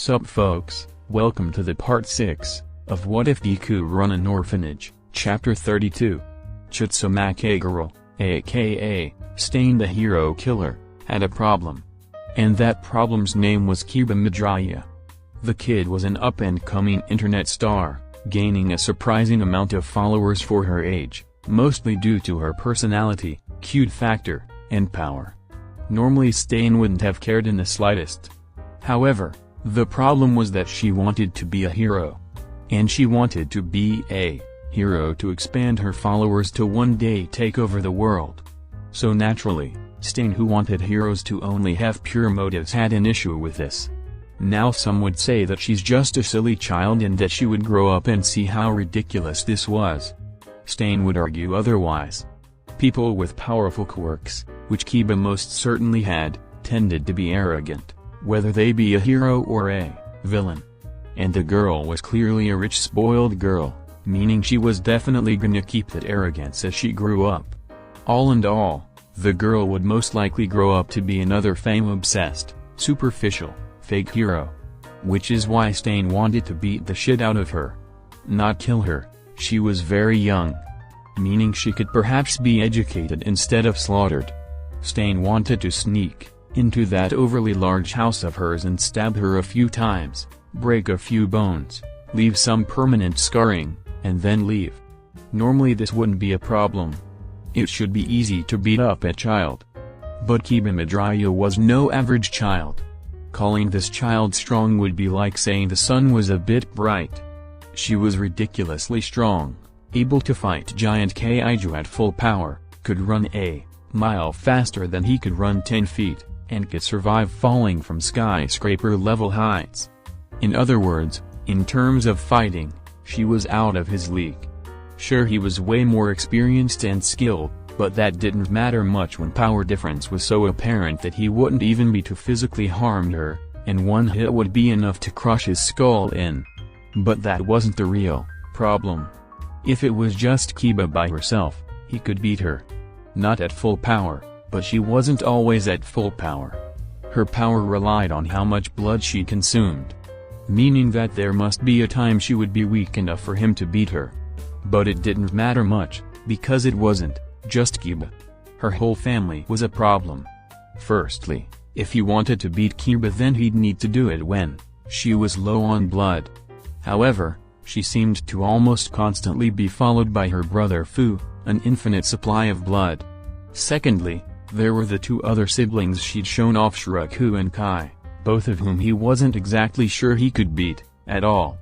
Sup folks, welcome to the part 6, of What If Deku Run an Orphanage, Chapter 32. Chitsumake girl, aka, Stain the hero killer, had a problem. And that problem's name was Kiba Midoriya. The kid was an up-and-coming internet star, gaining a surprising amount of followers for her age, mostly due to her personality, cute factor, and power. Normally Stain wouldn't have cared in the slightest. However, the problem was that she wanted to be a hero. And she wanted to be a hero to expand her followers to one day take over the world. So naturally, Stain, who wanted heroes to only have pure motives, had an issue with this. Now some would say that she's just a silly child and that she would grow up and see how ridiculous this was. Stain would argue otherwise. People with powerful quirks, which Kiba most certainly had, tended to be arrogant, whether they be a hero or a villain. And the girl was clearly a rich spoiled girl, meaning she was definitely gonna keep that arrogance as she grew up. All in all, the girl would most likely grow up to be another fame-obsessed, superficial, fake hero. Which is why Stain wanted to beat the shit out of her. Not kill her, she was very young. Meaning she could perhaps be educated instead of slaughtered. Stain wanted to sneak into that overly large house of hers and stab her a few times, break a few bones, leave some permanent scarring, and then leave. Normally this wouldn't be a problem. It should be easy to beat up a child. But Kiba Midoriya was no average child. Calling this child strong would be like saying the sun was a bit bright. She was ridiculously strong, able to fight giant kaiju at full power, could run a mile faster than he could run 10 feet, and could survive falling from skyscraper-level heights. In other words, in terms of fighting, she was out of his league. Sure, he was way more experienced and skilled, but that didn't matter much when power difference was so apparent that he wouldn't even be to physically harm her, and one hit would be enough to crush his skull in. But that wasn't the real problem. If it was just Kiba by herself, he could beat her. Not at full power, but she wasn't always at full power. Her power relied on how much blood she consumed. Meaning that there must be a time she would be weak enough for him to beat her. But it didn't matter much, because it wasn't just Kiba. Her whole family was a problem. Firstly, if he wanted to beat Kiba, then he'd need to do it when she was low on blood. However, she seemed to almost constantly be followed by her brother Fu, an infinite supply of blood. Secondly, there were the two other siblings she'd shown off, Shuraku and Kai, both of whom he wasn't exactly sure he could beat, at all.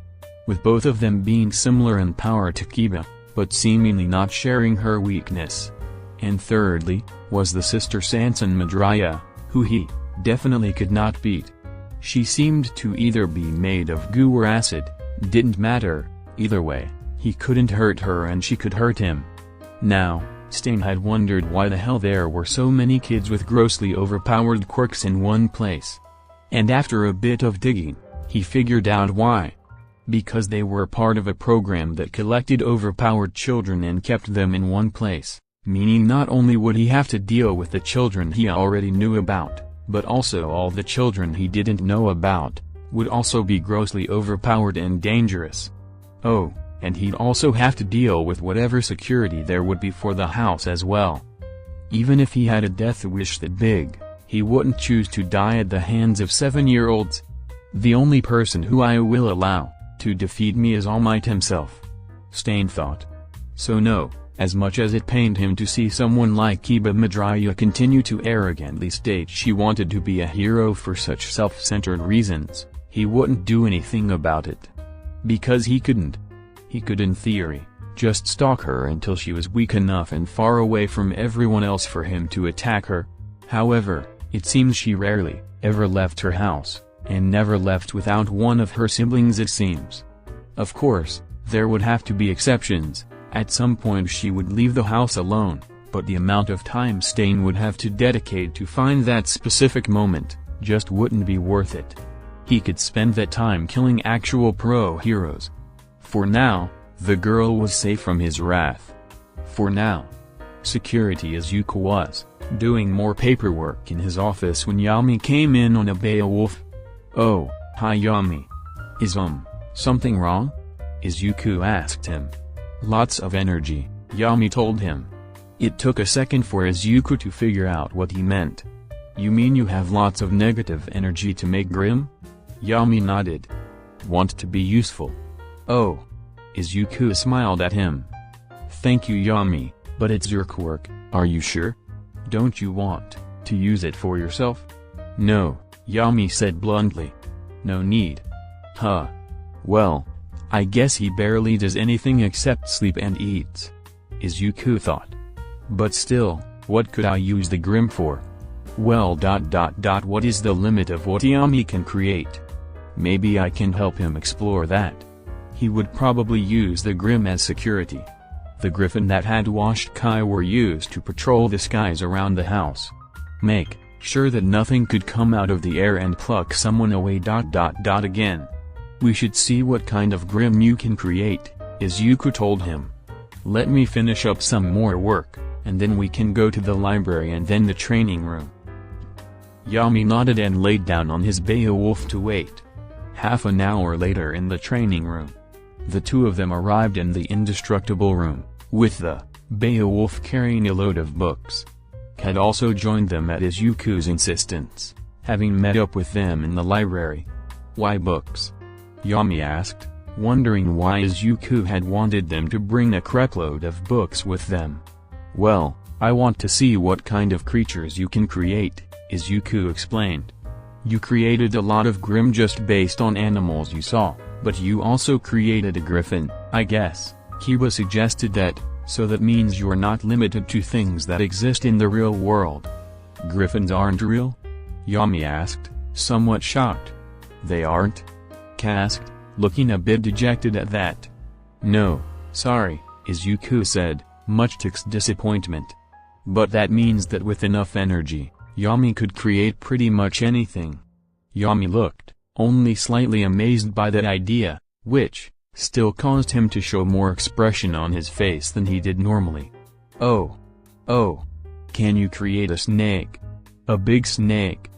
With both of them being similar in power to Kiba, but seemingly not sharing her weakness. And thirdly, was the sister Sansan Midoriya, who he definitely could not beat. She seemed to either be made of goo or acid, didn't matter, either way, he couldn't hurt her and she could hurt him. Now, Stain had wondered why the hell there were so many kids with grossly overpowered quirks in one place. And after a bit of digging, he figured out why. Because they were part of a program that collected overpowered children and kept them in one place, meaning not only would he have to deal with the children he already knew about, but also all the children he didn't know about, would also be grossly overpowered and dangerous. Oh, and he'd also have to deal with whatever security there would be for the house as well. Even if he had a death wish that big, he wouldn't choose to die at the hands of 7-year-olds. The only person who I will allow to defeat me is All Might himself, Stain thought. So no, as much as it pained him to see someone like Kiba Midoriya continue to arrogantly state she wanted to be a hero for such self-centered reasons, he wouldn't do anything about it. Because he couldn't. He could, in theory, just stalk her until she was weak enough and far away from everyone else for him to attack her. However, it seems she rarely ever left her house, and never left without one of her siblings, it seems. Of course, there would have to be exceptions. At some point she would leave the house alone, but the amount of time Stain would have to dedicate to find that specific moment just wouldn't be worth it. He could spend that time killing actual pro heroes. For now, the girl was safe from his wrath. For now. Security Izuku was doing more paperwork in his office when Yami came in on a Beowulf. Oh, "Hi Yami. Is something wrong?" Izuku asked him. "Lots of energy," Yami told him. It took a second for Izuku to figure out what he meant. "You mean you have lots of negative energy to make grim?" Yami nodded. "Want to be useful?" "Oh." Izuku smiled at him. "Thank you Yami, but it's your quirk, are you sure? Don't you want to use it for yourself?" "No," Yami said bluntly. "No need." "Huh. Well, I guess he barely does anything except sleep and eats," Izuku thought. "But still, what could I use the grim for? Well, what is the limit of what Yami can create? Maybe I can help him explore that." He would probably use the grim as security. The griffin that had washed Kai were used to patrol the skies around the house. Make sure that nothing could come out of the air and pluck someone away. Again. "We should see what kind of grim you can create," Izuku told him. "Let me finish up some more work, and then we can go to the library and then the training room." Yami nodded and laid down on his Beowulf to wait. Half an hour later in the training room, the two of them arrived in the indestructible room, with the Beowulf carrying a load of books. Had also joined them at Izuku's insistence, having met up with them in the library. "Why books?" Yami asked, wondering why Izuku had wanted them to bring a crapload of books with them. "Well, I want to see what kind of creatures you can create," Izuku explained. "You created a lot of grim just based on animals you saw, but you also created a griffin, I guess." Kiba suggested that, "So that means you're not limited to things that exist in the real world." "Griffins aren't real?" Yami asked, somewhat shocked. "They aren't?" K asked, looking a bit dejected at that. "No, sorry," Izuku said, much to K's disappointment. "But that means that with enough energy, Yami could create pretty much anything." Yami looked, only slightly amazed by that idea, which still caused him to show more expression on his face than he did normally. Oh, can you create a snake? A big snake?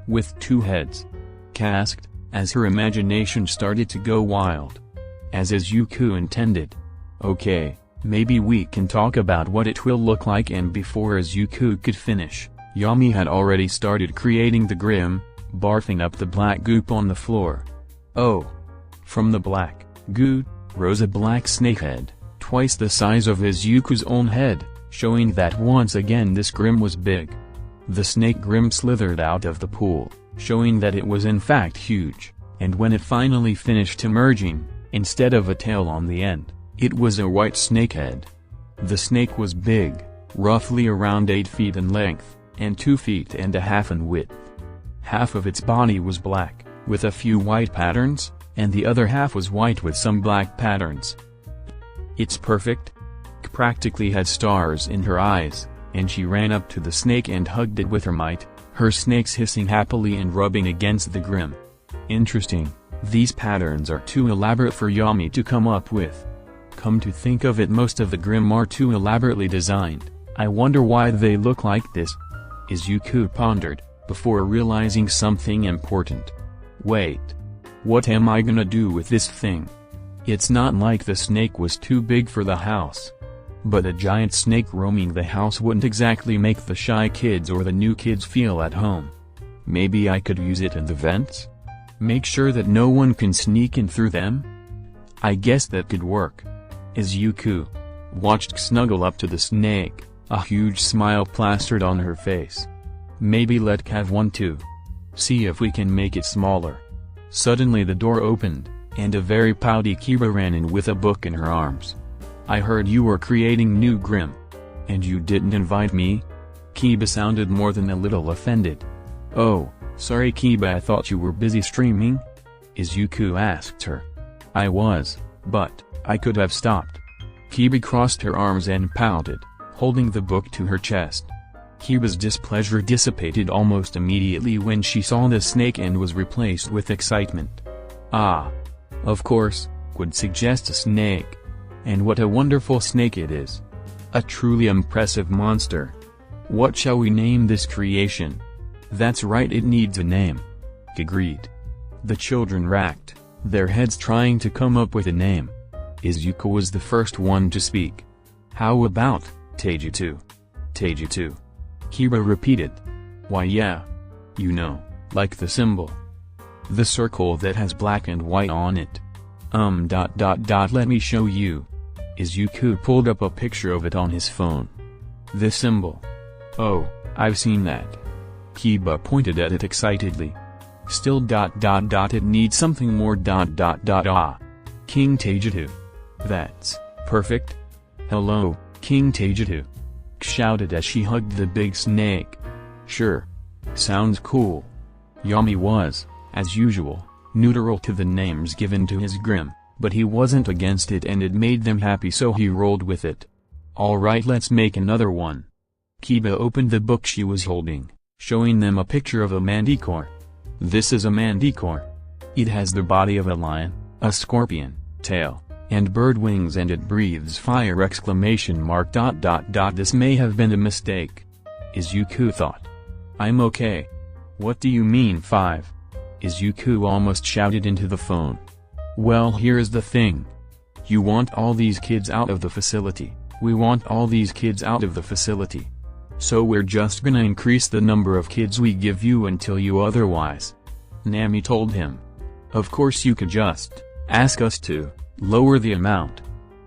With two heads?" K asked, as her imagination started to go wild. As Izuku intended. "Okay, maybe we can talk about what it will look like." And before Izuku could finish, Yami had already started creating the grim, barfing up the black goop on the floor. Oh! From the black goo rose a black snakehead, twice the size of Izuku's own head, showing that once again this grim was big. The snake grim slithered out of the pool, showing that it was in fact huge, and when it finally finished emerging, instead of a tail on the end, it was a white snakehead. The snake was big, roughly around 8 feet in length, and 2.5 feet in width. Half of its body was black, with a few white patterns, and the other half was white with some black patterns. "It's perfect." K practically had stars in her eyes, and she ran up to the snake and hugged it with her might, her snakes hissing happily and rubbing against the grim. "Interesting, these patterns are too elaborate for Yami to come up with. Come to think of it, most of the grim are too elaborately designed. I wonder why they look like this." Izuku pondered, before realizing something important. "Wait. What am I gonna do with this thing? It's not like the snake was too big for the house. But a giant snake roaming the house wouldn't exactly make the shy kids or the new kids feel at home. Maybe I could use it in the vents? Make sure that no one can sneak in through them? I guess that could work." Izuku watched K snuggle up to the snake, a huge smile plastered on her face. "Maybe let K have one too. See if we can make it smaller." Suddenly the door opened, and a very pouty Kiba ran in with a book in her arms. "I heard you were creating new grim. And you didn't invite me?" Kiba sounded more than a little offended. "Oh, sorry Kiba, I thought you were busy streaming?" Izuku asked her. "I was, but I could have stopped." Kiba crossed her arms and pouted, holding the book to her chest. Kiba's displeasure dissipated almost immediately when she saw the snake and was replaced with excitement. "Ah! Of course, would suggest a snake. And what a wonderful snake it is. A truly impressive monster. What shall we name this creation?" "That's right, it needs a name." Agreed. The children racked their heads trying to come up with a name. Izuku was the first one to speak. "How about Taijutsu?" "Taijutsu?" Kiba repeated. "Why yeah. You know, like the symbol. The circle that has black and white on it. Let me show you." Izuku pulled up a picture of it on his phone. "This symbol? Oh, I've seen that." Kiba pointed at it excitedly. "Still it needs something more ah. King Taijutsu. That's perfect. Hello, King Taijutsu," shouted as she hugged the big snake. "Sure. Sounds cool." Yami was, as usual, neutral to the names given to his Grim, but he wasn't against it and it made them happy, so he rolled with it. "Alright, let's make another one." Kiba opened the book she was holding, showing them a picture of a manticore. "This is a manticore. It has the body of a lion, a scorpion, tail, and bird wings, and it breathes fire!" This may have been a mistake, Izuku thought. "I'm okay." "What do you mean 5? Izuku almost shouted into the phone. "Well, here's the thing. You want all these kids out of the facility. We want all these kids out of the facility. So we're just gonna increase the number of kids we give you until you otherwise," Nami told him. "Of course you could just ask us to lower the amount.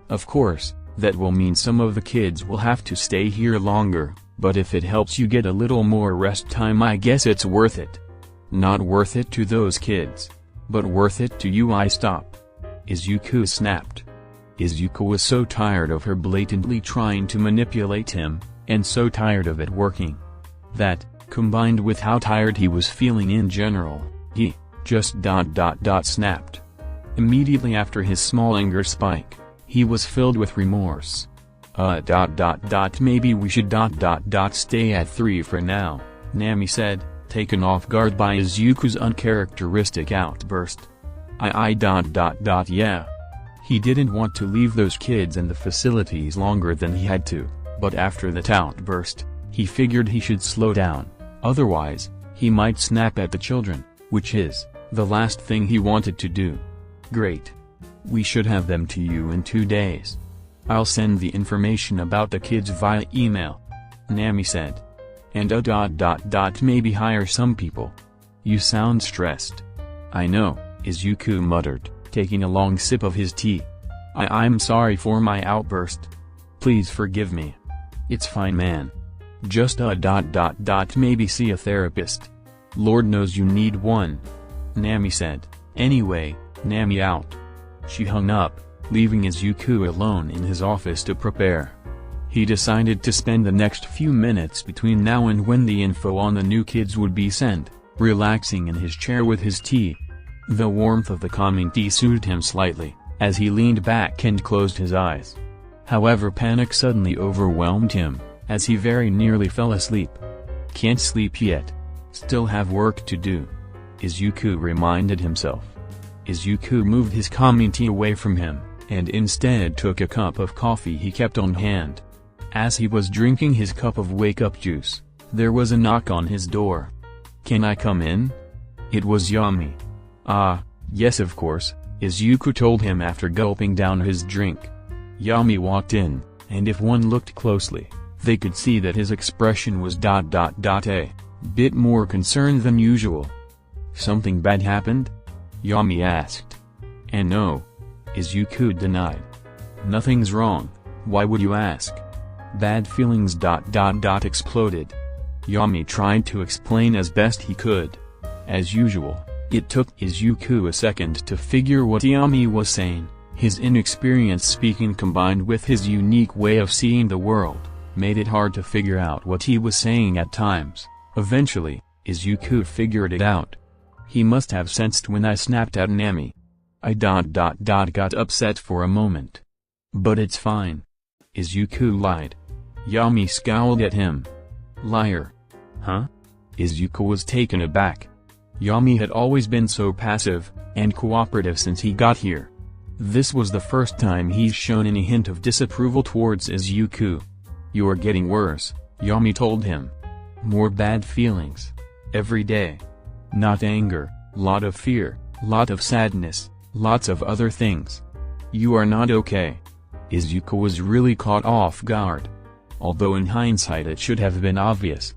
Of course, that will mean some of the kids will have to stay here longer, but if it helps you get a little more rest time, I guess it's worth it." "Not worth it to those kids. But worth it to you." "I stop," Izuku snapped. Izuku was so tired of her blatantly trying to manipulate him, and so tired of it working, that, combined with how tired he was feeling in general, he just snapped. Immediately after his small anger spike, he was filled with remorse. Maybe we should stay at 3 for now," Nami said, taken off guard by Izuku's uncharacteristic outburst. Yeah. He didn't want to leave those kids in the facilities longer than he had to, but after that outburst, he figured he should slow down, otherwise, he might snap at the children, which is the last thing he wanted to do. "Great. We should have them to you in 2 days. I'll send the information about the kids via email," Nami said. "And maybe hire some people. You sound stressed." "I know," Izuku muttered, taking a long sip of his tea. I'm sorry for my outburst. Please forgive me." "It's fine, man. Just maybe see a therapist. Lord knows you need one," Nami said. "Anyway, Nami out." She hung up, leaving Izuku alone in his office to prepare. He decided to spend the next few minutes between now and when the info on the new kids would be sent, relaxing in his chair with his tea. The warmth of the calming tea soothed him slightly, as he leaned back and closed his eyes. However, panic suddenly overwhelmed him, as he very nearly fell asleep. "Can't sleep yet. Still have work to do," Izuku reminded himself. Izuku moved his calming tea away from him, and instead took a cup of coffee he kept on hand. As he was drinking his cup of wake-up juice, there was a knock on his door. "Can I come in?" It was Yami. "Ah, yes of course," Izuku told him after gulping down his drink. Yami walked in, and if one looked closely, they could see that his expression was a bit more concerned than usual. "Something bad happened?" Yami asked. "And no," Izuku denied. "Nothing's wrong, why would you ask?" Bad feelings exploded. Yami tried to explain as best he could. As usual, it took Izuku a second to figure what Yami was saying. His inexperience speaking combined with his unique way of seeing the world, made it hard to figure out what he was saying at times. Eventually, Izuku figured it out. "He must have sensed when I snapped at Nami. I got upset for a moment. But it's fine." Izuku lied. Yami scowled at him. "Liar." "Huh?" Izuku was taken aback. Yami had always been so passive and cooperative since he got here. This was the first time he's shown any hint of disapproval towards Izuku. "You're getting worse," Yami told him. "More bad feelings. Every day." "Not anger, lot of fear," Lot of sadness, lots of other things. You are not okay. Izuku was really caught off guard. Although in hindsight it should have been obvious.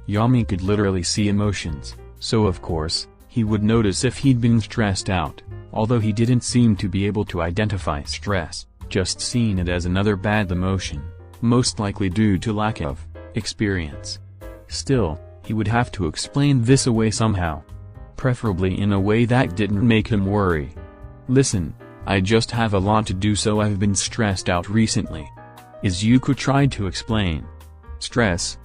Yami could literally see emotions, so of course, he would notice if he'd been stressed out, although he didn't seem to be able to identify stress, just seeing it as another bad emotion, most likely due to lack of experience. Still, he would have to explain this away somehow. Preferably in a way that didn't make him worry. Listen, I just have a lot to do, so I've been stressed out recently. Izuku tried to explain. Stress?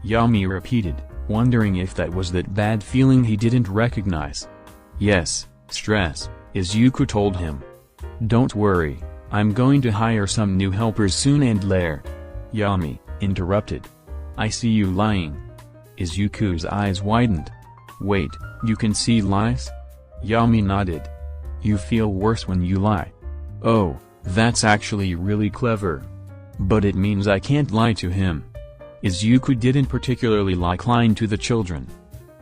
Yami repeated, wondering if that was that bad feeling he didn't recognize. Yes, stress, Izuku told him. Don't worry, I'm going to hire some new helpers soon and later. Yami interrupted. I see you lying. Izuku's eyes widened. Wait, you can see lies? Yami nodded. You feel worse when you lie. Oh, that's actually really clever. But it means I can't lie to him. Izuku didn't particularly like lying to the children.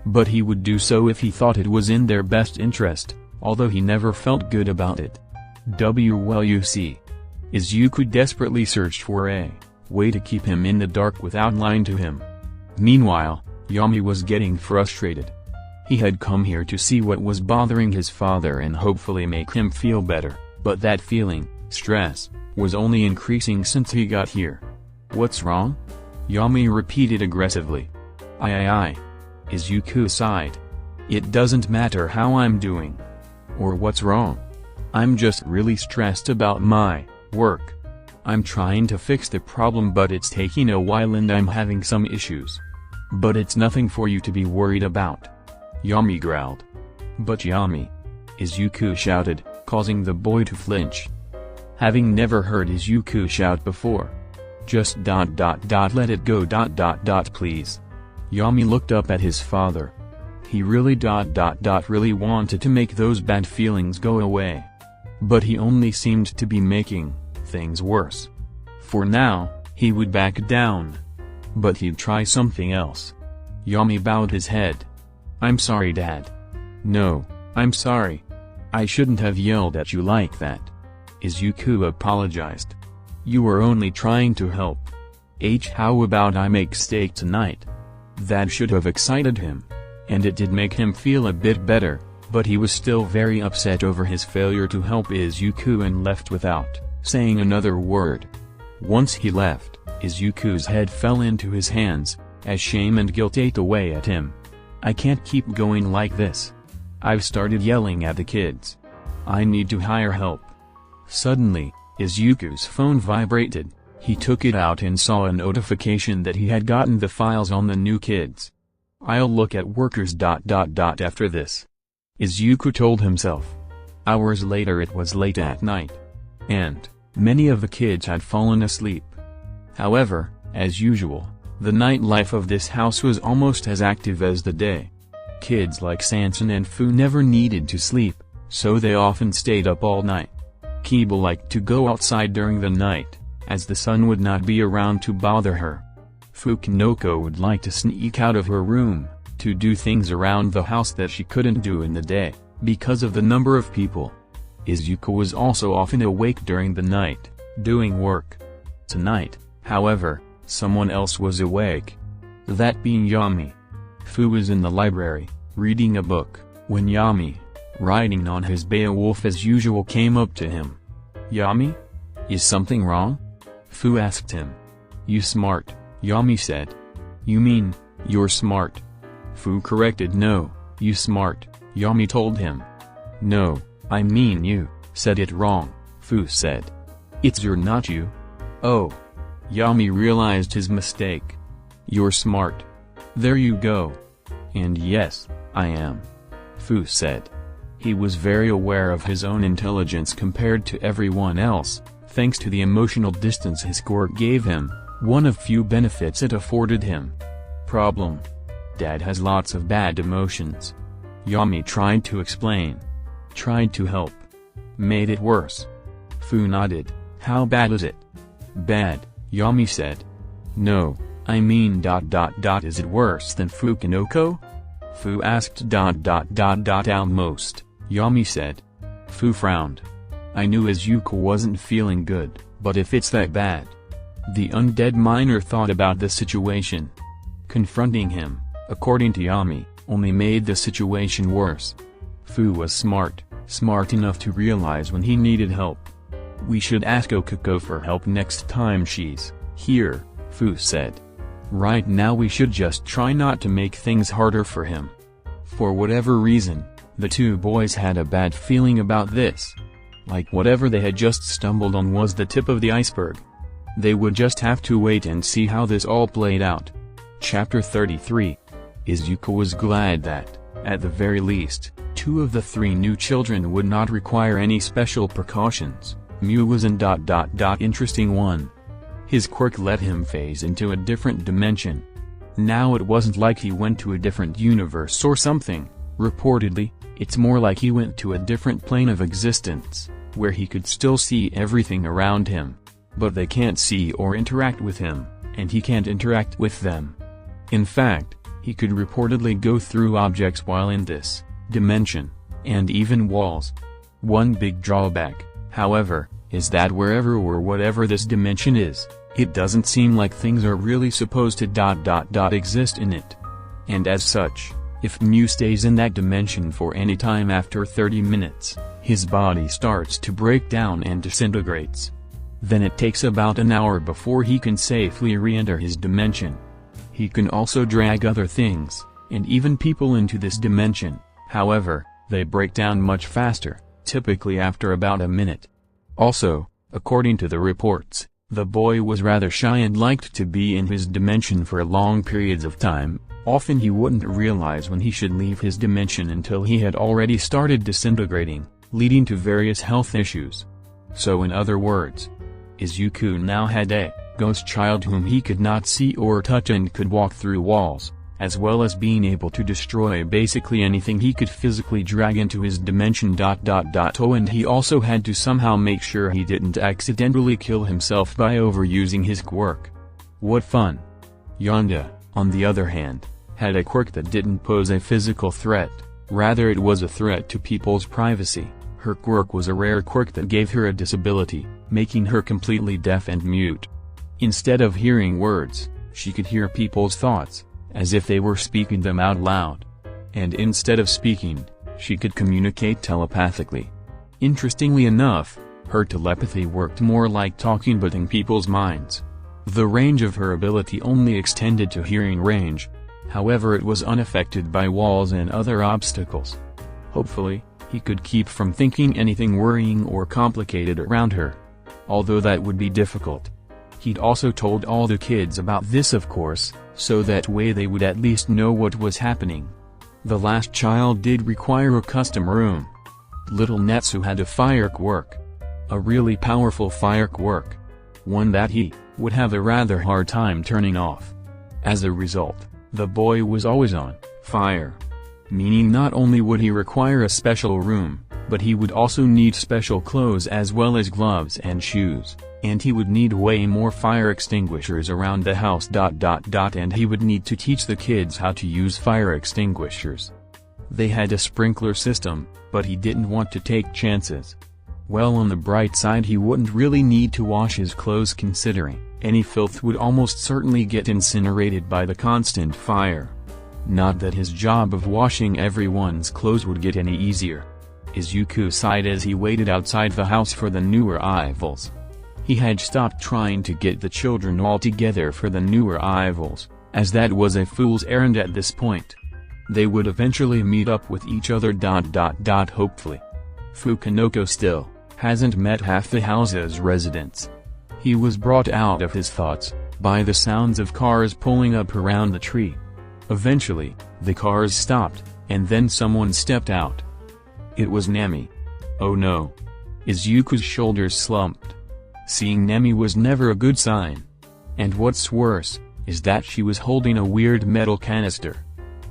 But he would do so if he thought it was in their best interest, although he never felt good about it. Well, you see. Izuku desperately searched for a way to keep him in the dark without lying to him. Meanwhile, Yami was getting frustrated. He had come here to see what was bothering his father and hopefully make him feel better, but that feeling, stress, was only increasing since he got here. What's wrong? Yami repeated aggressively. I. Izuku sighed. It doesn't matter how I'm doing. Or what's wrong. I'm just really stressed about my work. I'm trying to fix the problem, but it's taking a while and I'm having some issues. But it's nothing for you to be worried about. Yami growled. But Yami! Izuku shouted, causing the boy to flinch. Having never heard Izuku shout before. Just let it go please. Yami looked up at his father. He really really wanted to make those bad feelings go away. But he only seemed to be making things worse. For now, he would back down. But he'd try something else. Yami bowed his head. I'm sorry, Dad. No, I'm sorry. I shouldn't have yelled at you like that. Izuku apologized. You were only trying to help. How about I make steak tonight? That should have excited him. And it did make him feel a bit better, but he was still very upset over his failure to help Izuku and left without saying another word. Once he left, Izuku's head fell into his hands, as shame and guilt ate away at him. I can't keep going like this. I've started yelling at the kids. I need to hire help. Suddenly, Izuku's phone vibrated. He took it out and saw a notification that he had gotten the files on the new kids. I'll look at workers. After this. Izuku told himself. Hours later it was late at night. And many of the kids had fallen asleep. However, as usual, the nightlife of this house was almost as active as the day. Kids like Sanson and Fu never needed to sleep, so they often stayed up all night. Kiba liked to go outside during the night, as the sun would not be around to bother her. Fukinoko would like to sneak out of her room, to do things around the house that she couldn't do in the day, because of the number of people. Izuku was also often awake during the night, doing work. Tonight, however, someone else was awake. That being Yami. Fu was in the library, reading a book, when Yami, riding on his Beowulf as usual, came up to him. Yami? Is something wrong? Fu asked him. You smart, Yami said. You mean, you're smart. Fu corrected. No, you smart, Yami told him. No, I mean you said it wrong, Fu said. It's you're not you. Oh. Yami realized his mistake. You're smart. There you go. And yes, I am. Fu said. He was very aware of his own intelligence compared to everyone else, thanks to the emotional distance his quirk gave him, one of few benefits it afforded him. Problem. Dad has lots of bad emotions. Yami tried to explain. Tried to help. Made it worse. Fu nodded. How bad is it? Bad, Yami said. No, I mean ... Is it worse than Fukinoko? Fu asked ... Almost, Yami said. Fu frowned. I knew Izuku wasn't feeling good, but if it's that bad. The undead miner thought about the situation. Confronting him, according to Yami, only made the situation worse. Fu was smart enough to realize when he needed help. We should ask Okako for help next time she's here, Fu said. Right now we should just try not to make things harder for him. For whatever reason, the two boys had a bad feeling about this. Like whatever they had just stumbled on was the tip of the iceberg. They would just have to wait and see how this all played out. Chapter 33. Izuku was glad that, at the very least, 2 of the 3 new children would not require any special precautions. Mew was an ... interesting one. His quirk let him phase into a different dimension. Now it wasn't like he went to a different universe or something. Reportedly, it's more like he went to a different plane of existence, where he could still see everything around him. But they can't see or interact with him, and he can't interact with them. In fact, he could reportedly go through objects while in this dimension, and even walls. One big drawback, however, is that wherever or whatever this dimension is, it doesn't seem like things are really supposed to ... exist in it. And as such, if Mew stays in that dimension for any time after 30 minutes, his body starts to break down and disintegrates. Then it takes about an hour before he can safely re-enter his dimension. He can also drag other things, and even people into this dimension, however, they break down much faster, typically after about a minute. Also, according to the reports, the boy was rather shy and liked to be in his dimension for long periods of time. Often he wouldn't realize when he should leave his dimension until he had already started disintegrating, leading to various health issues. So in other words, Izuku now had a ghost child whom he could not see or touch and could walk through walls, as well as being able to destroy basically anything he could physically drag into his dimension ... Oh, and he also had to somehow make sure he didn't accidentally kill himself by overusing his quirk. What fun! Yonda, on the other hand, had a quirk that didn't pose a physical threat, rather it was a threat to people's privacy. Her quirk was a rare quirk that gave her a disability, making her completely deaf and mute. Instead of hearing words, she could hear people's thoughts, as if they were speaking them out loud. And instead of speaking, she could communicate telepathically. Interestingly enough, her telepathy worked more like talking but in people's minds. The range of her ability only extended to hearing range. However, it was unaffected by walls and other obstacles. Hopefully, he could keep from thinking anything worrying or complicated around her. Although that would be difficult. He'd also told all the kids about this, of course, so that way they would at least know what was happening. The last child did require a custom room. Little Netsu had a fire quirk. A really powerful fire quirk. One that he would have a rather hard time turning off. As a result, the boy was always on fire. Meaning not only would he require a special room, but he would also need special clothes as well as gloves and shoes, and he would need way more fire extinguishers around the house ... and he would need to teach the kids how to use fire extinguishers. They had a sprinkler system, but he didn't want to take chances. Well, on the bright side, he wouldn't really need to wash his clothes considering any filth would almost certainly get incinerated by the constant fire. Not that his job of washing everyone's clothes would get any easier. Izuku sighed as he waited outside the house for the new arrivals. He had stopped trying to get the children all together for the new arrivals, as that was a fool's errand at this point. They would eventually meet up with each other ... hopefully. Fukanoko still hasn't met half the house's residents. He was brought out of his thoughts by the sounds of cars pulling up around the tree. Eventually, the cars stopped, and then someone stepped out. It was Nami. Oh no. Izuku's shoulders slumped. Seeing Nami was never a good sign. And what's worse, is that she was holding a weird metal canister,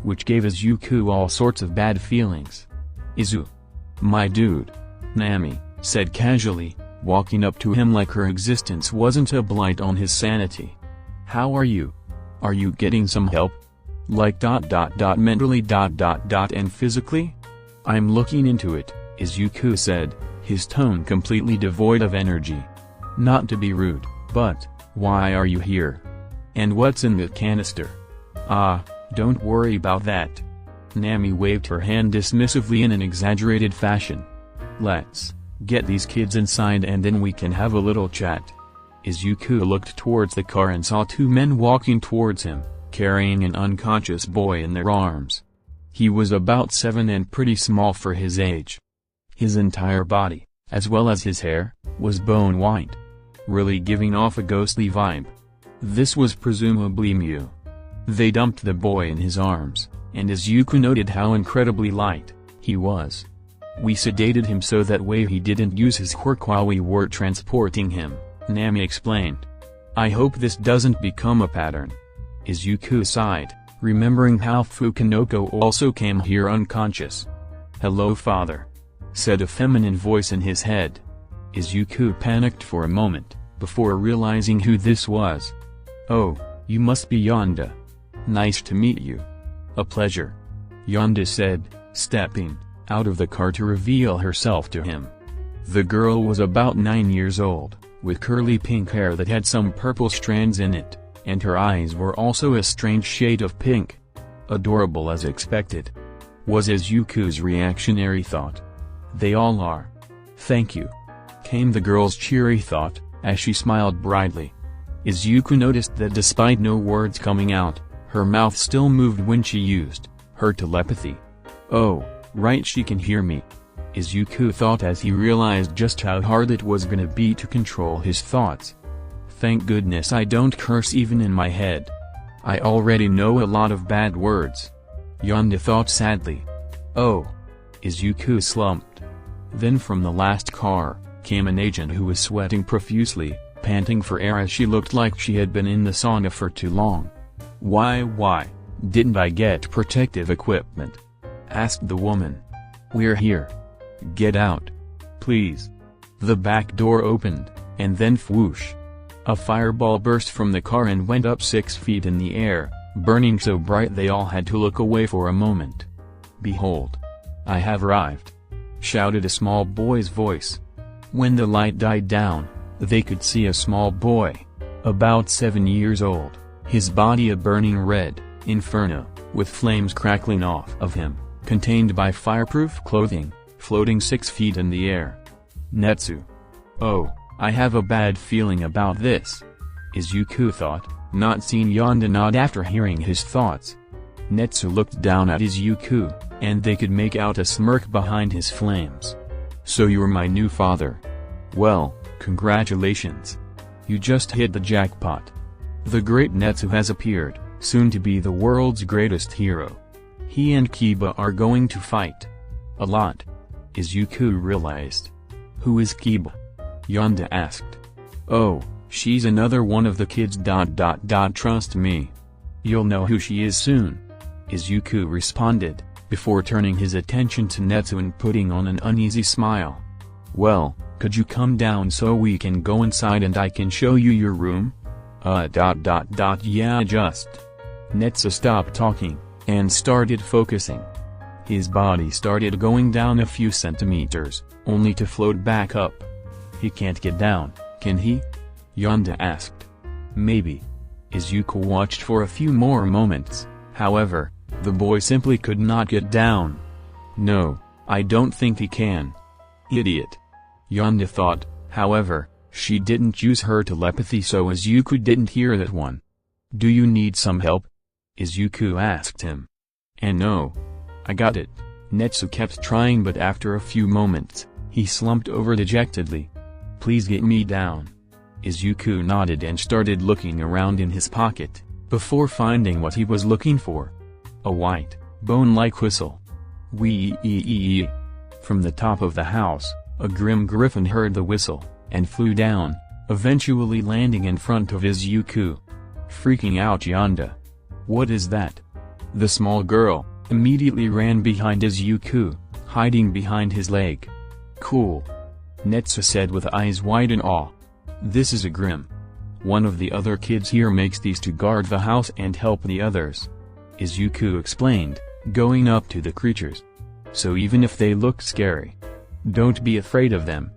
which gave Izuku all sorts of bad feelings. Izu. My dude. Nami said casually, walking up to him like her existence wasn't a blight on his sanity. How are you? Are you getting some help? Like ... mentally ... and physically? I'm looking into it, Izuku said, his tone completely devoid of energy. Not to be rude, but, why are you here? And what's in the canister? Ah, don't worry about that. Nami waved her hand dismissively in an exaggerated fashion. Let's get these kids inside and then we can have a little chat. Izuku looked towards the car and saw two men walking towards him, carrying an unconscious boy in their arms. He was about 7 and pretty small for his age. His entire body, as well as his hair, was bone white, really giving off a ghostly vibe. This was presumably Mew. They dumped the boy in his arms, and Izuku noted how incredibly light he was. We sedated him so that way he didn't use his quirk while we were transporting him, Nami explained. I hope this doesn't become a pattern. Izuku sighed, remembering how Fukanoko also came here unconscious. Hello father, said a feminine voice in his head. Izuku panicked for a moment, before realizing who this was. Oh, you must be Yonda. Nice to meet you. A pleasure. Yonda said, stepping out of the car to reveal herself to him. The girl was about 9 years old, with curly pink hair that had some purple strands in it, and her eyes were also a strange shade of pink. Adorable as expected, was Izuku's reactionary thought. They all are. Thank you, came the girl's cheery thought, as she smiled brightly. Izuku noticed that despite no words coming out, her mouth still moved when she used her telepathy. Oh, right, she can hear me. Izuku thought as he realized just how hard it was gonna be to control his thoughts. Thank goodness I don't curse even in my head. I already know a lot of bad words. Yonda thought sadly. Oh. Izuku slumped. Then from the last car, came an agent who was sweating profusely, panting for air as she looked like she had been in the sauna for too long. Why, didn't I get protective equipment? Asked the woman. We're here. Get out. Please. The back door opened, and then whoosh. A fireball burst from the car and went up 6 feet in the air, burning so bright they all had to look away for a moment. Behold. I have arrived. Shouted a small boy's voice. When the light died down, they could see a small boy, about 7 years old, his body a burning red inferno, with flames crackling off of him, contained by fireproof clothing, floating 6 feet in the air. Netsu. Oh, I have a bad feeling about this. Izuku thought, not seeing Yonda nod after hearing his thoughts. Netsu looked down at Izuku, and they could make out a smirk behind his flames. So you're my new father. Well, congratulations. You just hit the jackpot. The great Netsu has appeared, soon to be the world's greatest hero. He and Kiba are going to fight. A lot. Izuku realized. Who is Kiba? Yonda asked. Oh, she's another one of the kids. Trust me. You'll know who she is soon. Izuku responded, before turning his attention to Netsu and putting on an uneasy smile. Well, could you come down so we can go inside and I can show you your room? Yeah, just. Netsu stopped talking, and started focusing. His body started going down a few centimeters, only to float back up. He can't get down, can he? Yonda asked. Maybe. Izuku watched for a few more moments, however, the boy simply could not get down. No, I don't think he can. Idiot. Yonda thought, however, she didn't use her telepathy so Izuku didn't hear that one. Do you need some help? Izuku asked him. And no. I got it. Netsu kept trying but after a few moments, he slumped over dejectedly. Please get me down. Izuku nodded and started looking around in his pocket, before finding what he was looking for. A white, bone-like whistle. Wee-ee-ee-ee. From the top of the house, a grim griffin heard the whistle, and flew down, eventually landing in front of Izuku. Freaking out Yonda. What is that? The small girl immediately ran behind Izuku, hiding behind his leg. Cool. Netsu said with eyes wide in awe. This is a Grim. One of the other kids here makes these to guard the house and help the others. Izuku explained, going up to the creatures. so even if they look scary, don't be afraid of them.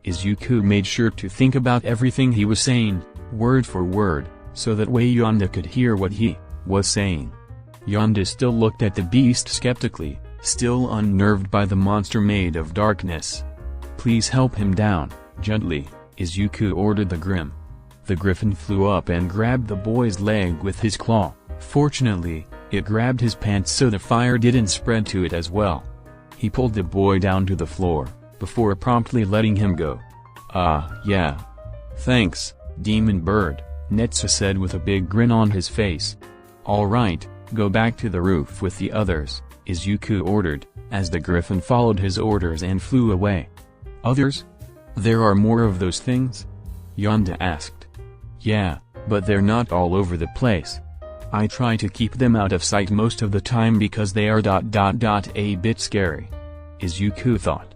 Izuku made sure to think about everything he was saying, word for word, so that way Yonda could hear what he was saying. Yonda still looked at the beast skeptically, still unnerved by the monster made of darkness. Please help him down, gently, Izuku ordered the Grim. The griffin flew up and grabbed the boy's leg with his claw. Fortunately, it grabbed his pants so the fire didn't spread to it as well. He pulled the boy down to the floor, before promptly letting him go. Yeah. Thanks, Demon Bird, Netsu said with a big grin on his face. Alright, go back to the roof with the others, Izuku ordered, as the griffin followed his orders and flew away. Others? There are more of those things? Yonda asked. Yeah, but they're not all over the place. I try to keep them out of sight most of the time because they are a bit scary. Izuku thought.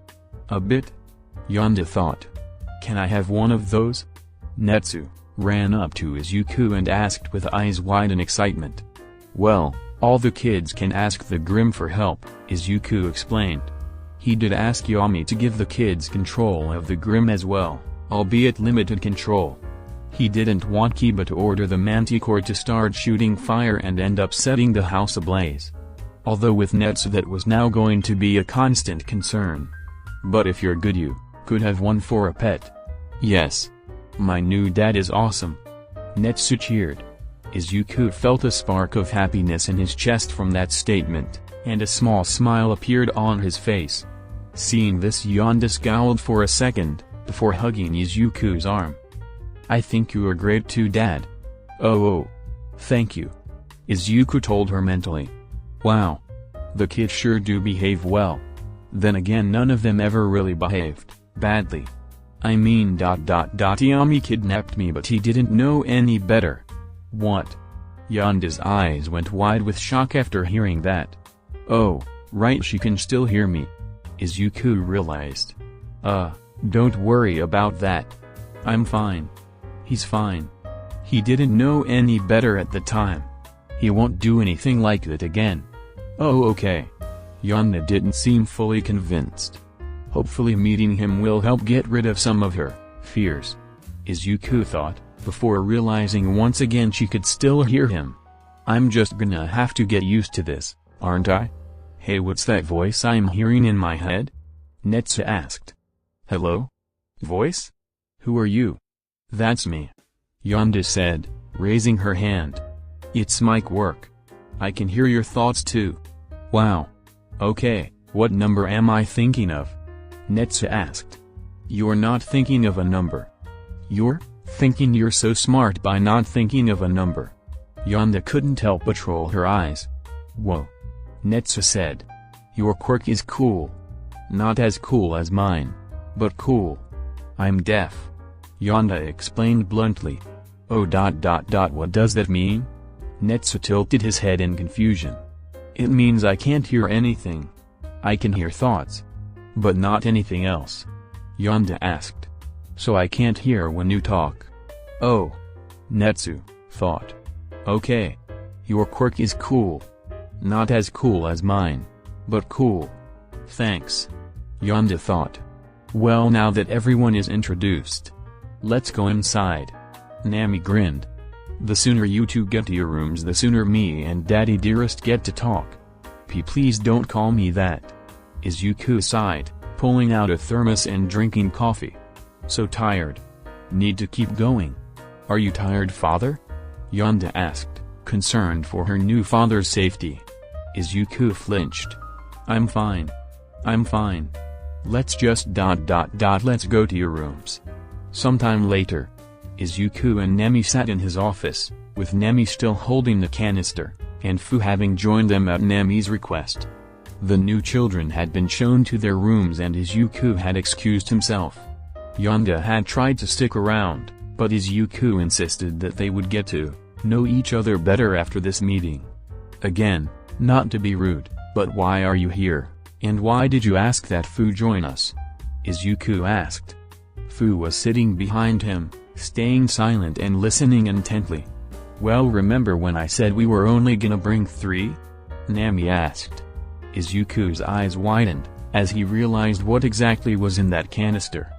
A bit? Yonda thought. Can I have one of those? Netsu ran up to Izuku and asked with eyes wide in excitement. Well, all the kids can ask the Grim for help, Izuku explained. He did ask Yami to give the kids control of the Grim as well, albeit limited control. He didn't want Kiba to order the Manticore to start shooting fire and end up setting the house ablaze. Although with Netsu that was now going to be a constant concern. But if you're good you could have one for a pet. Yes. My new dad is awesome. Netsu cheered. Izuku felt a spark of happiness in his chest from that statement, and a small smile appeared on his face. Seeing this, Yonda scowled for a second, before hugging Izuku's arm. I think you are great too, Dad. Oh, thank you. Izuku told her mentally. Wow. The kids sure do behave well. Then again, none of them ever really behaved badly. I mean ... Yami kidnapped me, but he didn't know any better. What? Yonda's eyes went wide with shock after hearing that. Oh, right, she can still hear me. Izuku realized. Don't worry about that. I'm fine. He's fine. He didn't know any better at the time. He won't do anything like that again. Oh, okay. Yonda didn't seem fully convinced. Hopefully meeting him will help get rid of some of her fears. Izuku thought, before realizing once again she could still hear him. I'm just gonna have to get used to this, aren't I? Hey, what's that voice I'm hearing in my head? Netsu asked. Hello? Voice? Who are you? That's me. Yonda said, raising her hand. It's my Quirk. I can hear your thoughts too. Wow. Okay, what number am I thinking of? Netsu asked. You're not thinking of a number. You're thinking you're so smart by not thinking of a number. Yonda couldn't help but roll her eyes. Whoa. Netsu said. Your Quirk is cool. Not as cool as mine. But cool. I'm deaf. Yonda explained bluntly. Oh ... What does that mean? Netsu tilted his head in confusion. It means I can't hear anything. I can hear thoughts. But not anything else. Yonda asked. So I can't hear when you talk. Oh. Netsu thought. Okay. Your Quirk is cool. Not as cool as mine. But cool. Thanks. Yonda thought. Well, now that everyone is introduced, let's go inside. Nami grinned. The sooner you two get to your rooms, the sooner me and Daddy Dearest get to talk. Please don't call me that. Izuku sighed, pulling out a thermos and drinking coffee. So tired. Need to keep going. Are you tired, father? Yonda asked, concerned for her new father's safety. Izuku flinched. I'm fine. I'm fine. Let's just ... Let's go to your rooms. Sometime later. Izuku and Nami sat in his office, with Nami still holding the canister, and Fu having joined them at Nami's request. The new children had been shown to their rooms and Izuku had excused himself. Yonda had tried to stick around, but Izuku insisted that they would get to know each other better after this meeting. Again, not to be rude, but why are you here, and why did you ask that Fu join us? Izuku asked. Fu was sitting behind him, staying silent and listening intently. Well, remember when I said we were only gonna bring 3? Nami asked. Izuku's eyes widened, as he realized what exactly was in that canister.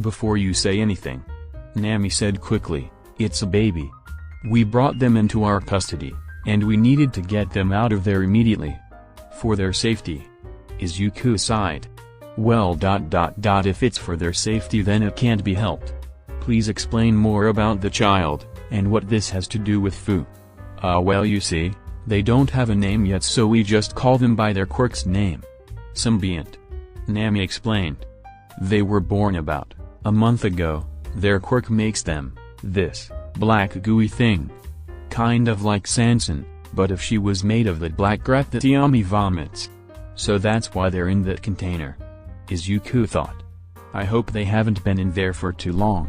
"Before you say anything," Nami said quickly, "it's a baby. We brought them into our custody, and we needed to get them out of there immediately. For their safety." Izuku sighed. "Well, if it's for their safety then it can't be helped. Please explain more about the child, and what this has to do with Fu." Well, you see, they don't have a name yet, so we just call them by their quirk's name. Symbiont," Nami explained. "They were born about a month ago. Their quirk makes them this black gooey thing. Kind of like Sansan, but if she was made of the black grat that Yami vomits. So that's why they're in that container." Izuku thought. "I hope they haven't been in there for too long.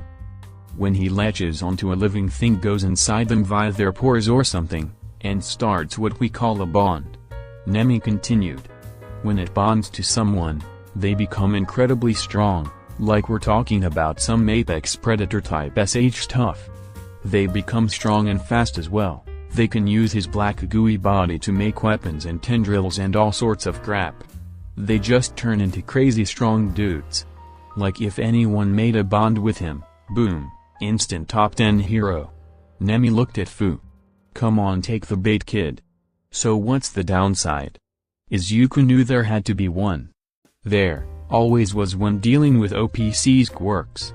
When he latches onto a living thing, goes inside them via their pores or something, and starts what we call a bond." Nemi continued. "When it bonds to someone, they become incredibly strong, like we're talking about some apex predator type stuff. They become strong and fast as well. They can use his black gooey body to make weapons and tendrils and all sorts of crap. They just turn into crazy strong dudes. Like if anyone made a bond with him, boom, instant top 10 hero." Nemi looked at Fu. "Come on, take the bait, kid. So what's the downside?" Izuku knew there had to be one. There always was when dealing with OPC's quirks.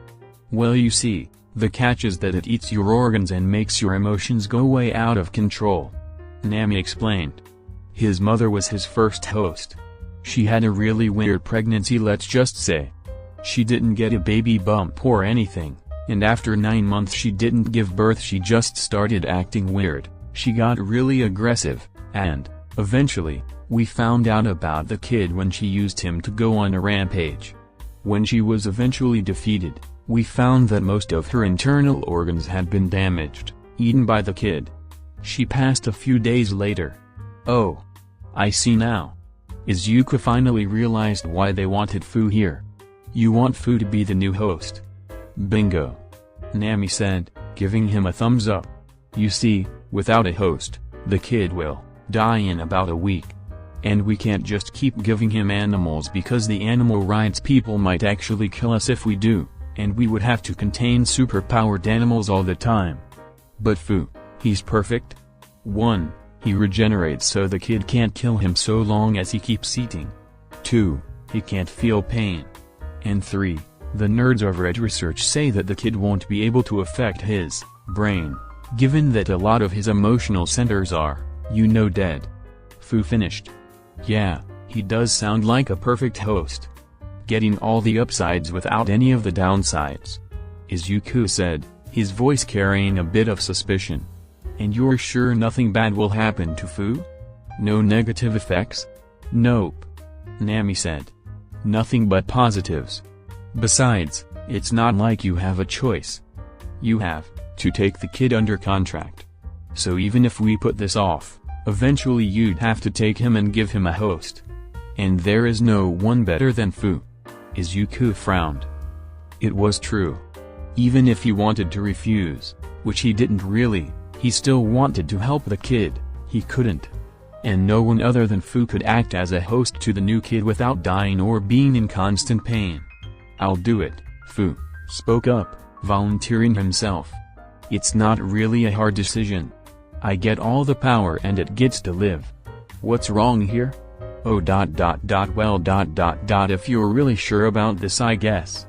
"Well, you see, the catch is that it eats your organs and makes your emotions go way out of control," Nami explained. "His mother was his first host. She had a really weird pregnancy, let's just say. She didn't get a baby bump or anything, and after 9 months she didn't give birth, she just started acting weird. She got really aggressive, and, eventually, we found out about the kid when she used him to go on a rampage. When she was eventually defeated, we found that most of her internal organs had been damaged, eaten by the kid. She passed a few days later." "Oh. I see now." Izuku finally realized why they wanted Fu here. "You want Fu to be the new host." "Bingo," Nami said, giving him a thumbs up. "You see, without a host, the kid will die in about a week. And we can't just keep giving him animals because the animal rights people might actually kill us if we do, and we would have to contain super-powered animals all the time. But Fu, he's perfect. 1. He regenerates so the kid can't kill him so long as he keeps eating. 2. He can't feel pain. And 3. The nerds over at research say that the kid won't be able to affect his brain, given that a lot of his emotional centers are, dead." Fu finished. "Yeah, he does sound like a perfect host. Getting all the upsides without any of the downsides," Izuku said, his voice carrying a bit of suspicion. "And you're sure nothing bad will happen to Fu? No negative effects?" "Nope," Nami said. "Nothing but positives. Besides, it's not like you have a choice. You have to take the kid under contract. So even if we put this off, eventually you'd have to take him and give him a host. And there is no one better than Fu." Izuku frowned. It was true. Even if he wanted to refuse, which he didn't really, he still wanted to help the kid, he couldn't. And no one other than Fu could act as a host to the new kid without dying or being in constant pain. "I'll do it," Fu spoke up, volunteering himself. "It's not really a hard decision. I get all the power and it gets to live. What's wrong here? Oh well if you're really sure about this, I guess,"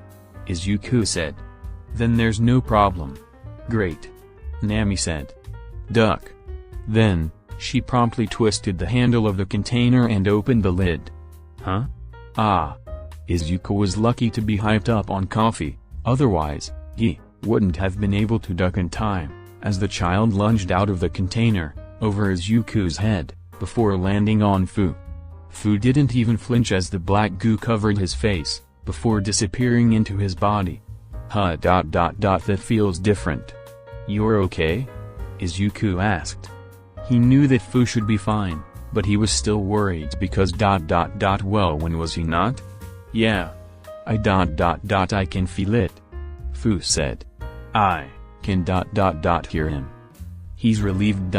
Izuku said. "Then there's no problem." "Great," Nami said. "Duck." Then, she promptly twisted the handle of the container and opened the lid. "Huh? Ah." Izuku was lucky to be hyped up on coffee, otherwise, he wouldn't have been able to duck in time, as the child lunged out of the container, over Izuku's head, before landing on Fu. Fu didn't even flinch as the black goo covered his face, before disappearing into his body. That feels different. You're okay?" Izuku asked. He knew that Fu should be fine, but he was still worried because well, when was he not? "Yeah. I can feel it," Fu said. "I can hear him." He's relieved.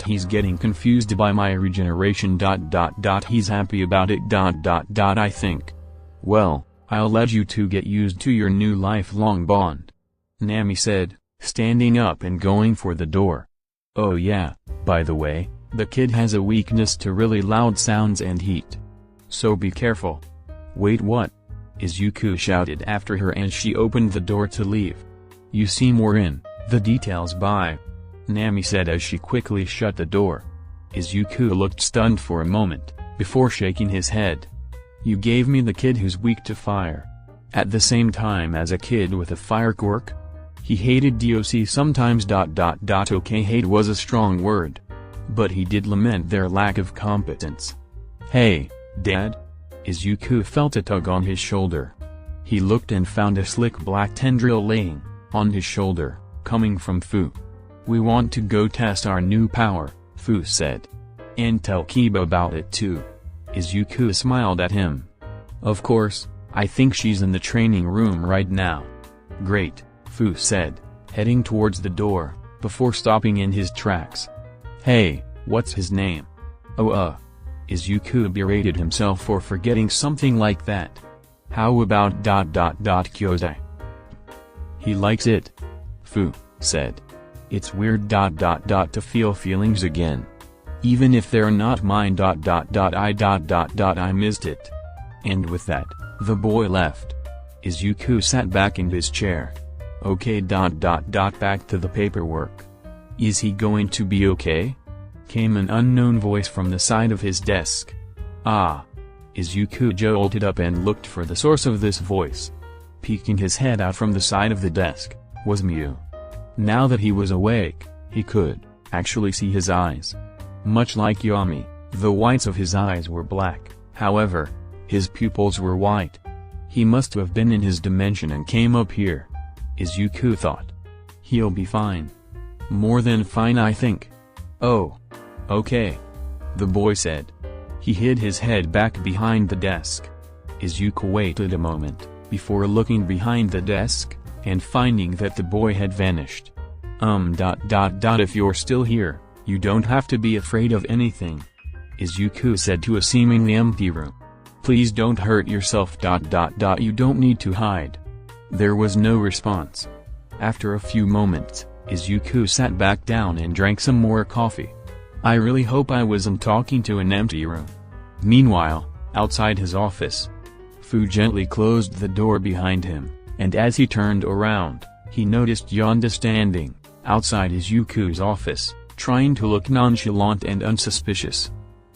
He's getting confused by my regeneration. He's happy about it. I think. Well, I'll let you two get used to your new lifelong bond. Nami said, standing up and going for the door. Oh yeah, by the way, the kid has a weakness to really loud sounds and heat. So be careful. Wait, what? Izuku shouted after her as she opened the door to leave. You seem we're in the details. Bye. Nami said as she quickly shut the door. Izuku looked stunned for a moment, before shaking his head. You gave me the kid who's weak to fire. At the same time as a kid with a fire quirk? He hated DOC sometimes. Okay, hate was a strong word. But he did lament their lack of competence. Hey, Dad? Izuku felt a tug on his shoulder. He looked and found a slick black tendril laying on his shoulder, coming from Fu. We want to go test our new power, Fu said. And tell Kiba about it too. Izuku smiled at him. Of course, I think she's in the training room right now. Great, Fu said, heading towards the door, before stopping in his tracks. Hey, what's his name? Oh Izuku berated himself for forgetting something like that. How about Kyozai? He likes it. Fu said. It's weird to feel feelings again. Even if they're not mine. I missed it. And with that, the boy left. Izuku sat back in his chair. Okay. Back to the paperwork. Is he going to be okay? Came an unknown voice from the side of his desk. Ah. Izuku jolted up and looked for the source of this voice. Peeking his head out from the side of the desk, was Miu. Now that he was awake, he could actually see his eyes. Much like Yami, the whites of his eyes were black, however, his pupils were white. He must have been in his dimension and came up here. Izuku thought. He'll be fine. More than fine, I think. Oh. Okay. The boy said. He hid his head back behind the desk. Izuku waited a moment, before looking behind the desk, and finding that the boy had vanished. If you're still here, you don't have to be afraid of anything. Izuku said to a seemingly empty room. Please don't hurt yourself. You don't need to hide. There was no response. After a few moments, Izuku sat back down and drank some more coffee. I really hope I wasn't talking to an empty room. Meanwhile, outside his office, Fu gently closed the door behind him, and as he turned around, he noticed Yonda standing outside Izuku's office, trying to look nonchalant and unsuspicious.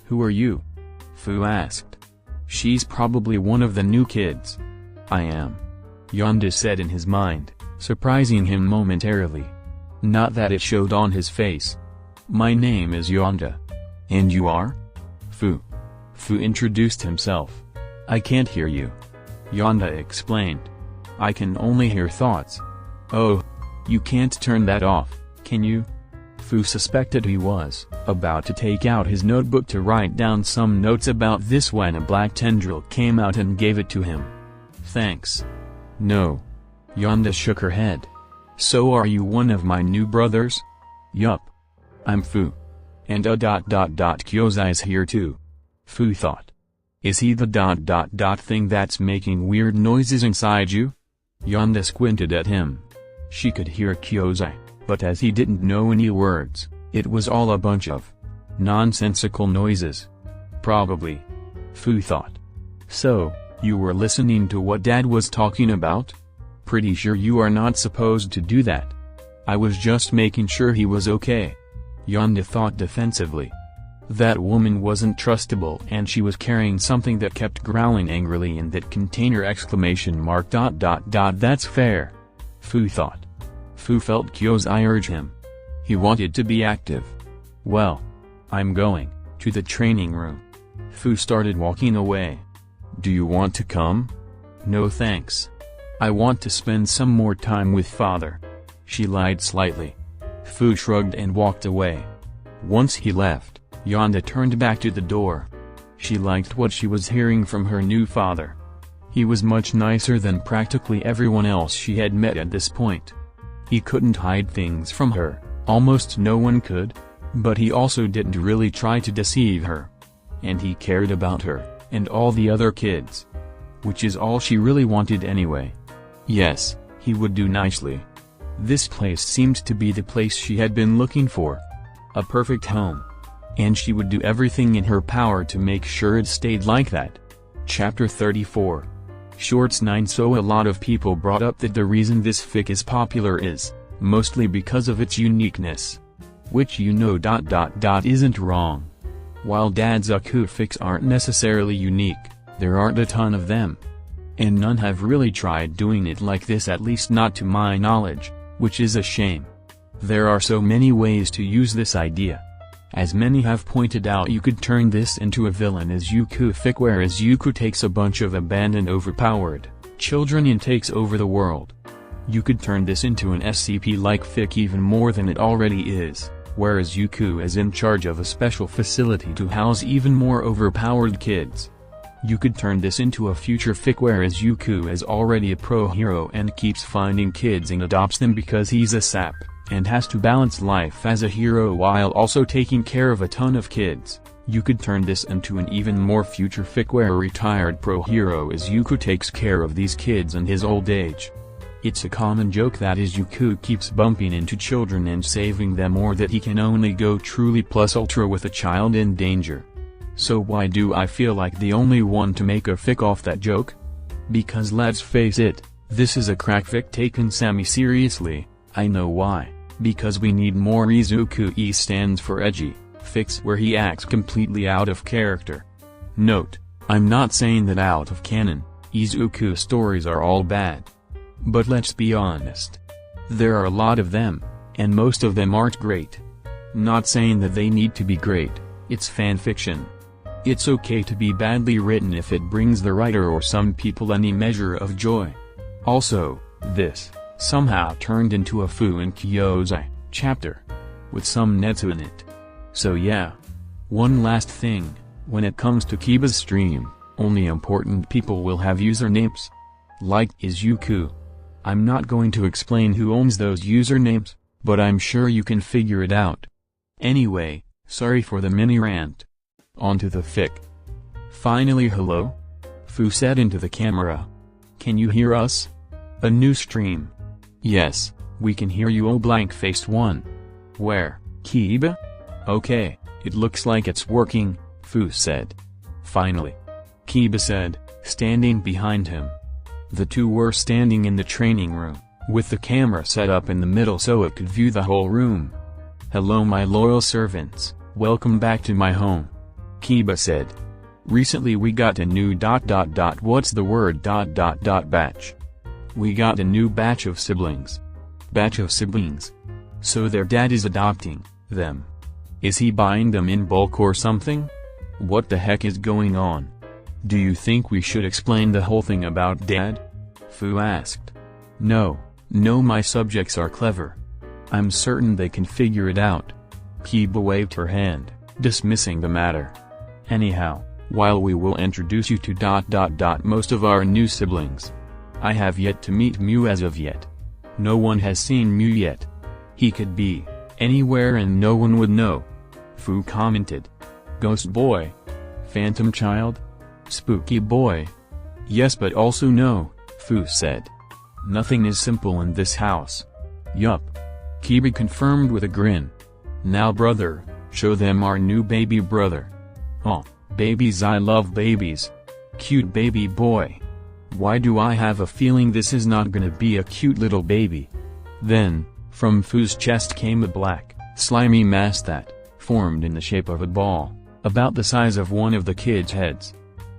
Who are you? Fu asked. She's probably one of the new kids. I am. Yonda said in his mind, surprising him momentarily. Not that it showed on his face. My name is Yonda. And you are? Fu. Fu introduced himself. I can't hear you. Yonda explained. I can only hear thoughts. Oh. You can't turn that off, can you? Fu suspected he was about to take out his notebook to write down some notes about this when a black tendril came out and gave it to him. Thanks. No. Yonda shook her head. So are you one of my new brothers? Yup. I'm Fu. And Kyozai's here too. Fu thought. Is he the thing that's making weird noises inside you? Yonda squinted at him. She could hear Kyozai, but as he didn't know any words, it was all a bunch of nonsensical noises. Probably. Fu thought. So, you were listening to what Dad was talking about? Pretty sure you are not supposed to do that. I was just making sure he was okay. Yonda thought defensively. That woman wasn't trustable and she was carrying something that kept growling angrily in that container! That's fair. Fu thought. Fu felt Kyozai urge him. He wanted to be active. Well, I'm going to the training room. Fu started walking away. Do you want to come? No thanks. I want to spend some more time with father. She lied slightly. Fu shrugged and walked away. Once he left, Yonda turned back to the door. She liked what she was hearing from her new father. He was much nicer than practically everyone else she had met at this point. He couldn't hide things from her, Almost no one could. But he also didn't really try to deceive her. And he cared about her, and all the other kids. Which is all she really wanted anyway. Yes, he would do nicely. This place seemed to be the place she had been looking for. A perfect home. And she would do everything in her power to make sure it stayed like that. Chapter 34. Shorts 9. So a lot of people brought up that the reason this fic is popular is, mostly because of its uniqueness. Which isn't wrong. While Dadzaku fics aren't necessarily unique, there aren't a ton of them. And none have really tried doing it like this, at least not to my knowledge, which is a shame. There are so many ways to use this idea. As many have pointed out, you could turn this into a villain Izuku fic where Izuku takes a bunch of abandoned overpowered children and takes over the world. You could turn this into an SCP-like fic even more than it already is, where Izuku is in charge of a special facility to house even more overpowered kids. You could turn this into a future fic where Izuku is already a pro hero and keeps finding kids and adopts them because he's a sap, and has to balance life as a hero while also taking care of a ton of kids. You could turn this into an even more future fic where a retired pro hero Izuku takes care of these kids in his old age. It's a common joke that Izuku keeps bumping into children and saving them, or that he can only go truly plus ultra with a child in danger. So why do I feel like the only one to make a fic off that joke? Because let's face it, this is a crack fic taken semi-seriously. I know why. Because we need more Izuku. E stands for edgy fics where he acts completely out of character. Note, I'm not saying that out of canon, Izuku stories are all bad. But let's be honest. There are a lot of them, and most of them aren't great. Not saying that they need to be great, it's fanfiction. It's okay to be badly written if it brings the writer or some people any measure of joy. Also, this somehow turned into a Fu and Kyodon chapter, with some Netsu in it. So yeah. One last thing, when it comes to Kiba's stream, only important people will have usernames. Like Izuku. I'm not going to explain who owns those usernames, but I'm sure you can figure it out. Anyway, sorry for the mini rant. On to the fic. Finally, hello? Fu said into the camera. Can you hear us? A new stream. Yes, we can hear you. Oh, blank-faced one. Where, Kiba? Okay, it looks like it's working, Fu said. Finally. Kiba said, standing behind him. The two were standing in the training room, with the camera set up in the middle so it could view the whole room. Hello my loyal servants, welcome back to my home. Kiba said. Recently we got a new ... what's the word ... batch. We got a new batch of siblings. Batch of siblings. So their dad is adopting them. Is he buying them in bulk or something? What the heck is going on? Do you think we should explain the whole thing about Dad? Fu asked. No, my subjects are clever. I'm certain they can figure it out. Kiba waved her hand, dismissing the matter. Anyhow, while we will introduce you to ... most of our new siblings. I have yet to meet Mew as of yet. No one has seen Mew yet. He could be anywhere and no one would know. Fu commented. Ghost boy? Phantom child? Spooky boy? Yes, but also no, Fu said. Nothing is simple in this house. Yup. Kiba confirmed with a grin. Now brother, show them our new baby brother. Oh, babies, I love babies. Cute baby boy. Why do I have a feeling this is not gonna be a cute little baby? Then, from Fu's chest came a black, slimy mass that formed in the shape of a ball, about the size of one of the kids' heads.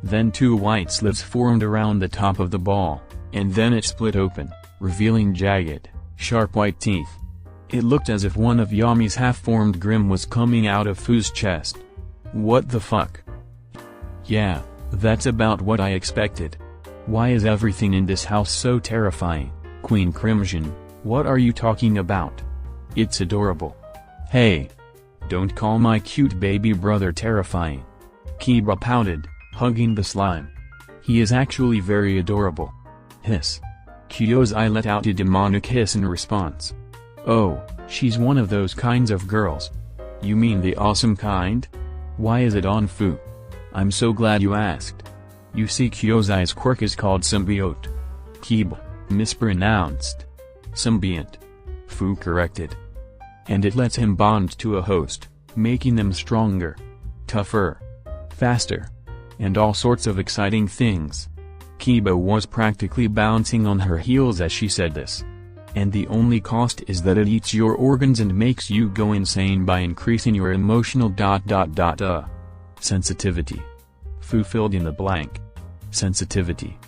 Then two white slits formed around the top of the ball, and then it split open, revealing jagged, sharp white teeth. It looked as if one of Yami's half-formed Grim was coming out of Fu's chest. What the fuck? Yeah, that's about what I expected. Why is everything in this house so terrifying, Queen Crimson? What are you talking about? It's adorable. Hey! Don't call my cute baby brother terrifying. Kiba pouted, hugging the slime. He is actually very adorable. Hiss. Kyodon let out a demonic hiss in response. Oh, She's one of those kinds of girls. You mean the awesome kind? Why is it on Fu? I'm so glad you asked. You see, Kyozai's quirk is called symbiote. Kiba mispronounced. Symbiont. Fu corrected. And it lets him bond to a host, making them stronger, tougher, faster, and all sorts of exciting things. Kiba was practically bouncing on her heels as she said this. And the only cost is that it eats your organs and makes you go insane by increasing your emotional sensitivity. Fu filled in the blank. Sensitivity.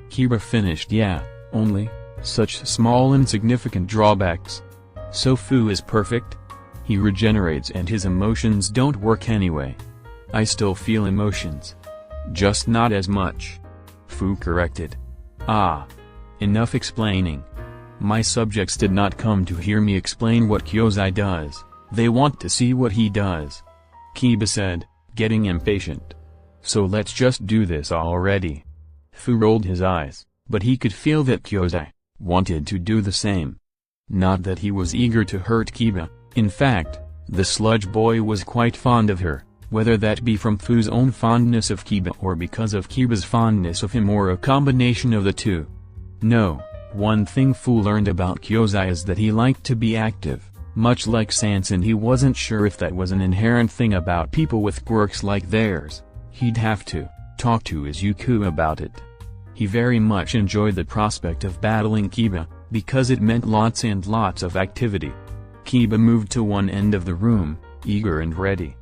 Kiba finished. Yeah, only, such small insignificant drawbacks. So Fu is perfect? He regenerates and his emotions don't work anyway. I still feel emotions. Just not as much. Fu corrected. Ah. Enough explaining. My subjects did not come to hear me explain what Kyozai does, they want to see what he does. Kiba said, getting impatient. So let's just do this already. Fu rolled his eyes, but he could feel that Kyozai wanted to do the same. Not that he was eager to hurt Kiba, in fact, the sludge boy was quite fond of her, whether that be from Fu's own fondness of Kiba or because of Kiba's fondness of him or a combination of the two. No. One thing Fu learned about Kyozai is that he liked to be active, much like Sansen. He wasn't sure if that was an inherent thing about people with quirks like theirs. He'd have to talk to Izuku about it. He very much enjoyed the prospect of battling Kiba, because it meant lots and lots of activity. Kiba moved to one end of the room, eager and ready.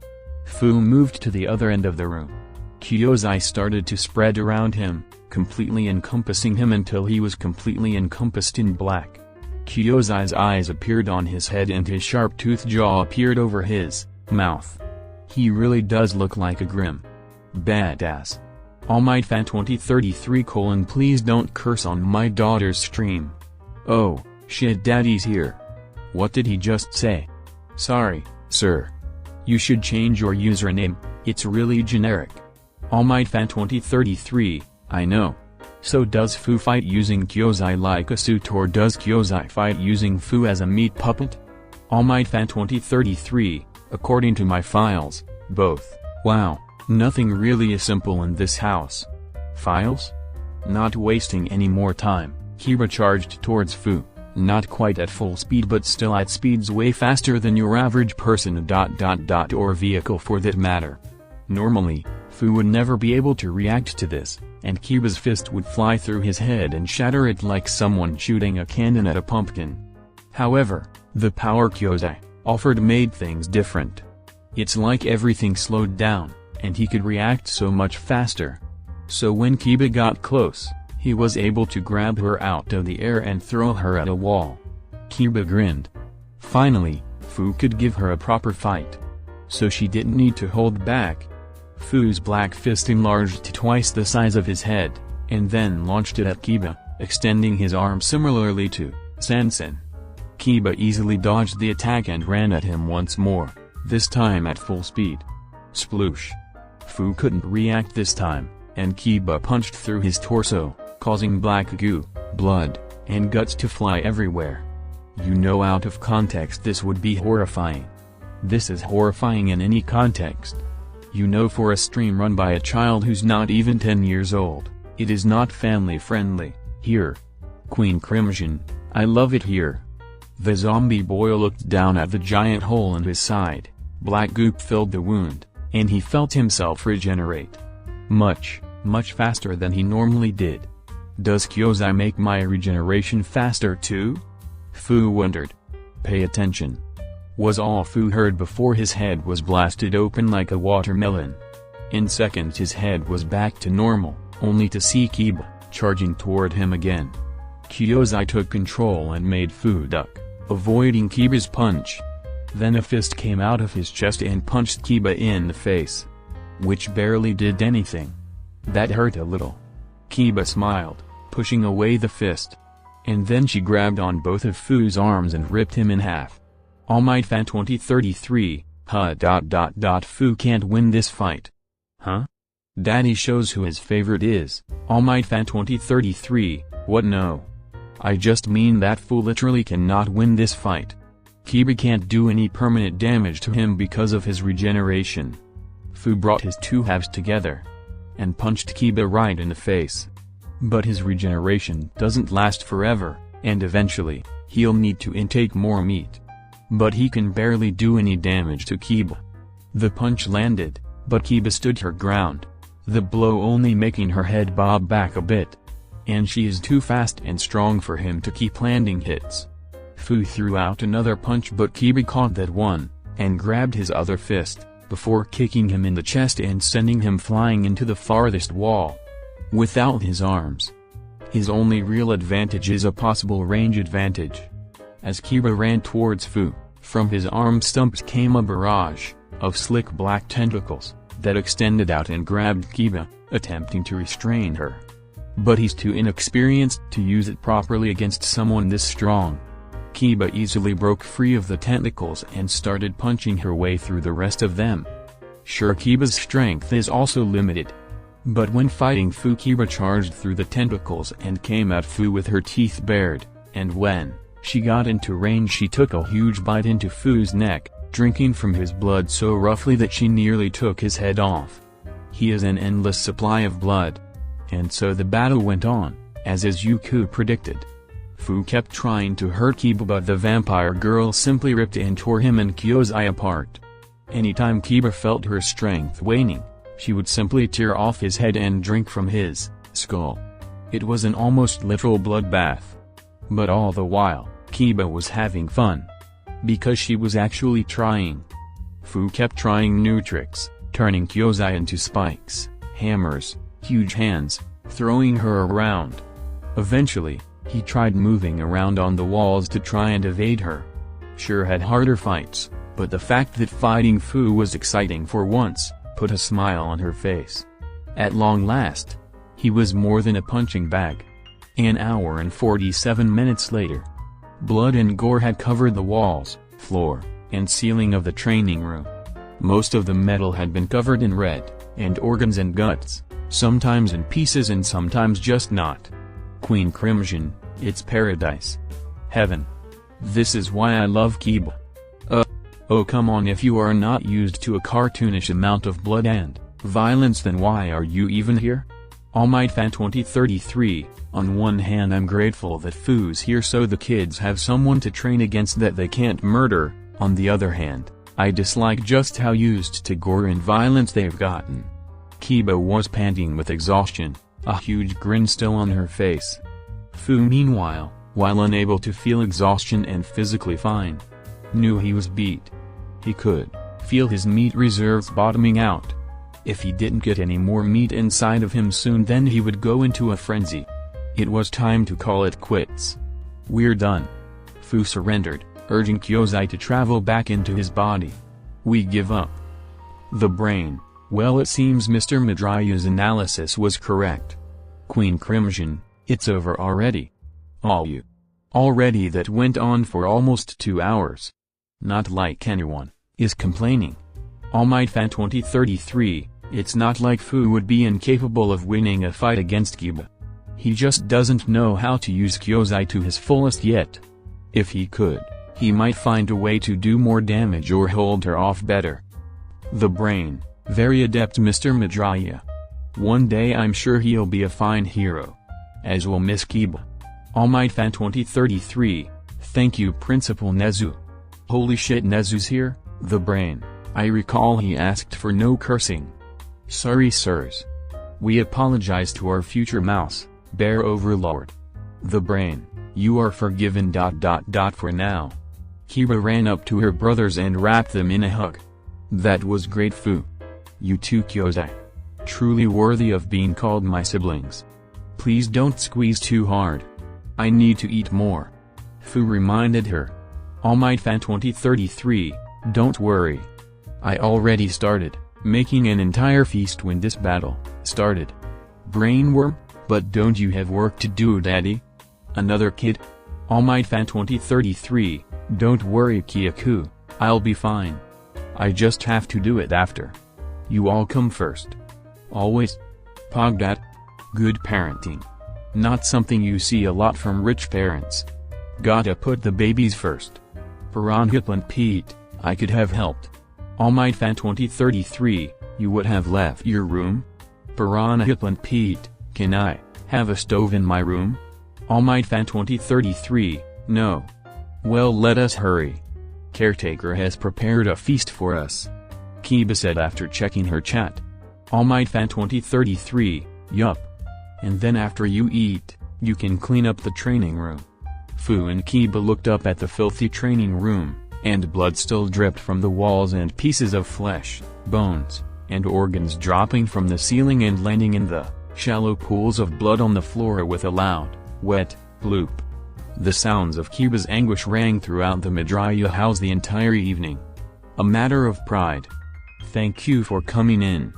Fu moved to the other end of the room. Kyozai started to spread around him, completely encompassing him until he was completely encompassed in black. Kyozai's eyes appeared on his head and his sharp-toothed jaw appeared over his mouth. He really does look like a grim badass. All Might Fan 2033: please don't curse on my daughter's stream. Oh, shit, daddy's here. What did he just say? Sorry, sir. You should change your username, it's really generic. All Might Fan 2033, I know. So does Fu fight using Kyozai like a suit, or does Kyozai fight using Fu as a meat puppet? All Might Fan 2033, according to my files, both. Wow, nothing really is simple in this house. Files? Not wasting any more time, Kiba charged towards Fu, not quite at full speed but still at speeds way faster than your average person or vehicle for that matter. Normally, Fu would never be able to react to this, and Kiba's fist would fly through his head and shatter it like someone shooting a cannon at a pumpkin. However, the power Kyozai offered made things different. It's like everything slowed down, and he could react so much faster. So when Kiba got close, he was able to grab her out of the air and throw her at a wall. Kiba grinned. Finally, Fu could give her a proper fight. So she didn't need to hold back. Fu's black fist enlarged to twice the size of his head, and then launched it at Kiba, extending his arm similarly to Sansen. Kiba easily dodged the attack and ran at him once more, this time at full speed. Sploosh. Fu couldn't react this time, and Kiba punched through his torso, causing black goo, blood, and guts to fly everywhere. You know, out of context this would be horrifying. This is horrifying in any context. You know, for a stream run by a child who's not even 10 years old, it is not family friendly. Here. Queen Crimson, I love it here. The zombie boy looked down at the giant hole in his side. Black goop filled the wound, and he felt himself regenerate. Much, much faster than he normally did. Does Kyozai make my regeneration faster too? Fu wondered. Pay attention. Was all Fu heard before his head was blasted open like a watermelon. In seconds his head was back to normal, only to see Kiba charging toward him again. Kyozai took control and made Fu duck, avoiding Kiba's punch. Then a fist came out of his chest and punched Kiba in the face. Which barely did anything. That hurt a little. Kiba smiled, pushing away the fist. And then she grabbed on both of Fu's arms and ripped him in half. All Might Fan 2033, Fu can't win this fight. Huh? Daddy shows who his favorite is. All Might Fan 2033, what no? I just mean that Fu literally cannot win this fight. Kiba can't do any permanent damage to him because of his regeneration. Fu brought his two halves together and punched Kiba right in the face. But his regeneration doesn't last forever, and eventually, he'll need to intake more meat. But he can barely do any damage to Kiba. The punch landed, but Kiba stood her ground, the blow only making her head bob back a bit. And she is too fast and strong for him to keep landing hits. Fu threw out another punch, but Kiba caught that one, and grabbed his other fist, before kicking him in the chest and sending him flying into the farthest wall. Without his arms, his only real advantage is a possible range advantage. As Kiba ran towards Fu, from his arm stumps came a barrage of slick black tentacles that extended out and grabbed Kiba, attempting to restrain her. But he's too inexperienced to use it properly against someone this strong. Kiba easily broke free of the tentacles and started punching her way through the rest of them. Sure, Kiba's strength is also limited. But when fighting Fu, Kiba charged through the tentacles and came at Fu with her teeth bared, and when she got into range she took a huge bite into Fu's neck, drinking from his blood so roughly that she nearly took his head off. He has an endless supply of blood. And so the battle went on, as Izuku predicted. Fu kept trying to hurt Kiba, but the vampire girl simply ripped and tore him and Kyozai apart. Anytime Kiba felt her strength waning, she would simply tear off his head and drink from his skull. It was an almost literal bloodbath. But all the while, Kiba was having fun. Because she was actually trying. Fu kept trying new tricks, turning Kyozai into spikes, hammers, huge hands, throwing her around. Eventually, he tried moving around on the walls to try and evade her. Sure had harder fights, but the fact that fighting Fu was exciting for once, put a smile on her face. At long last, he was more than a punching bag. An hour and 47 minutes later, blood and gore had covered the walls, floor, and ceiling of the training room. Most of the metal had been covered in red, and organs and guts, sometimes in pieces and sometimes just not. Queen Crimson, it's paradise. Heaven. This is why I love Kiba. Oh come on, if you are not used to a cartoonish amount of blood and violence, then why are you even here? All Might Fan 2033, on one hand I'm grateful that Fu's here so the kids have someone to train against that they can't murder, on the other hand, I dislike just how used to gore and violence they've gotten. Kiba was panting with exhaustion, a huge grin still on her face. Fu meanwhile, while unable to feel exhaustion and physically fine, knew he was beat. He could feel his meat reserves bottoming out. If he didn't get any more meat inside of him soon, then he would go into a frenzy. It was time to call it quits. We're done. Fu surrendered, urging Kyozai to travel back into his body. We give up. The brain. Well, it seems Mr. Midoriya's analysis was correct. Queen Crimson, it's over already. Already that went on for almost 2 hours. Not like anyone is complaining. All Might Fan 2033, it's not like Fu would be incapable of winning a fight against Kiba. He just doesn't know how to use Kyozai to his fullest yet. If he could, he might find a way to do more damage or hold her off better. The brain, very adept Mr. Midoriya. One day I'm sure he'll be a fine hero. As will Miss Kiba. All Might Fan 2033, thank you Principal Nezu. Holy shit, Nezu's here? The brain, I recall he asked for no cursing. Sorry sirs. We apologize to our future mouse, bear overlord. The brain, you are forgiven ... for now. Kiba ran up to her brothers and wrapped them in a hug. That was great, Fu. You too, Kyozai. Truly worthy of being called my siblings. Please don't squeeze too hard. I need to eat more. Fu reminded her. All Might Fan 2033, don't worry. I already started making an entire feast when this battle started. Brainworm, but don't you have work to do, Daddy? Another kid? All Might Fan 2033, don't worry Kyaku, I'll be fine. I just have to do it after. You all come first. Always. Pogdat. Good parenting. Not something you see a lot from rich parents. Gotta put the babies first. Piranha Pete, I could have helped. All Might Fan 2033, you would have left your room? Piranha Pete, can I have a stove in my room? All Might Fan 2033, no. Well, let us hurry. Caretaker has prepared a feast for us. Kiba said after checking her chat. All Might Fan 2033, yup. And then after you eat, you can clean up the training room. Fu and Kiba looked up at the filthy training room, and blood still dripped from the walls and pieces of flesh, bones, and organs dropping from the ceiling and landing in the shallow pools of blood on the floor with a loud, wet, bloop. The sounds of Kiba's anguish rang throughout the Midoriya house the entire evening. A matter of pride. Thank you for coming in.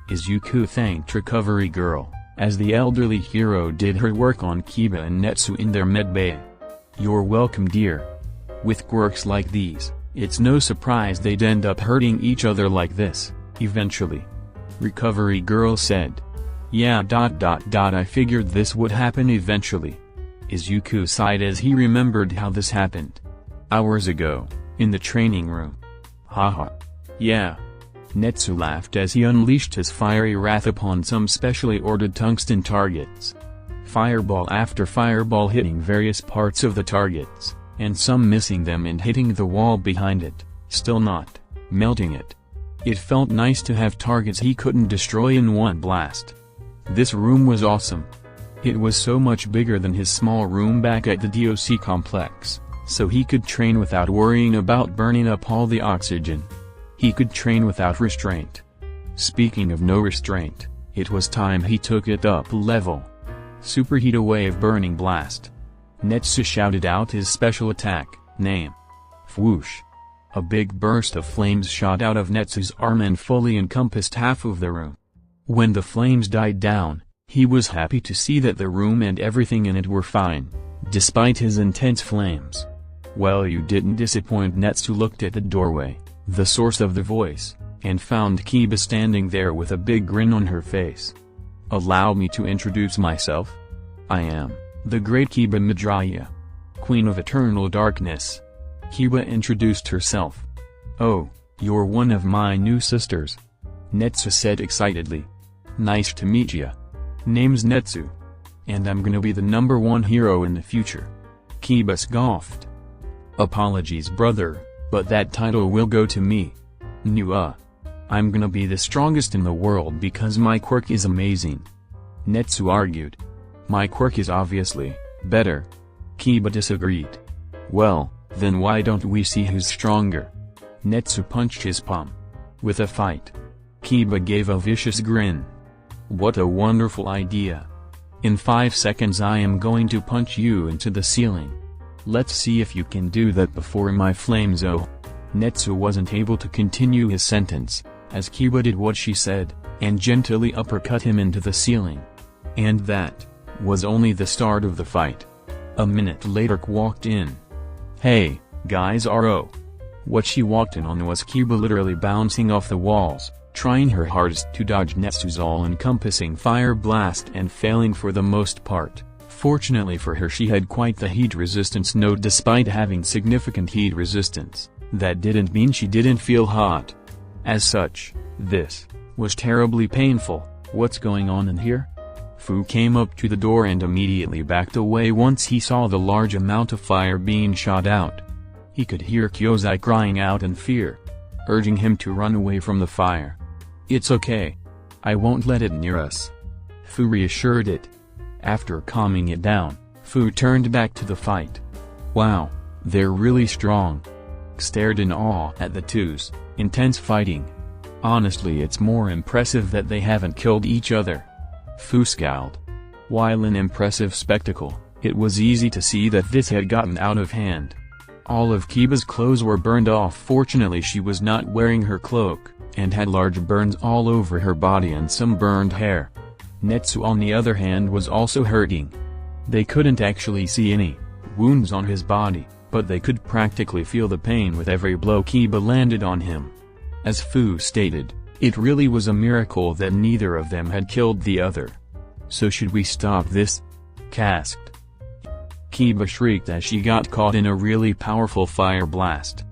Izuku thanked Recovery Girl, as the elderly hero did her work on Kiba and Netsu in their medbay. You're welcome, dear. With quirks like these, it's no surprise they'd end up hurting each other like this, eventually. Recovery Girl said. Yeah, I figured this would happen eventually. Izuku sighed as he remembered how this happened. Hours ago, in the training room. Haha. Yeah. Netsu laughed as he unleashed his fiery wrath upon some specially ordered tungsten targets. Fireball after fireball hitting various parts of the targets, and some missing them and hitting the wall behind it, still not melting it. It felt nice to have targets he couldn't destroy in one blast. This room was awesome. It was so much bigger than his small room back at the DOC complex, so he could train without worrying about burning up all the oxygen. He could train without restraint. Speaking of no restraint, it was time he took it up level. Superheat Wave Burning Blast. Netsu shouted out his special attack, name. Whoosh. A big burst of flames shot out of Netsu's arm and fully encompassed half of the room. When the flames died down, he was happy to see that the room and everything in it were fine, despite his intense flames. Well, you didn't disappoint. Netsu looked at the doorway, the source of the voice, and found Kiba standing there with a big grin on her face. Allow me to introduce myself. I am the great Kiba Midoriya, Queen of Eternal Darkness. Kiba introduced herself. Oh, you're one of my new sisters. Netsu said excitedly. Nice to meet ya. Name's Netsu. And I'm gonna be the #1 hero in the future. Kiba scoffed. Apologies, brother, but that title will go to me. I'm gonna be the strongest in the world because my quirk is amazing. Netsu argued. My quirk is obviously better. Kiba disagreed. Well, then why don't we see who's stronger? Netsu punched his palm. With a fight. Kiba gave a vicious grin. What a wonderful idea. In 5 seconds I am going to punch you into the ceiling. Let's see if you can do that before my flames. Oh. Netsu wasn't able to continue his sentence, as Kiba did what she said, and gently uppercut him into the ceiling. And that was only the start of the fight. A minute later Quirk walked in. Hey, guys. What she walked in on was Kiba literally bouncing off the walls, trying her hardest to dodge Netsu's all-encompassing fire blast and failing for the most part. Fortunately for her, she had quite the heat resistance node. Despite having significant heat resistance, that didn't mean she didn't feel hot. As such, this was terribly painful. What's going on in here? Fu came up to the door and immediately backed away once he saw the large amount of fire being shot out. He could hear Kyozai crying out in fear, urging him to run away from the fire. It's okay. I won't let it near us. Fu reassured it. After calming it down, Fu turned back to the fight. Wow, they're really strong. Stared in awe at the two's intense fighting. Honestly, it's more impressive that they haven't killed each other. Fu scowled. While an impressive spectacle, it was easy to see that this had gotten out of hand. All of Kiba's clothes were burned off. Fortunately, she was not wearing her cloak, and had large burns all over her body and some burned hair. Netsu on the other hand was also hurting. They couldn't actually see any wounds on his body, but they could practically feel the pain with every blow Kiba landed on him. As Fu stated, it really was a miracle that neither of them had killed the other. So should we stop this? Asked Kiba shrieked as she got caught in a really powerful fire blast.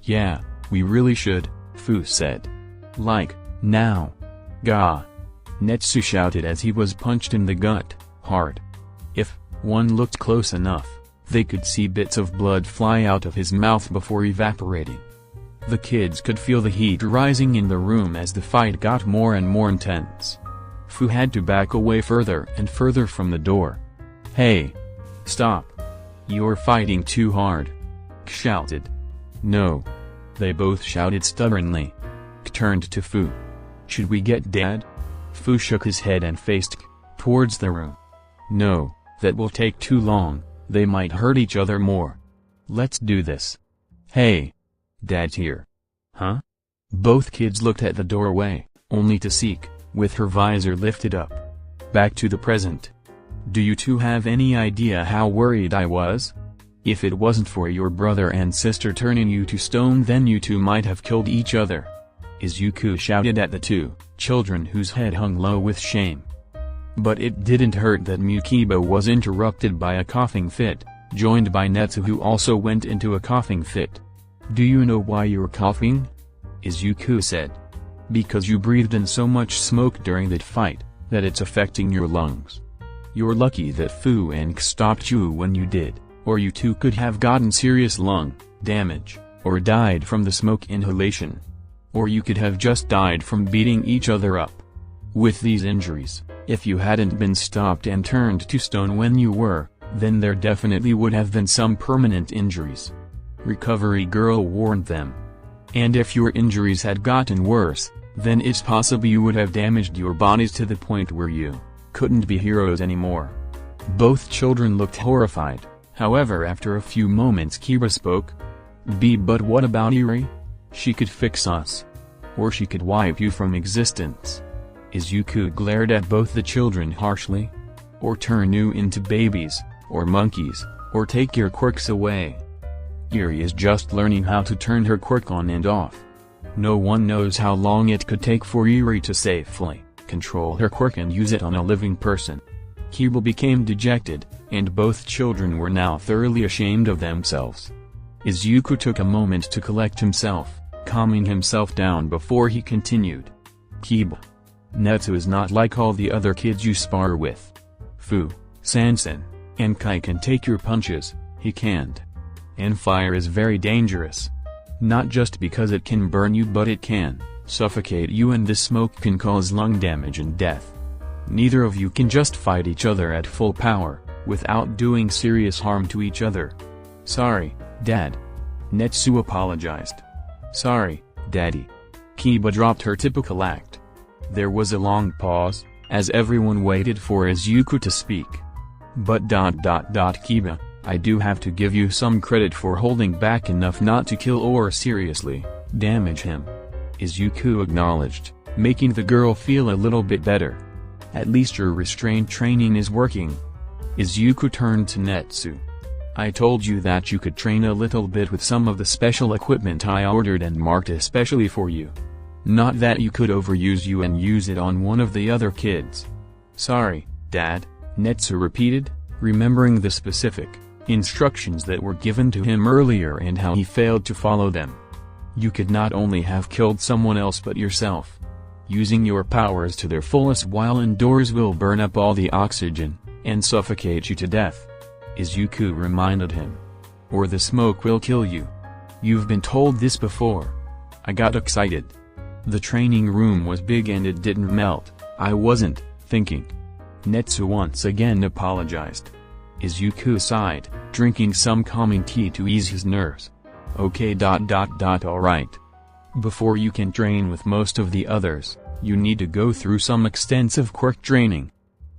"Yeah, we really should," Fu said. "Like, now." "Gah!" Netsu shouted as he was punched in the gut, hard. If one looked close enough, they could see bits of blood fly out of his mouth before evaporating. The kids could feel the heat rising in the room as the fight got more and more intense. Fu had to back away further and further from the door. "Hey! Stop! You're fighting too hard!" K shouted. "No!" they both shouted stubbornly. K turned to Fu. "Should we get Dad?" Fu shook his head and faced K towards the room. "No, that will take too long, they might hurt each other more. Let's do this." "Hey! Dad's here." "Huh?" Both kids looked at the doorway, only to see K, with her visor lifted up. "Back to the present. Do you two have any idea how worried I was? If it wasn't for your brother and sister turning you to stone, then you two might have killed each other." Izuku shouted at the two children whose head hung low with shame. But it didn't hurt that Kiba was interrupted by a coughing fit, joined by Netsu, who also went into a coughing fit. "Do you know why you're coughing?" Izuku said. "Because you breathed in so much smoke during that fight, that it's affecting your lungs. You're lucky that Fu and K stopped you when you did, or you two could have gotten serious lung damage, or died from the smoke inhalation. Or you could have just died from beating each other up. With these injuries, if you hadn't been stopped and turned to stone when you were, then there definitely would have been some permanent injuries." Recovery Girl warned them. "And if your injuries had gotten worse, then it's possible you would have damaged your bodies to the point where you couldn't be heroes anymore." Both children looked horrified. However, after a few moments Kiba spoke. But what about Eri? She could fix us. Or she could wipe you from existence." Izuku glared at both the children harshly. "Or turn you into babies, or monkeys, or take your quirks away. Eri is just learning how to turn her quirk on and off. No one knows how long it could take for Eri to safely control her quirk and use it on a living person." Kiba became dejected, and both children were now thoroughly ashamed of themselves. Izuku took a moment to collect himself, calming himself down before he continued. "Kiba, Netsu is not like all the other kids you spar with. Fu, Sansen, and Kai can take your punches, he can't. And fire is very dangerous. Not just because it can burn you, but it can suffocate you, and the smoke can cause lung damage and death. Neither of you can just fight each other at full power, without doing serious harm to each other." "Sorry, Dad." Netsu apologized. "Sorry, Daddy." Kiba dropped her typical act. There was a long pause, as everyone waited for Izuku to speak. But Kiba, I do have to give you some credit for holding back enough not to kill or seriously damage him," Izuku acknowledged, making the girl feel a little bit better. "At least your restraint training is working." Izuku turned to Netsu. "I told you that you could train a little bit with some of the special equipment I ordered and marked especially for you. Not that you could overuse you and use it on one of the other kids." "Sorry, Dad," Netsu repeated, remembering the specific instructions that were given to him earlier and how he failed to follow them. "You could not only have killed someone else but yourself. Using your powers to their fullest while indoors will burn up all the oxygen, and suffocate you to death," Izuku reminded him. "Or the smoke will kill you. You've been told this before." I got excited. The training room was big and it didn't melt, I wasn't thinking. Netsu once again apologized. Izuku sighed, drinking some calming tea to ease his nerves. "Okay. Alright. Before you can train with most of the others, you need to go through some extensive quirk training.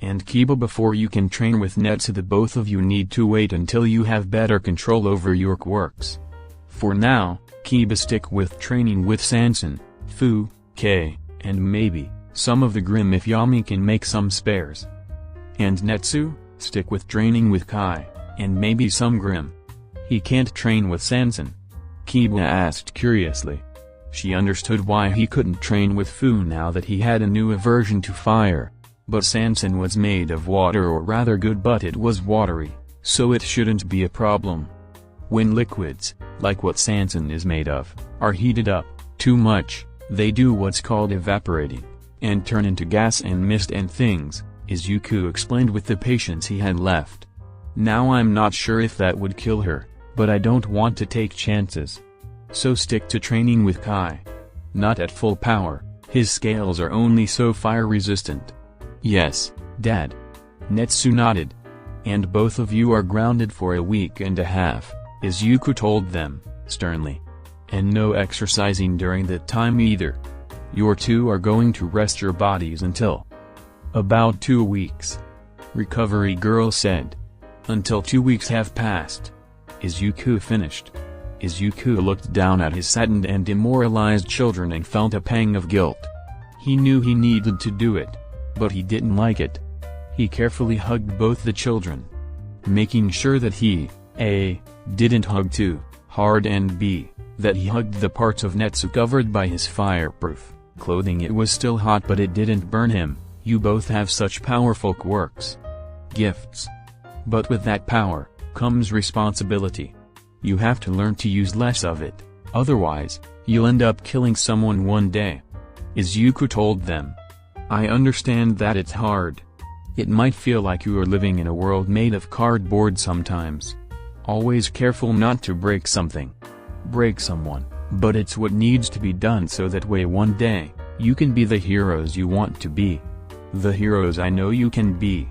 And Kiba, before you can train with Netsu, the both of you need to wait until you have better control over your quirks. For now, Kiba, stick with training with Sansen, Fu, K, and maybe some of the Grim if Yami can make some spares. And Netsu, stick with training with Kai, and maybe some Grim." "He can't train with Sansen?" Kiba asked curiously. She understood why he couldn't train with Fu now that he had a new aversion to fire. But Sansen was made of water, or rather good, but it was watery, so it shouldn't be a problem. When liquids, like what Sansan is made of, are heated up too much, they do what's called evaporating, and turn into gas and mist and things, Izuku explained with the patience he had left. Now I'm not sure if that would kill her, but I don't want to take chances. So stick to training with Kai. Not at full power, his scales are only so fire resistant. Yes, Dad. Netsu nodded. And both of you are grounded for a week and a half, Izuku told them, sternly. And no exercising during that time either. You two are going to rest your bodies until about 2 weeks. Recovery Girl said. Until 2 weeks have passed. Izuku finished. Izuku looked down at his saddened and demoralized children and felt a pang of guilt. He knew he needed to do it, but he didn't like it. He carefully hugged both the children, making sure that he, A, didn't hug too hard and B, that he hugged the parts of Netsu covered by his fireproof clothing. It was still hot but it didn't burn him. You both have such powerful quirks. Gifts. But with that power, comes responsibility. You have to learn to use less of it, otherwise, you'll end up killing someone one day. Izuku told them. I understand that it's hard. It might feel like you are living in a world made of cardboard sometimes. Always careful not to break something. Break someone, but it's what needs to be done so that way one day, you can be the heroes you want to be. The heroes I know you can be.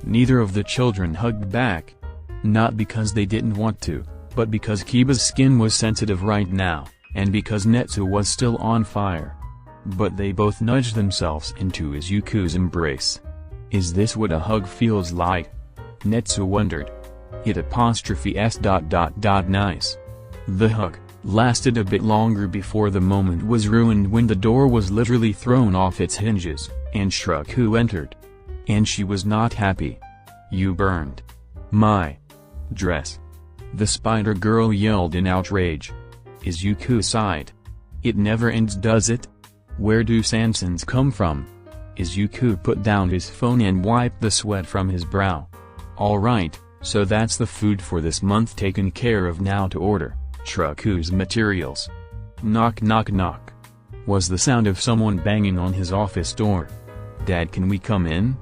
Neither of the children hugged back. Not because they didn't want to, but because Kiba's skin was sensitive right now, and because Netsu was still on fire. But they both nudged themselves into Izuku's embrace. Is this what a hug feels like? Netsu wondered. Nice. The hug lasted a bit longer before the moment was ruined when the door was literally thrown off its hinges, and Shruku entered. And she was not happy. You burned my dress. The spider girl yelled in outrage. Izuku sighed. It never ends, does it? Where do Sansons come from? Izuku put down his phone and wiped the sweat from his brow. Alright, so that's the food for this month taken care of. Now to order. Shruku's materials. Knock knock knock. Was the sound of someone banging on his office door. Dad, can we come in?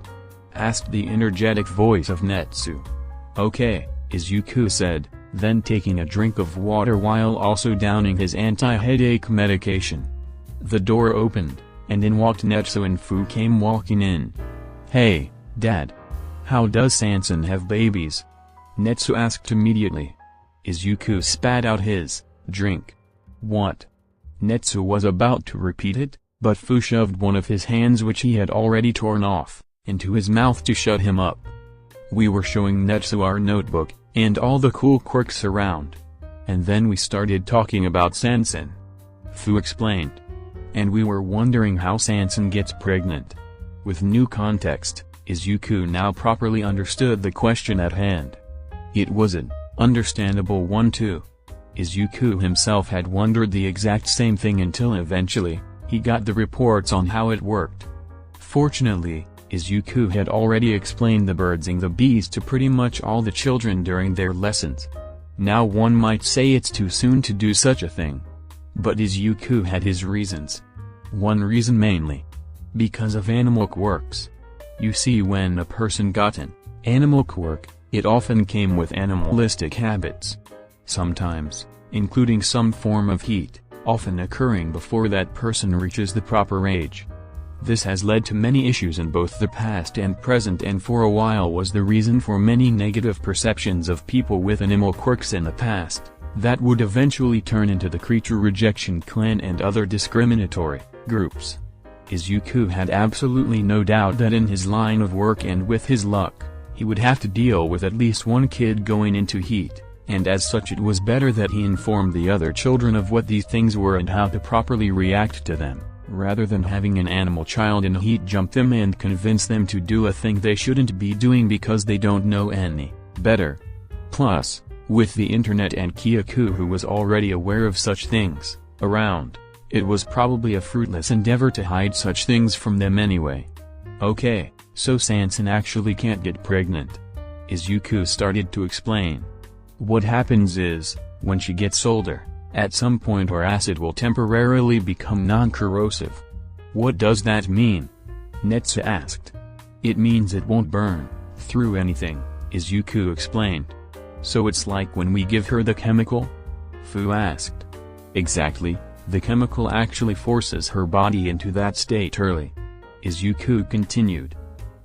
Asked the energetic voice of Netsu. Okay, Izuku said, then taking a drink of water while also downing his anti-headache medication. The door opened, and in walked Netsu and Fu came walking in. Hey, Dad. How does Sansan have babies? Netsu asked immediately. Izuku spat out his drink. What? Netsu was about to repeat it, but Fu shoved one of his hands, which he had already torn off, into his mouth to shut him up. We were showing Netsu our notebook, and all the cool quirks around. And then we started talking about Sansan. Fu explained. And we were wondering how Sansan gets pregnant. With new context, Izuku now properly understood the question at hand. It was an understandable one too. Izuku himself had wondered the exact same thing until eventually, he got the reports on how it worked. Fortunately, Izuku had already explained the birds and the bees to pretty much all the children during their lessons. Now one might say it's too soon to do such a thing. But Izuku had his reasons. One reason mainly. Because of animal quirks. You see, when a person got an animal quirk, it often came with animalistic habits. Sometimes, including some form of heat, often occurring before that person reaches the proper age. This has led to many issues in both the past and present, and for a while was the reason for many negative perceptions of people with animal quirks in the past, that would eventually turn into the creature rejection clan and other discriminatory groups. Izuku had absolutely no doubt that in his line of work and with his luck, he would have to deal with at least one kid going into heat, and as such it was better that he informed the other children of what these things were and how to properly react to them, rather than having an animal child in heat jump them and convince them to do a thing they shouldn't be doing because they don't know any better. Plus, with the internet and Kyaku, who was already aware of such things around, it was probably a fruitless endeavor to hide such things from them anyway. Okay, so Sansan actually can't get pregnant. Izuku started to explain. What happens is, when she gets older, at some point her acid will temporarily become non-corrosive. What does that mean? Netsu asked. It means it won't burn through anything, Izuku explained. So it's like when we give her the chemical? Fu asked. Exactly, the chemical actually forces her body into that state early. Izuku continued.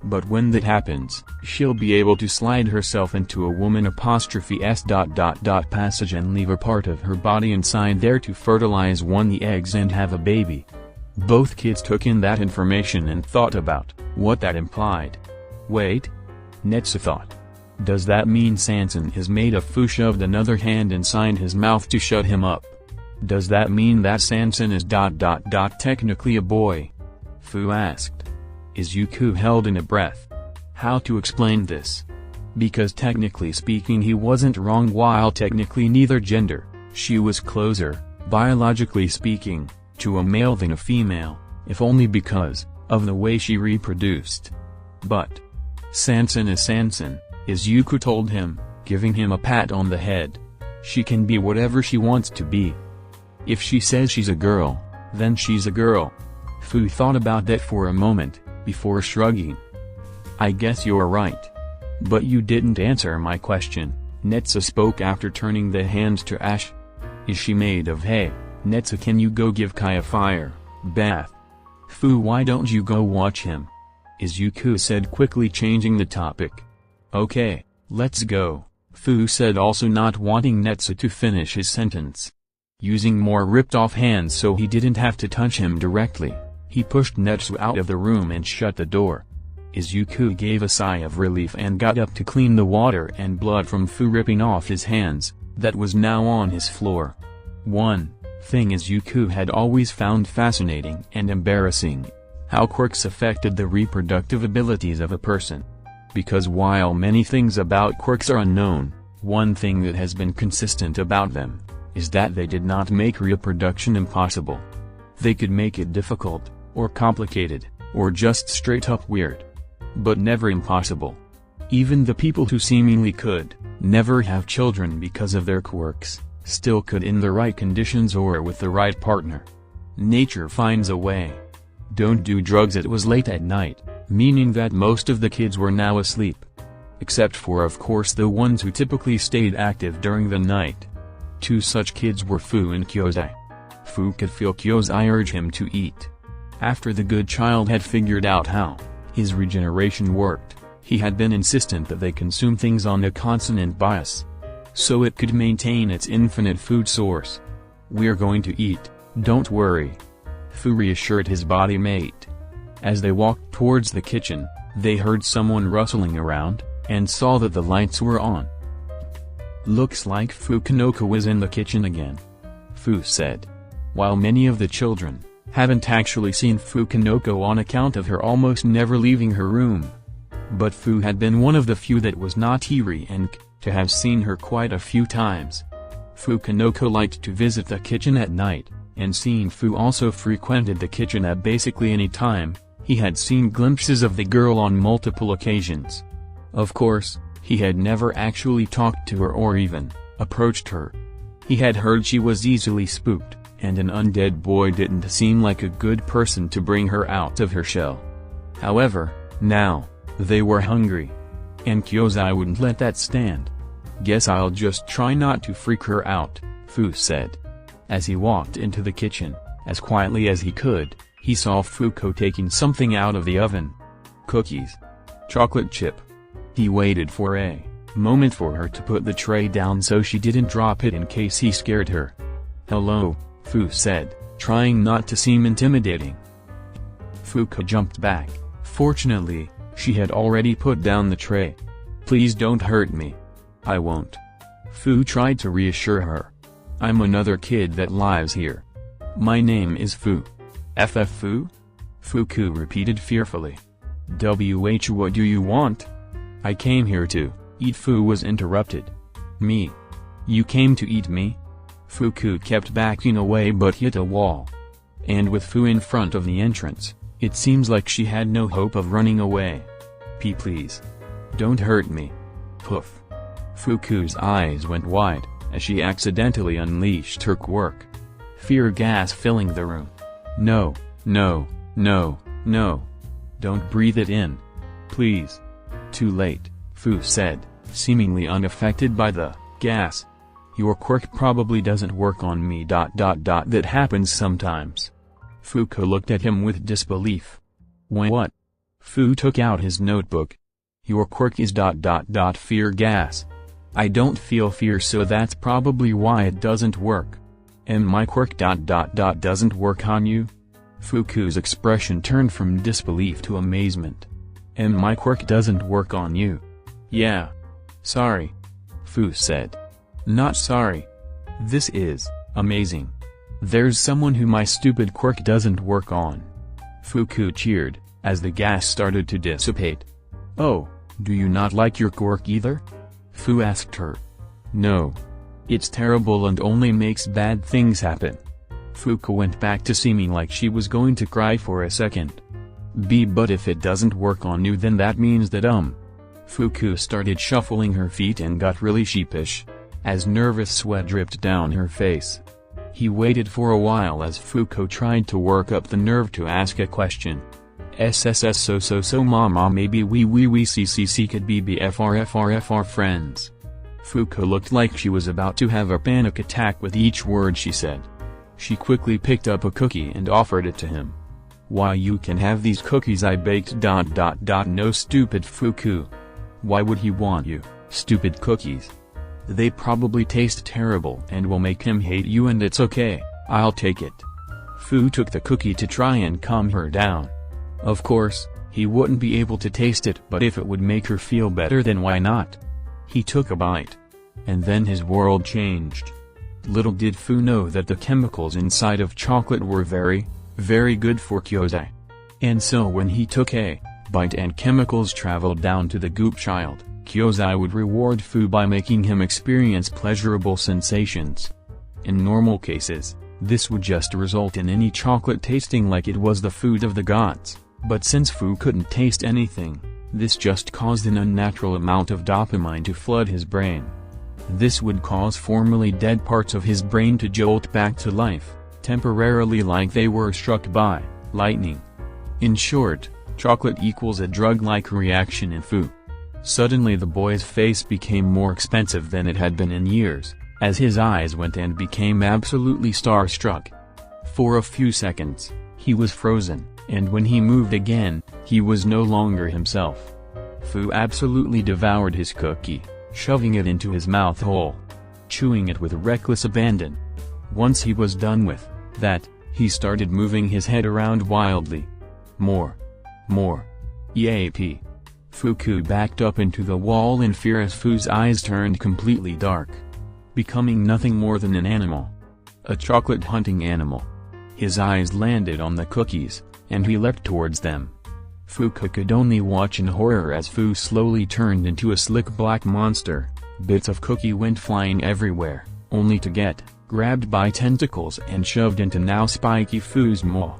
But when that happens, she'll be able to slide herself into a woman ''s ... passage and leave a part of her body inside there to fertilize the eggs and have a baby. Both kids took in that information and thought about what that implied. Wait? Netsu thought. Does that mean Sanson is made of Fu shoved another hand inside his mouth to shut him up? Does that mean that Sanson is ... technically a boy? Fu asked. Izuku held in a breath. How to explain this? Because technically speaking he wasn't wrong while technically neither gender, she was closer, biologically speaking, to a male than a female, if only because of the way she reproduced. But Sanson is Sanson, Izuku told him, giving him a pat on the head. She can be whatever she wants to be. If she says she's a girl, then she's a girl. Fu thought about that for a moment, before shrugging. I guess you're right. But you didn't answer my question, Netsu spoke after turning the hands to ash. Is she made of hay? Netsu, can you go give Kai a fire bath? Fu, why don't you go watch him? Izuku said, quickly changing the topic. Okay, let's go, Fu said, also not wanting Netsu to finish his sentence. Using more ripped-off hands so he didn't have to touch him directly, he pushed Netsu out of the room and shut the door. Izuku gave a sigh of relief and got up to clean the water and blood from Fu ripping off his hands, that was now on his floor. One thing Izuku had always found fascinating and embarrassing: how quirks affected the reproductive abilities of a person. Because while many things about quirks are unknown, one thing that has been consistent about them is that they did not make reproduction impossible. They could make it difficult, or complicated, or just straight up weird. But never impossible. Even the people who seemingly could never have children because of their quirks, still could in the right conditions or with the right partner. Nature finds a way. Don't do drugs. It was late at night, meaning that most of the kids were now asleep. Except for of course the ones who typically stayed active during the night. Two such kids were Fu and Kyozai. Fu could feel Kyozai urge him to eat. After the good child had figured out how his regeneration worked, he had been insistent that they consume things on a consonant bias, so it could maintain its infinite food source. We're going to eat, don't worry, Fu reassured his body mate. As they walked towards the kitchen, they heard someone rustling around, and saw that the lights were on. Looks like Fukinoko was in the kitchen again, Fu said. While many of the children haven't actually seen Fukinoko on account of her almost never leaving her room. But Fu had been one of the few that was not eerie and to have seen her quite a few times. Fukinoko liked to visit the kitchen at night, and seeing Fu also frequented the kitchen at basically any time. He had seen glimpses of the girl on multiple occasions. Of course, he had never actually talked to her or even approached her. He had heard she was easily spooked, and an undead boy didn't seem like a good person to bring her out of her shell. However, now, they were hungry. And Kyozai wouldn't let that stand. Guess I'll just try not to freak her out, Fu said. As he walked into the kitchen, as quietly as he could, he saw Fuko taking something out of the oven. Cookies. Chocolate chip. He waited for a moment for her to put the tray down so she didn't drop it in case he scared her. Hello, Fu said, trying not to seem intimidating. Fuko jumped back. Fortunately, she had already put down the tray. Please don't hurt me. I won't. Fu tried to reassure her. I'm another kid that lives here. My name is Fu. FF Fu? Fuku repeated fearfully. WH, what do you want? I came here to eat. Fu was interrupted. Me? You came to eat me? Fuku kept backing away but hit a wall. And with Fu in front of the entrance, it seems like she had no hope of running away. Please. Don't hurt me. Poof. Fuku's eyes went wide, as she accidentally unleashed her quirk. Fear gas filling the room. No, no, no, no. Don't breathe it in. Please. Too late, Fu said, seemingly unaffected by the gas. Your quirk probably doesn't work on me. That happens sometimes. Fuku looked at him with disbelief. What? Fu took out his notebook. Your quirk is fear gas. I don't feel fear, so that's probably why it doesn't work. And my quirk doesn't work on you? Fuku's expression turned from disbelief to amazement. And my quirk doesn't work on you? Yeah. Sorry. Fu said. Not sorry. This is amazing. There's someone who my stupid quirk doesn't work on. Fuku cheered, as the gas started to dissipate. Oh, do you not like your quirk either? Fu asked her. No. It's terrible and only makes bad things happen. Fuku went back to seeming like she was going to cry for a second. But if it doesn't work on you, then that means that Fuku started shuffling her feet and got really sheepish, as nervous sweat dripped down her face. He waited for a while as Fuku tried to work up the nerve to ask a question. So mama, maybe we CCC could be BFR friends. Fuku looked like she was about to have a panic attack with each word she said. She quickly picked up a cookie and offered it to him. Why, you can have these cookies I baked. No, stupid Fuku. Why would he want you, stupid cookies? They probably taste terrible and will make him hate you, and it's okay, I'll take it. Fu took the cookie to try and calm her down. Of course, he wouldn't be able to taste it, but if it would make her feel better, then why not? He took a bite. And then his world changed. Little did Fu know that the chemicals inside of chocolate were very, very good for Kyozai. And so when he took a bite and chemicals traveled down to the goop child, Kyozai would reward Fu by making him experience pleasurable sensations. In normal cases, this would just result in any chocolate tasting like it was the food of the gods, but since Fu couldn't taste anything, this just caused an unnatural amount of dopamine to flood his brain. This would cause formerly dead parts of his brain to jolt back to life, temporarily, like they were struck by lightning. In short, chocolate equals a drug-like reaction in Fu. Suddenly the boy's face became more expensive than it had been in years, as his eyes went and became absolutely starstruck. For a few seconds, he was frozen, and when he moved again, he was no longer himself. Fu absolutely devoured his cookie, shoving it into his mouth hole, chewing it with reckless abandon. Once he was done with that, he started moving his head around wildly. More. Yap. Fuku backed up into the wall in fear as Fu's eyes turned completely dark, becoming nothing more than an animal. A chocolate hunting animal. His eyes landed on the cookies, and he leapt towards them. Fuku could only watch in horror as Fu slowly turned into a slick black monster. Bits of cookie went flying everywhere, only to get grabbed by tentacles and shoved into now spiky Fu's maw.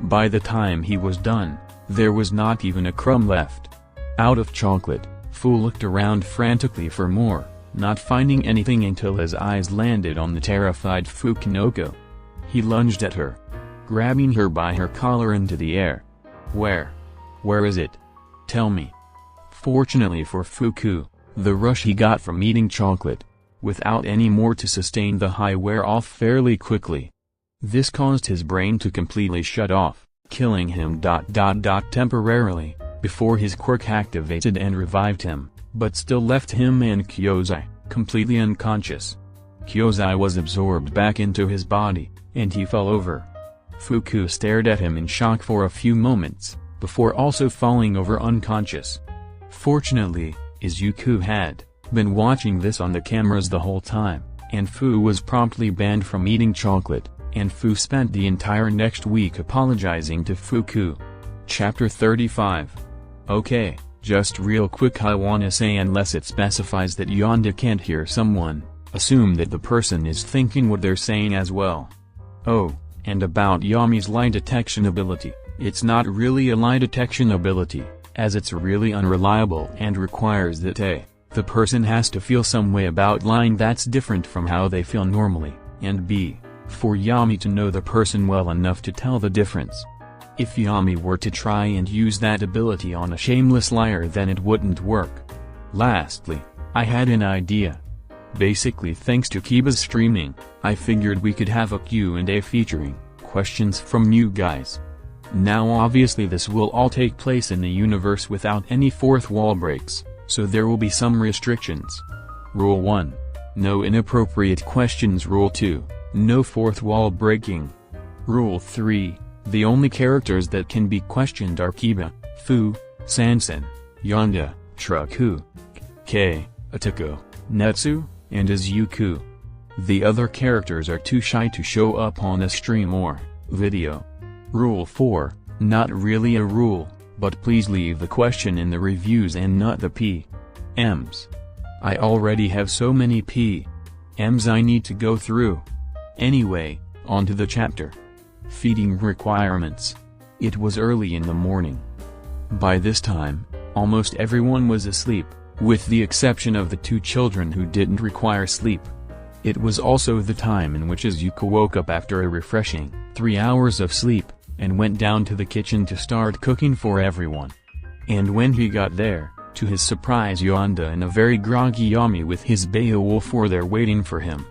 By the time he was done, there was not even a crumb left. Out of chocolate, Fu looked around frantically for more, not finding anything until his eyes landed on the terrified Fukinoko. He lunged at her, grabbing her by her collar into the air. Where is it? Tell me. Fortunately for Fuku, the rush he got from eating chocolate, without any more to sustain the high, wear off fairly quickly. This caused his brain to completely shut off, killing him temporarily, before his quirk activated and revived him, but still left him and Kyozai completely unconscious. Kyozai was absorbed back into his body, and he fell over. Fuku stared at him in shock for a few moments, before also falling over unconscious. Fortunately, Izuku had been watching this on the cameras the whole time, and Fu was promptly banned from eating chocolate, and Fu spent the entire next week apologizing to Fuku. Chapter 35. Okay, just real quick, I wanna say, unless it specifies that Yonda can't hear someone, assume that the person is thinking what they're saying as well. Oh, and about Yami's lie detection ability, it's not really a lie detection ability, as it's really unreliable and requires that a The person has to feel some way about lying that's different from how they feel normally, and b. for Yami to know the person well enough to tell the difference. If Yami were to try and use that ability on a shameless liar, then it wouldn't work. Lastly, I had an idea. Basically, thanks to Kiba's streaming, I figured we could have a Q&A featuring questions from you guys. Now obviously this will all take place in the universe without any fourth wall breaks, so there will be some restrictions. Rule 1. No inappropriate questions. Rule 2. No fourth wall breaking. Rule 3. The only characters that can be questioned are Kiba, Fu, Sansen, Yonda, Shuraku, Kei, Atako, Netsu, and Izuku. The other characters are too shy to show up on a stream or video. Rule 4. Not really a rule, but please leave the question in the reviews and not the PMs. I already have so many PMs I need to go through. Anyway, on to the chapter. Feeding requirements. It was early in the morning. By this time, almost everyone was asleep, with the exception of the 2 children who didn't require sleep. It was also the time in which Izuku woke up after a refreshing 3 hours of sleep, and went down to the kitchen to start cooking for everyone. And when he got there, to his surprise, Yonda and a very groggy Yami with his Beowulf were there waiting for him.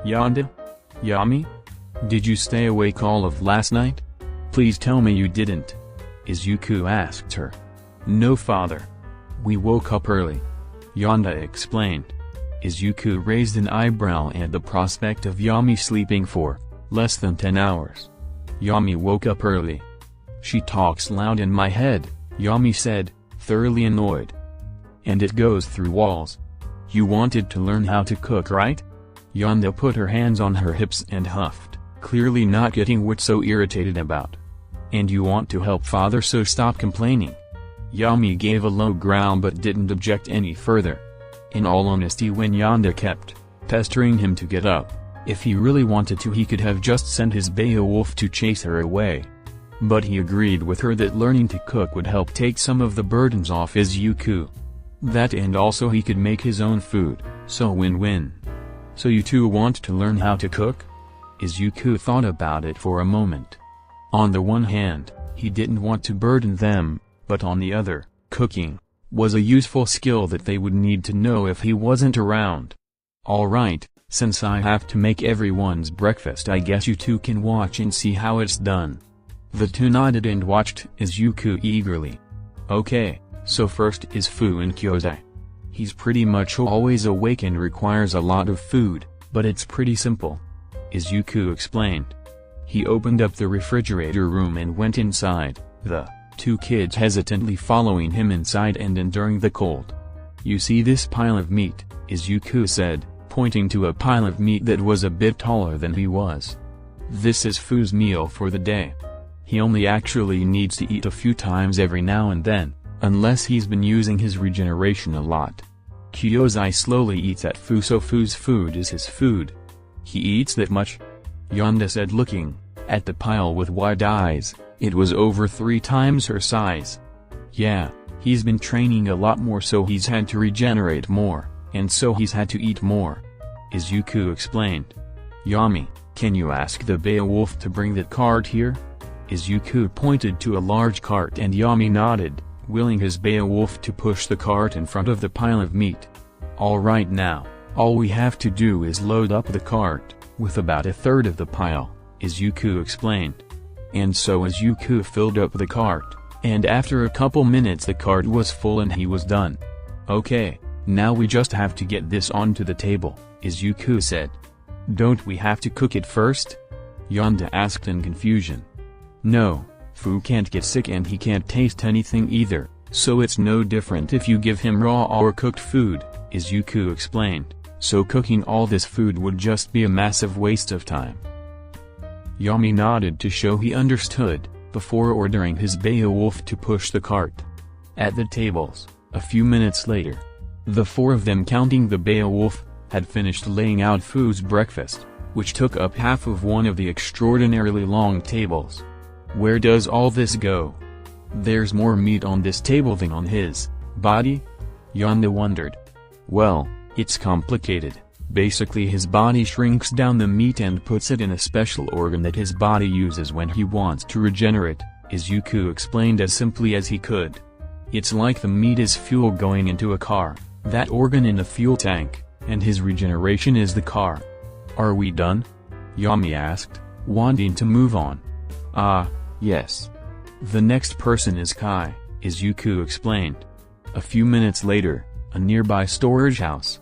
"Yonda? Yami? Did you stay awake all of last night? Please tell me you didn't," Izuku asked her. "No, father. We woke up early," Yonda explained. Izuku raised an eyebrow at the prospect of Yami sleeping for less than 10 hours. "Yami woke up early. She talks loud in my head," Yami said, thoroughly annoyed. "And it goes through walls. You wanted to learn how to cook, right?" Yonda put her hands on her hips and huffed, clearly not getting what's so irritated about. "And you want to help father, so stop complaining." Yami gave a low growl but didn't object any further. In all honesty, when Yonda kept pestering him to get up, if he really wanted to he could have just sent his Beowulf to chase her away. But he agreed with her that learning to cook would help take some of the burdens off Izuku. That, and also he could make his own food, so win-win. "So you two want to learn how to cook?" Izuku thought about it for a moment. On the one hand, he didn't want to burden them, but on the other, cooking was a useful skill that they would need to know if he wasn't around. "Alright, since I have to make everyone's breakfast, I guess you two can watch and see how it's done." The two nodded and watched Izuku eagerly. "Okay, so first is Fu and Kyodon. He's pretty much always awake and requires a lot of food, but it's pretty simple," Izuku explained. He opened up the refrigerator room and went inside, the 2 kids hesitantly following him inside and enduring the cold. "You see this pile of meat," Izuku said, pointing to a pile of meat that was a bit taller than he was. "This is Fu's meal for the day. He only actually needs to eat a few times every now and then, unless he's been using his regeneration a lot. Kyodon slowly eats at Fu, so Fu's food is his food." "He eats that much?" Yonda said, looking at the pile with wide eyes. It was over 3 times her size. "Yeah, he's been training a lot more, so he's had to regenerate more, and so he's had to eat more," Izuku explained. "Yami, can you ask the Beowulf to bring that cart here?" Izuku pointed to a large cart and Yami nodded, willing his Beowulf to push the cart in front of the pile of meat. "All right, now, all we have to do is load up the cart, with about a third of the pile," Izuku explained. And so Izuku filled up the cart, and after a couple minutes the cart was full and he was done. "Okay, now we just have to get this onto the table," Izuku said. "Don't we have to cook it first?" Yonda asked in confusion. "No, Fu can't get sick and he can't taste anything either, so it's no different if you give him raw or cooked food," Izuku explained, "so cooking all this food would just be a massive waste of time." Yami nodded to show he understood, before ordering his Beowulf to push the cart. At the tables, a few minutes later, the 4 of them, counting the Beowulf, had finished laying out Fu's breakfast, which took up half of one of the extraordinarily long tables. "Where does all this go? There's more meat on this table than on his body?" Yonda wondered. Well, it's complicated. Basically his body shrinks down the meat and puts it in a special organ that his body uses when he wants to regenerate, Izuku explained as simply as he could. It's like the meat is fuel going into a car, that organ in the fuel tank, and his regeneration is the car. Are we done? Yami asked, wanting to move on. Yes. The next person is Kai, Izuku explained. A few minutes later, a nearby storage house.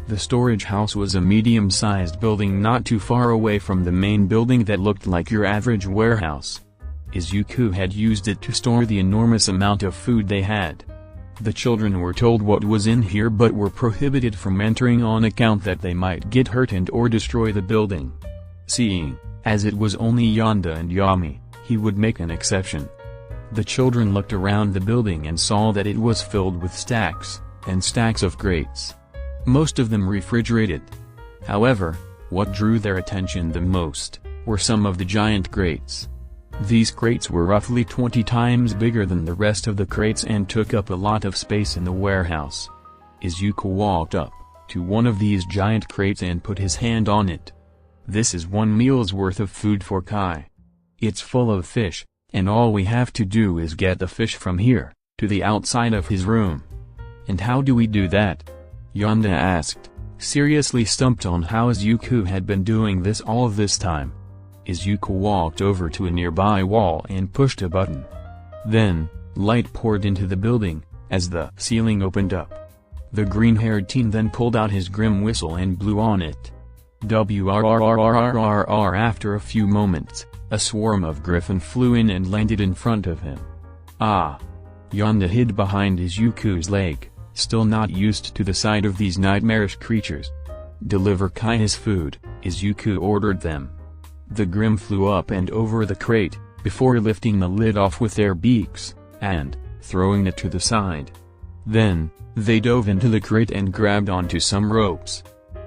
The storage house was a medium-sized building not too far away from the main building that looked like your average warehouse. Izuku had used it to store the enormous amount of food they had. The children were told what was in here but were prohibited from entering on account that they might get hurt and or destroy the building. Seeing, as it was only Yonda and Yami, he would make an exception. The children looked around the building and saw that it was filled with stacks, and stacks of crates. Most of them refrigerated. However, what drew their attention the most, were some of the giant crates. These crates were roughly 20 times bigger than the rest of the crates and took up a lot of space in the warehouse. Izuku walked up to one of these giant crates and put his hand on it. This is one meal's worth of food for Kai. It's full of fish, and all we have to do is get the fish from here, to the outside of his room. And how do we do that? Yonda asked, seriously stumped on how Izuku had been doing this all this time. Izuku walked over to a nearby wall and pushed a button. Then, light poured into the building, as the ceiling opened up. The green-haired teen then pulled out his grim whistle and blew on it. WRRRRRRR. After a few moments, a swarm of griffin flew in and landed in front of him. Yonda hid behind Izuku's leg, still not used to the sight of these nightmarish creatures. Deliver Kai his food, Izuku ordered them. The Grimm flew up and over the crate, before lifting the lid off with their beaks, and throwing it to the side. Then, they dove into the crate and grabbed onto some ropes.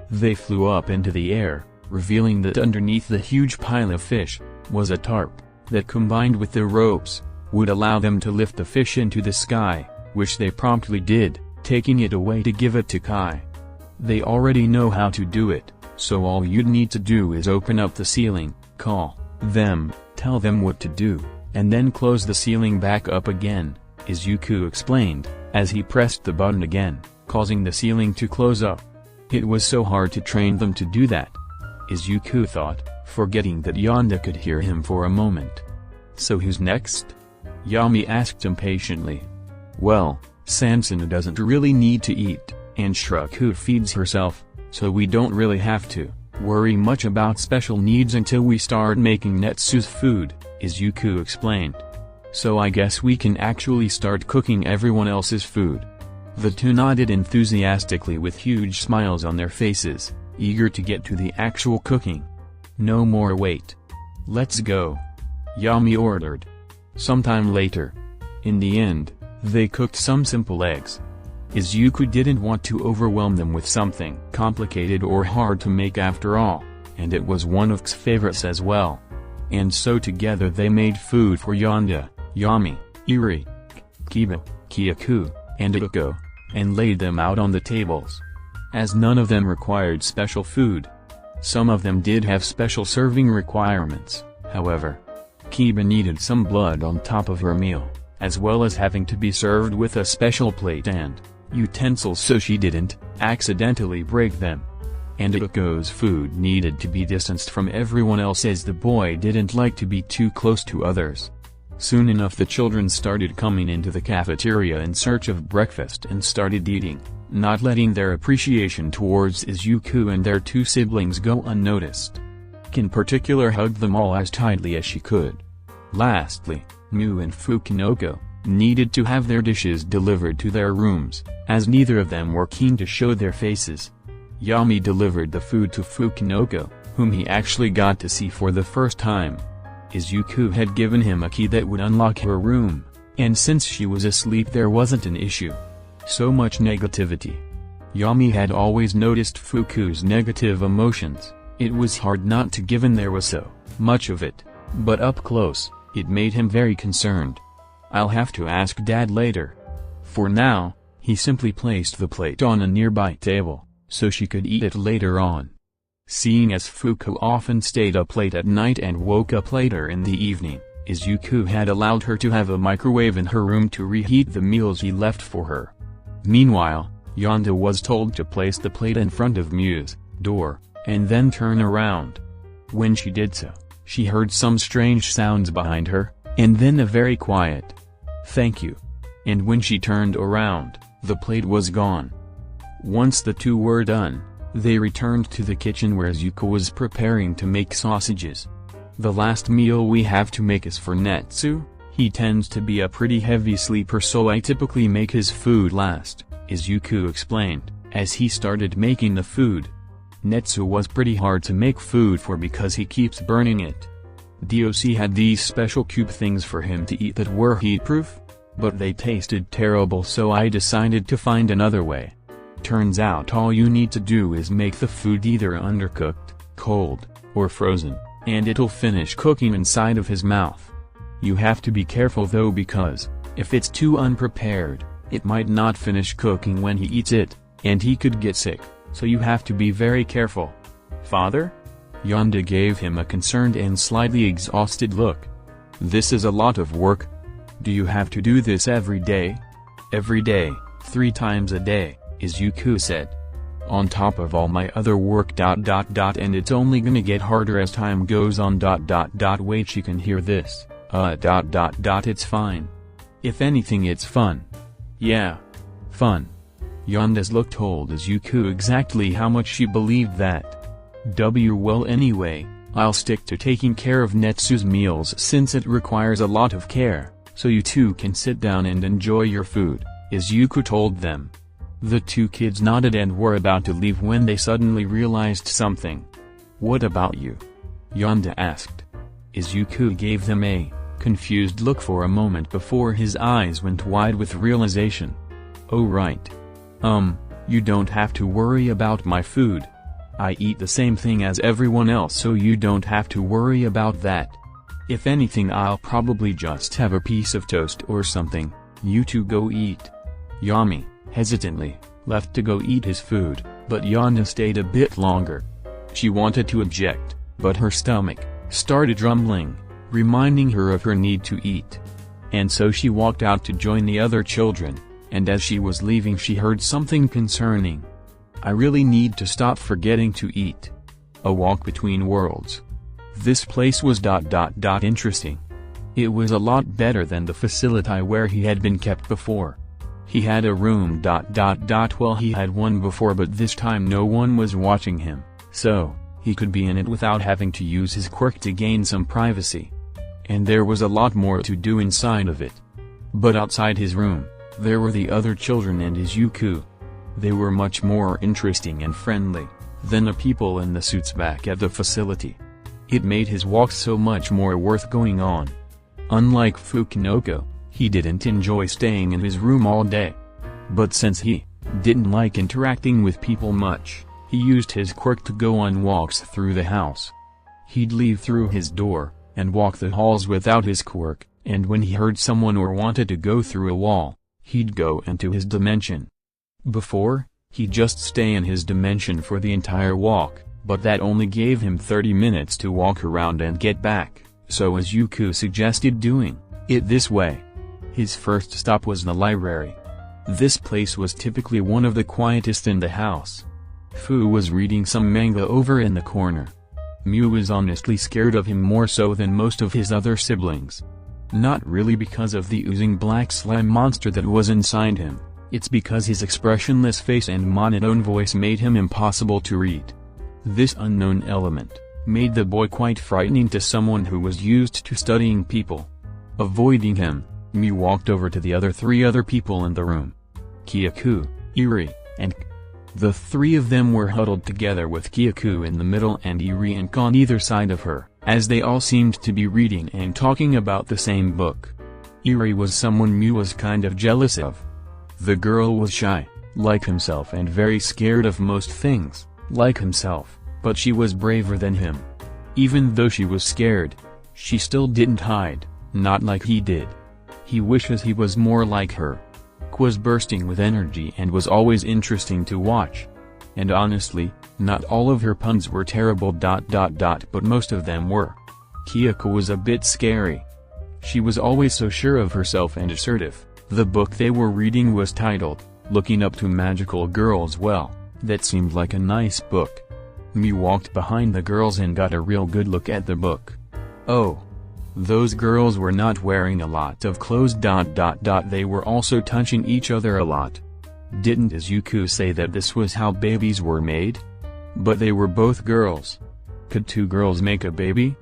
They flew up into the air, revealing that underneath the huge pile of fish, was a tarp, that combined with the ropes, would allow them to lift the fish into the sky, which they promptly did, taking it away to give it to Kai. They already know how to do it, so all you'd need to do is open up the ceiling, call them, tell them what to do, and then close the ceiling back up again, Izuku explained, as he pressed the button again, causing the ceiling to close up. It was so hard to train them to do that, Izuku thought, forgetting that Yonda could hear him for a moment. So who's next? Yami asked impatiently. Well, Sansuna doesn't really need to eat, and Shruku feeds herself, so we don't really have to worry much about special needs until we start making Netsu's food, Izuku explained. So I guess we can actually start cooking everyone else's food. The two nodded enthusiastically with huge smiles on their faces, eager to get to the actual cooking. No more wait. Let's go. Yami ordered. Sometime later. In the end, they cooked some simple eggs. Izuku didn't want to overwhelm them with something complicated or hard to make after all, and it was one of K's favorites as well. And so together they made food for Yonda, Yami, Iri, Kiba, Kyaku, and Iko, and laid them out on the tables. As none of them required special food. Some of them did have special serving requirements, however. Kiba needed some blood on top of her meal, as well as having to be served with a special plate and utensils so she didn't accidentally break them. And Iko's food needed to be distanced from everyone else as the boy didn't like to be too close to others. Soon enough the children started coming into the cafeteria in search of breakfast and started eating, not letting their appreciation towards Izuku and their two siblings go unnoticed. In particular hugged them all as tightly as she could. Lastly, Mu and Fukinoko needed to have their dishes delivered to their rooms, as neither of them were keen to show their faces. Yami delivered the food to Fukinoko, whom he actually got to see for the first time. Izuku had given him a key that would unlock her room, and since she was asleep there wasn't an issue. So much negativity. Yami had always noticed Fuku's negative emotions. It was hard not to given there was so much of it, but up close, it made him very concerned. I'll have to ask Dad later. For now, He simply placed the plate on a nearby table, so she could eat it later on. Seeing as Fuku often stayed up late at night and woke up later in the evening, Izuku had allowed her to have a microwave in her room to reheat the meals he left for her. Meanwhile, Yonda was told to place the plate in front of Miu's door, and then turn around. When she did so, she heard some strange sounds behind her, and then a very quiet "thank you." And when she turned around, the plate was gone. Once the two were done, they returned to the kitchen where Izuku was preparing to make sausages. "The last meal we have to make is for Netsu. He tends to be a pretty heavy sleeper, so I typically make his food last," Izuku explained, as he started making the food. Netsu was pretty hard to make food for because he keeps burning it. DOC had these special cube things for him to eat that were heat-proof, but they tasted terrible, so I decided to find another way. Turns out all you need to do is make the food either undercooked, cold, or frozen, and it'll finish cooking inside of his mouth. You have to be careful though, because if it's too unprepared, it might not finish cooking when he eats it, and he could get sick, so you have to be very careful. "Father?" Yonda gave him a concerned and slightly exhausted look. "This is a lot of work. Do you have to do this every day?" "Every day, 3 times a day," Izuku said. "On top of all my other work ... and it's only gonna get harder as time goes on ... Wait, she can hear this. It's fine. If anything, it's fun." "Yeah. Fun." Yonda's look told Izuku exactly how much she believed that. Well, anyway, I'll stick to taking care of Netsu's meals since it requires a lot of care, so you two can sit down and enjoy your food, Izuku told them. The two kids nodded and were about to leave when they suddenly realized something. "What about you?" Yonda asked. Izuku gave them a confused look for a moment before his eyes went wide with realization. "Oh right. You don't have to worry about my food. I eat the same thing as everyone else, so you don't have to worry about that. If anything, I'll probably just have a piece of toast or something. You two go eat." Yami, hesitantly, left to go eat his food, but Yonda stayed a bit longer. She wanted to object, but her stomach started rumbling, reminding her of her need to eat. And so she walked out to join the other children, and as she was leaving she heard something concerning. "I really need to stop forgetting to eat." A walk between worlds. This place was ... interesting. It was a lot better than the facility where he had been kept before. He had a room ... Well, he had one before, but this time no one was watching him, so he could be in it without having to use his quirk to gain some privacy. And there was a lot more to do inside of it. But outside his room, there were the other children and Izuku. They were much more interesting and friendly than the people in the suits back at the facility. It made his walk so much more worth going on. Unlike Fukinoko, he didn't enjoy staying in his room all day. But since he didn't like interacting with people much, he used his quirk to go on walks through the house. He'd leave through his door, and walk the halls without his quirk, and when he heard someone or wanted to go through a wall, he'd go into his dimension. Before, he'd just stay in his dimension for the entire walk, but that only gave him 30 minutes to walk around and get back, so Izuku suggested doing it this way. His first stop was the library. This place was typically one of the quietest in the house. Fu was reading some manga over in the corner. Miu was honestly scared of him more so than most of his other siblings. Not really because of the oozing black slime monster that was inside him, it's because his expressionless face and monotone voice made him impossible to read. This unknown element made the boy quite frightening to someone who was used to studying people. Avoiding him, Miu walked over to the 3 other people in the room. Kyaku, Iri, and the 3 of them were huddled together with Kyaku in the middle and Iri and on either side of her, as they all seemed to be reading and talking about the same book. Iri was someone Miu was kind of jealous of. The girl was shy, like himself, and very scared of most things, like himself, but she was braver than him. Even though she was scared, she still didn't hide, not like he did. He wishes he was more like her. Quirk was bursting with energy and was always interesting to watch. And honestly, not all of her puns were terrible. But most of them were. Kyoko was a bit scary. She was always so sure of herself and assertive. The book they were reading was titled, Looking Up to Magical Girls. Well, that seemed like a nice book. Mew walked behind the girls and got a real good look at the book. Oh. Those girls were not wearing a lot of clothes. They were also touching each other a lot. Didn't Izuku say that this was how babies were made? But they were both girls. Could two girls make a baby?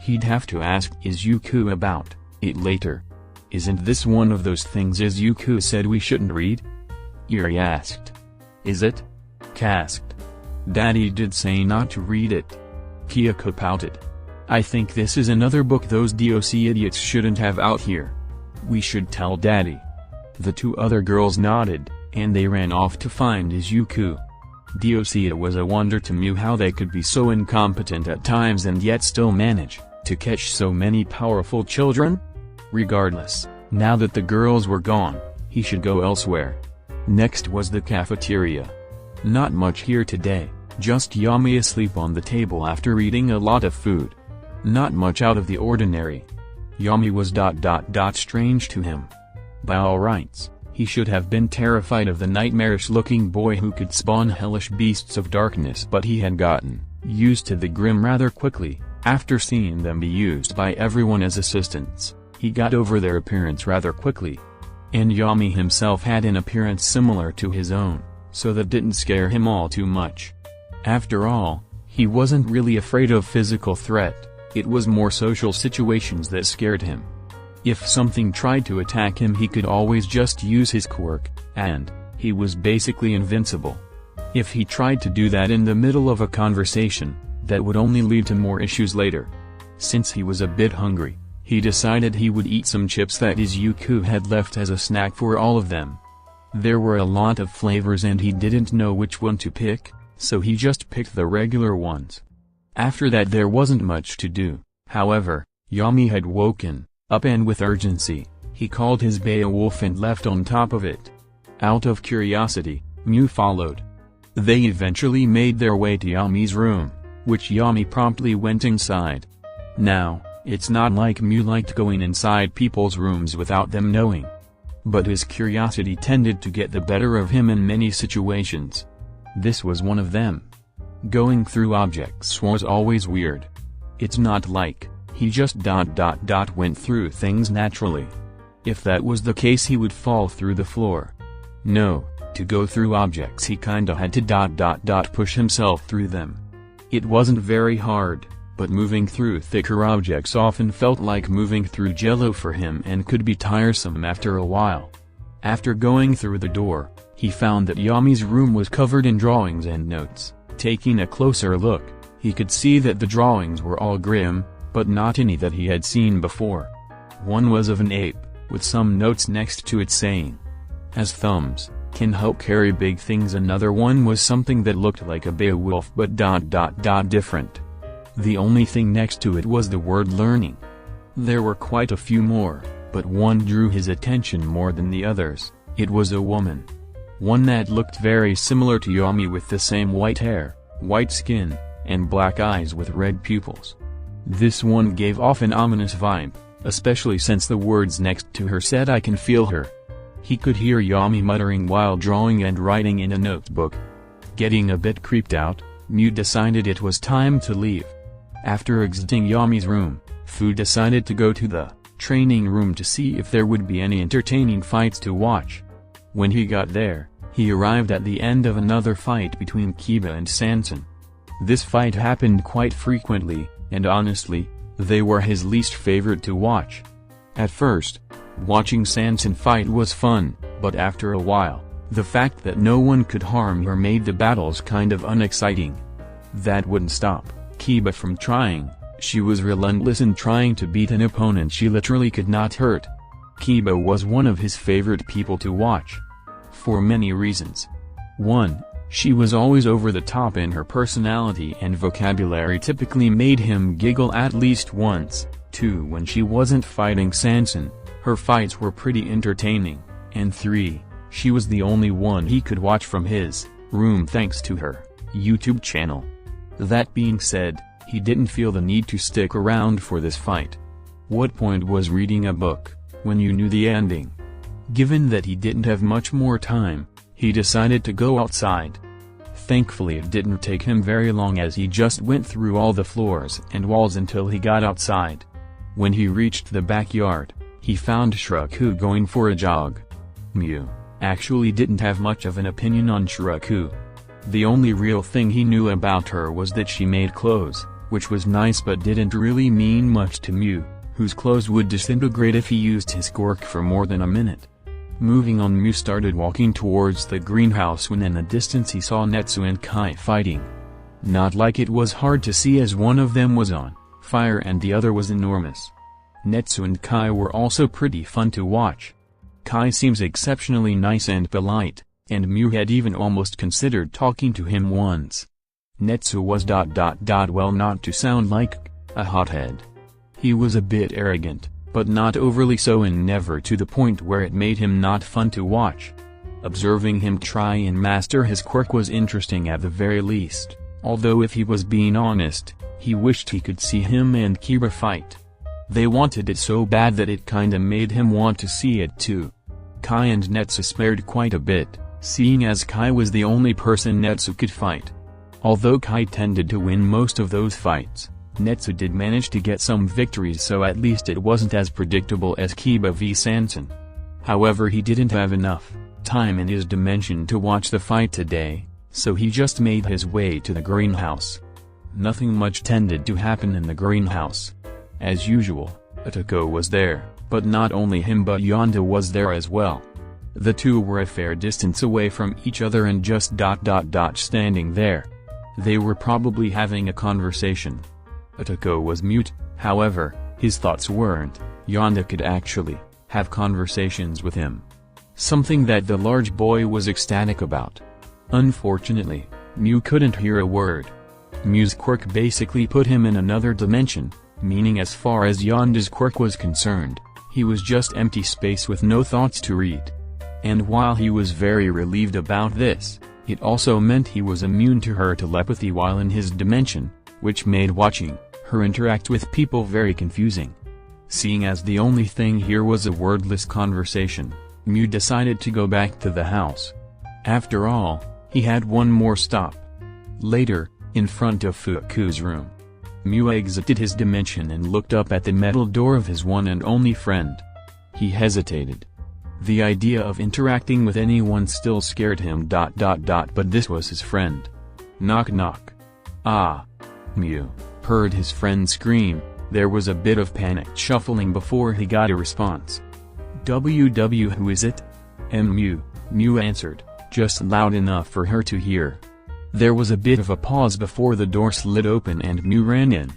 He'd have to ask Izuku about it later. Isn't this one of those things Izuku said we shouldn't read? Yuri asked. Is it? Asked. Daddy did say not to read it. Kyoko pouted. I think this is another book those DOC idiots shouldn't have out here. We should tell Daddy. The two other girls nodded, and they ran off to find Izuku. DOC was a wonder to Mew how they could be so incompetent at times and yet still manage to catch so many powerful children. Regardless, now that the girls were gone, he should go elsewhere. Next was the cafeteria. Not much here today, just Yami asleep on the table after eating a lot of food. Not much out of the ordinary. Yami was strange to him. By all rights, he should have been terrified of the nightmarish-looking boy who could spawn hellish beasts of darkness, but he had gotten used to the Grimm rather quickly. After seeing them be used by everyone as assistants, he got over their appearance rather quickly. And Yami himself had an appearance similar to his own, so that didn't scare him all too much. After all, he wasn't really afraid of physical threat, it was more social situations that scared him. If something tried to attack him he could always just use his quirk, and he was basically invincible. If he tried to do that in the middle of a conversation, that would only lead to more issues later. Since he was a bit hungry, he decided he would eat some chips that Izuku had left as a snack for all of them. There were a lot of flavors and he didn't know which one to pick, so he just picked the regular ones. After that there wasn't much to do. However, Yami had woken up and with urgency, he called his Beowulf and left on top of it. Out of curiosity, Mew followed. They eventually made their way to Yami's room, which Yami promptly went inside. Now, it's not like Mew liked going inside people's rooms without them knowing. But his curiosity tended to get the better of him in many situations. This was one of them. Going through objects was always weird. It's not like he just went through things naturally. If that was the case he would fall through the floor. No, to go through objects he kinda had to push himself through them. It wasn't very hard, but moving through thicker objects often felt like moving through jello for him and could be tiresome after a while. After going through the door, he found that Yami's room was covered in drawings and notes. Taking a closer look, he could see that the drawings were all grim, but not any that he had seen before. One was of an ape, with some notes next to it saying, "As thumbs can help carry big things." Another one was something that looked like a Beowulf but different. The only thing next to it was the word learning. There were quite a few more, but one drew his attention more than the others. It was a woman. One that looked very similar to Yami with the same white hair, white skin, and black eyes with red pupils. This one gave off an ominous vibe, especially since the words next to her said "I can feel her." He could hear Yami muttering while drawing and writing in a notebook. Getting a bit creeped out, Mew decided it was time to leave. After exiting Yami's room, Fu decided to go to the training room to see if there would be any entertaining fights to watch. When he got there, he arrived at the end of another fight between Kiba and Sanson. This fight happened quite frequently, and honestly, they were his least favorite to watch. At first, watching Sanson fight was fun, but after a while, the fact that no one could harm her made the battles kind of unexciting. That wouldn't stop Kiba from trying. She was relentless in trying to beat an opponent she literally could not hurt. Kiba was one of his favorite people to watch. For many reasons. 1. She was always over the top in her personality and vocabulary typically made him giggle at least once. 2. When she wasn't fighting Sanson, her fights were pretty entertaining. And 3. She was the only one he could watch from his room thanks to her YouTube channel. That being said, he didn't feel the need to stick around for this fight. What point was reading a book when you knew the ending? Given that he didn't have much more time, he decided to go outside. Thankfully it didn't take him very long, as he just went through all the floors and walls until he got outside. When he reached the backyard, he found Shiraku going for a jog. Mew actually didn't have much of an opinion on Shiraku. The only real thing he knew about her was that she made clothes, which was nice but didn't really mean much to Mew, whose clothes would disintegrate if he used his quirk for more than a minute. Moving on, Mew started walking towards the greenhouse when in the distance he saw Netsu and Kai fighting. Not like it was hard to see, as one of them was on fire and the other was enormous. Netsu and Kai were also pretty fun to watch. Kai seems exceptionally nice and polite, and Mew had even almost considered talking to him once. Netsu was well, not to sound like a hothead. He was a bit arrogant, but not overly so, and never to the point where it made him not fun to watch. Observing him try and master his quirk was interesting at the very least, although if he was being honest, he wished he could see him and Kiba fight. They wanted it so bad that it kinda made him want to see it too. Kai and Netsu spared quite a bit, seeing as Kai was the only person Netsu could fight. Although Kai tended to win most of those fights, Netsu did manage to get some victories, so at least it wasn't as predictable as Kiba v Sanson. However, he didn't have enough time in his dimension to watch the fight today, so he just made his way to the greenhouse. Nothing much tended to happen in the greenhouse. As usual, Atako was there, but not only him but Yonda was there as well. The two were a fair distance away from each other and just standing there. They were probably having a conversation. Atako was mute, however, his thoughts weren't. Yonda could actually have conversations with him. Something that the large boy was ecstatic about. Unfortunately, Mew couldn't hear a word. Mew's quirk basically put him in another dimension, meaning as far as Yonda's quirk was concerned, he was just empty space with no thoughts to read. And while he was very relieved about this, it also meant he was immune to her telepathy while in his dimension, which made watching her interact with people very confusing. Seeing as the only thing here was a wordless conversation, Mew decided to go back to the house. After all, he had one more stop. Later, in front of Fuku's room, Mew exited his dimension and looked up at the metal door of his one and only friend. He hesitated. The idea of interacting with anyone still scared him. But this was his friend. Knock knock. Ah. Mew heard his friend scream. There was a bit of panicked shuffling before he got a response. WW, who is it? Mew answered, just loud enough for her to hear. There was a bit of a pause before the door slid open and Mew ran in.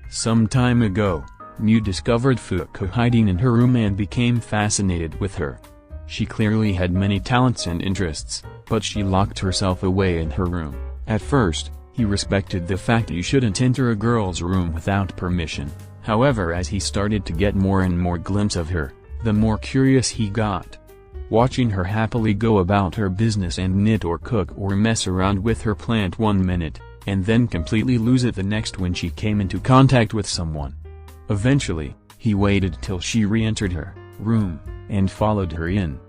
Some time ago, Mew discovered Fuku hiding in her room and became fascinated with her. She clearly had many talents and interests, but she locked herself away in her room. At first, he respected the fact you shouldn't enter a girl's room without permission. However, as he started to get more and more glimpse of her, the more curious he got. Watching her happily go about her business and knit or cook or mess around with her plant one minute, and then completely lose it the next when she came into contact with someone. Eventually, he waited till she re-entered her room, and followed her in.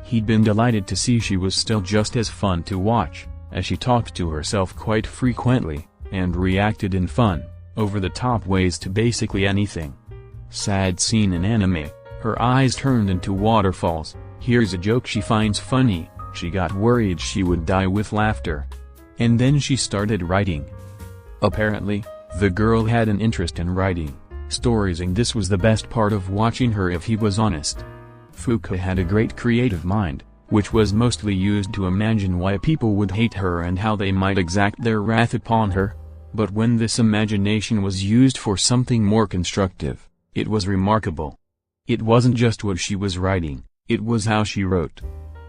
He'd been delighted to see she was still just as fun to watch, as she talked to herself quite frequently, and reacted in fun, over-the-top ways to basically anything. Sad scene in anime, her eyes turned into waterfalls. Here's a joke she finds funny, she got worried she would die with laughter. And then she started writing. Apparently, the girl had an interest in writing stories, and this was the best part of watching her if he was honest. Fuku had a great creative mind, which was mostly used to imagine why people would hate her and how they might exact their wrath upon her. But when this imagination was used for something more constructive, it was remarkable. It wasn't just what she was writing, it was how she wrote.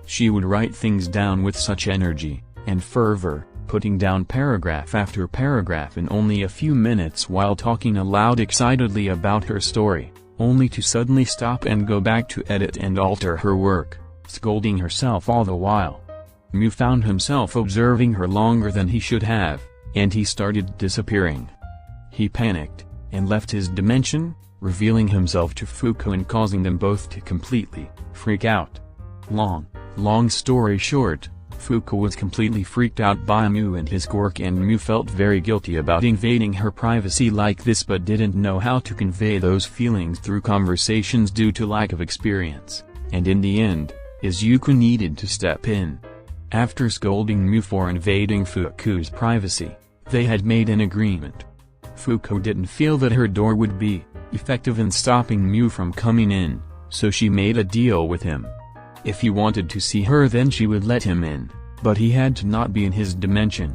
She would write things down with such energy and fervor, putting down paragraph after paragraph in only a few minutes while talking aloud excitedly about her story, only to suddenly stop and go back to edit and alter her work. scolding herself all the while. Mu found himself observing her longer than he should have, and he started disappearing. He panicked, and left his dimension, revealing himself to Fuhai and causing them both to completely freak out. Long story short, Fuhai was completely freaked out by Mu and his quirk, and Mu felt very guilty about invading her privacy like this but didn't know how to convey those feelings through conversations due to lack of experience, and in the end, Izuku needed to step in. After scolding Mu for invading Fuhai's privacy, they had made an agreement. Fuhai didn't feel that her door would be effective in stopping Mu from coming in, so she made a deal with him. If he wanted to see her then she would let him in, but he had to not be in his dimension.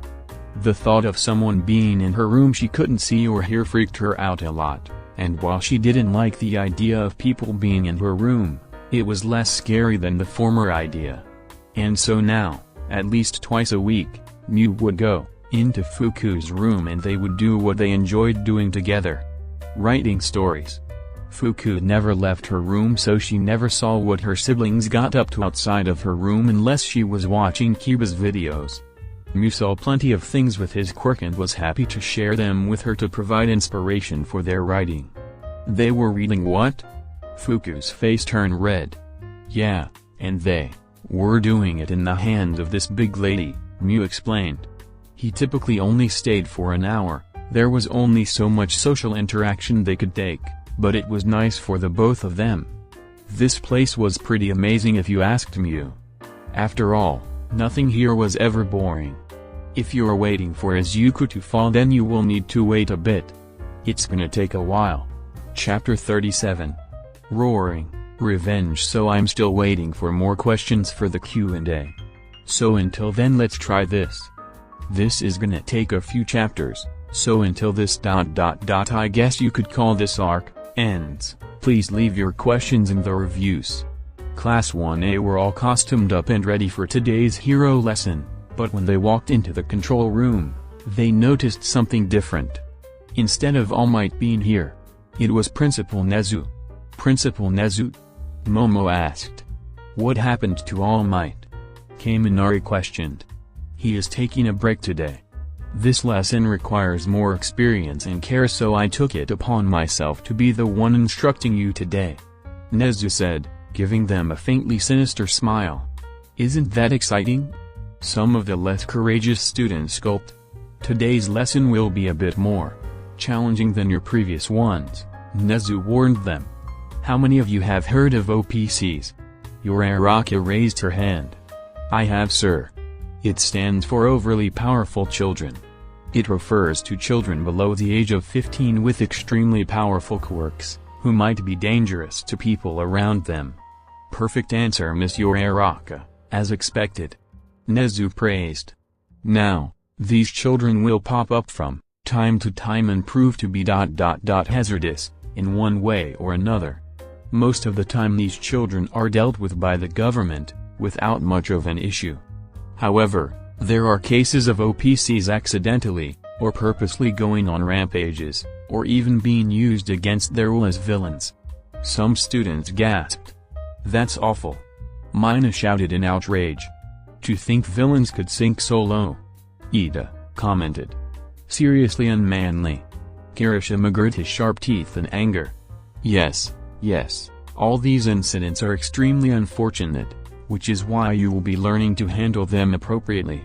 The thought of someone being in her room she couldn't see or hear freaked her out a lot, and while she didn't like the idea of people being in her room, it was less scary than the former idea. And so now, at least twice a week, Mu would go into Fuhai's room and they would do what they enjoyed doing together: writing stories. Fuhai never left her room, so she never saw what her siblings got up to outside of her room unless she was watching Kiba's videos. Mu saw plenty of things with his quirk and was happy to share them with her to provide inspiration for their writing. They were reading what? Fuhai's face turned red. Yeah, and they were doing it in the hand of this big lady, Mu explained. He typically only stayed for an hour, there was only so much social interaction they could take, but it was nice for the both of them. This place was pretty amazing if you asked Mu. After all, nothing here was ever boring. If you're waiting for Izuku to fall then you will need to wait a bit. It's gonna take a while. Chapter 37. Roaring Revenge. So I'm still waiting for more questions for the Q&A. So until then let's try this. This is gonna take a few chapters, so until this I guess you could call this arc ends, please leave your questions in the reviews. Class 1A were all costumed up and ready for today's hero lesson, but when they walked into the control room, they noticed something different. Instead of All Might being here, it was Principal Nezu. Principal Nezu? Momo asked. What happened to All Might? Kaminari questioned. He is taking a break today. This lesson requires more experience and care, so I took it upon myself to be the one instructing you today. Nezu said, giving them a faintly sinister smile. Isn't that exciting? Some of the less courageous students gulped. Today's lesson will be a bit more challenging than your previous ones, Nezu warned them. How many of you have heard of OPCs? Yoraraka raised her hand. I have, sir. It stands for Overly Powerful Children. It refers to children below the age of 15 with extremely powerful quirks, who might be dangerous to people around them. Perfect answer, Miss Yoraraka, as expected. Nezu praised. Now, these children will pop up from time to time and prove to be hazardous, in one way or another. Most of the time these children are dealt with by the government, without much of an issue. However, there are cases of OPCs accidentally, or purposely going on rampages, or even being used against their will as villains. Some students gasped. That's awful. Mina shouted in outrage. To think villains could sink so low. Ida commented. Seriously unmanly. Kirishima grit his sharp teeth in anger. Yes, all these incidents are extremely unfortunate, which is why you will be learning to handle them appropriately.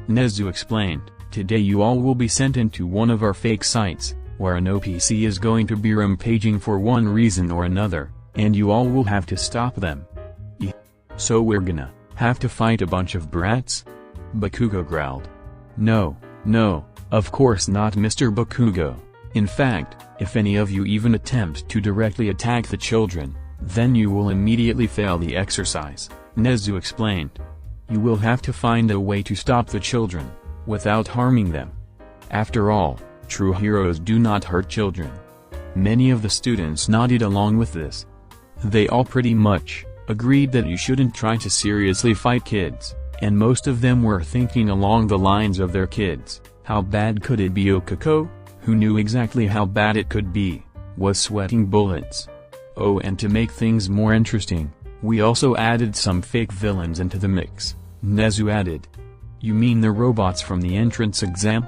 Nezu explained, today you all will be sent into one of our fake sites, where an OPC is going to be rampaging for one reason or another, and you all will have to stop them. So we're gonna have to fight a bunch of brats? Bakugo growled. No, of course not, Mr. Bakugo. In fact, if any of you even attempt to directly attack the children, then you will immediately fail the exercise, Nezu explained. You will have to find a way to stop the children, without harming them. After all, true heroes do not hurt children. Many of the students nodded along with this. They all pretty much agreed that you shouldn't try to seriously fight kids, and most of them were thinking along the lines of their kids. How bad could it be? Okako, who knew exactly how bad it could be, was sweating bullets. Oh, and to make things more interesting, We also added some fake villains into the mix, Nezu added. You mean the robots from the entrance exam?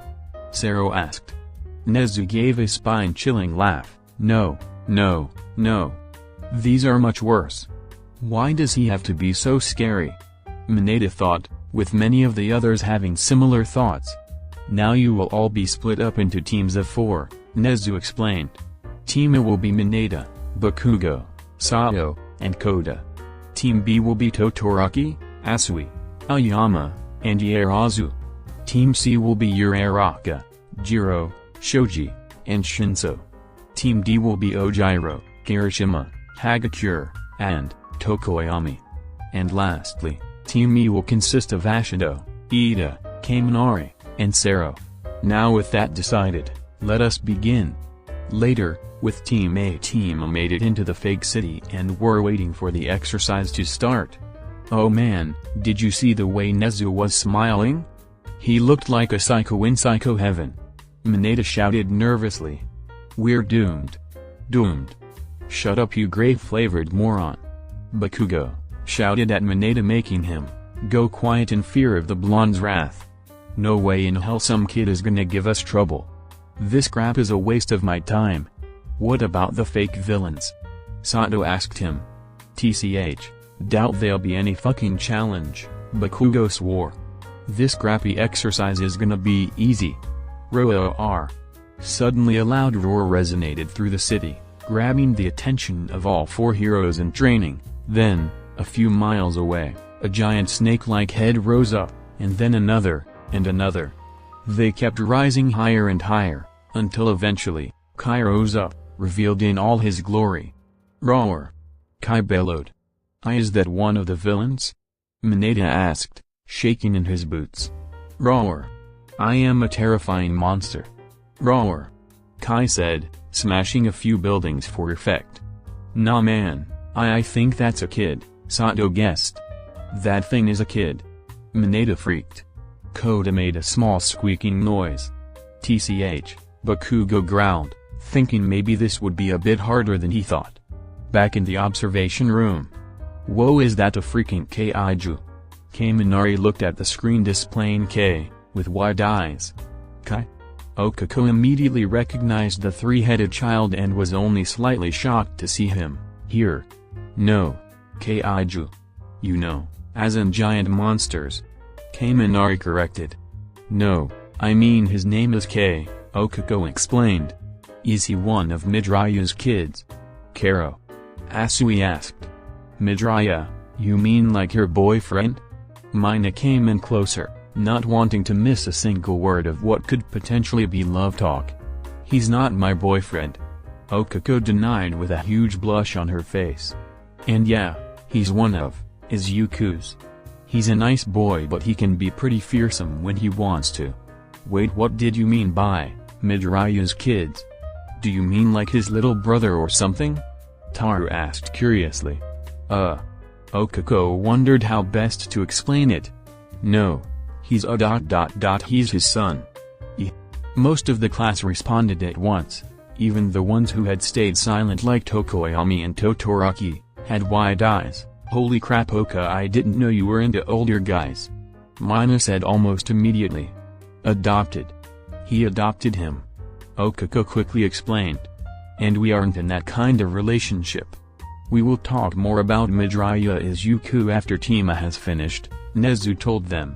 Sero asked. Nezu gave a spine-chilling laugh. No, no, no. These are much worse. Why does he have to be so scary? Mineta thought, with many of the others having similar thoughts. Now you will all be split up into teams of 4, Nezu explained. Team A will be Mineta, Bakugo, Sato, and Koda. Team B will be Todoroki, Asui, Aoyama, and Ieyasu. Team C will be Uraraka, Jiro, Shoji, and Shinso. Team D will be Ojiro, Kirishima, Hagakure, and Tokoyami. And lastly, Team E will consist of Ashido, Ida, Kaminari, and Sero. Now with that decided, let us begin. Later, with Team A, Team A made it into the fake city and were waiting for the exercise to start. Oh man, did you see the way Nezu was smiling? He looked like a psycho in Psycho Heaven. Mineta shouted nervously. We're doomed. Doomed. Shut up, you grape-flavored moron. Bakugo shouted at Mineta, making him go quiet in fear of the blonde's wrath. No way in hell some kid is gonna give us trouble. This crap is a waste of my time. What about the fake villains? Sato asked him. TCH, doubt there'll be any fucking challenge, Bakugo swore. This crappy exercise is gonna be easy. Roar. Suddenly a loud roar resonated through the city, grabbing the attention of all 4 heroes in training. Then, a few miles away, a giant snake-like head rose up, and then another, and another. They kept rising higher and higher, until eventually, Kai rose up, revealed in all his glory. Roar! Kai bellowed. Is that one of the villains? Mineta asked, shaking in his boots. Roar! I am a terrifying monster. Roar! Kai said, smashing a few buildings for effect. Nah man, I think that's a kid, Sato guessed. That thing is a kid. Mineta freaked. Koda made a small squeaking noise. TCH, Bakugo growled, thinking maybe this would be a bit harder than he thought. Back in the observation room. Whoa, is that a freaking Kaiju? Kaminari looked at the screen displaying K, with wide eyes. Kai? Okako immediately recognized the 3-headed child and was only slightly shocked to see him here. No. Kaiju. You know, as in giant monsters. Kaminari corrected. No, I mean his name is K, Okako explained. Is he one of Midoriya's kids? Karo. Asui asked. Midoriya, you mean like your boyfriend? Mina came in closer, not wanting to miss a single word of what could potentially be love talk. He's not my boyfriend. Okako denied with a huge blush on her face. And yeah, he's one of Izuku's. He's a nice boy, but he can be pretty fearsome when he wants to. Wait, what did you mean by Midoriya's kids? Do you mean like his little brother or something? Taru asked curiously. Okako wondered how best to explain it. No. He's he's his son. Most of the class responded at once, even the ones who had stayed silent like Tokoyami and Todoroki, had wide eyes. Holy crap, Oka, I didn't know you were into older guys. Mina said almost immediately. Adopted. He adopted him. Okako quickly explained. And we aren't in that kind of relationship. We will talk more about Midoriya Izuku after Tima has finished, Nezu told them.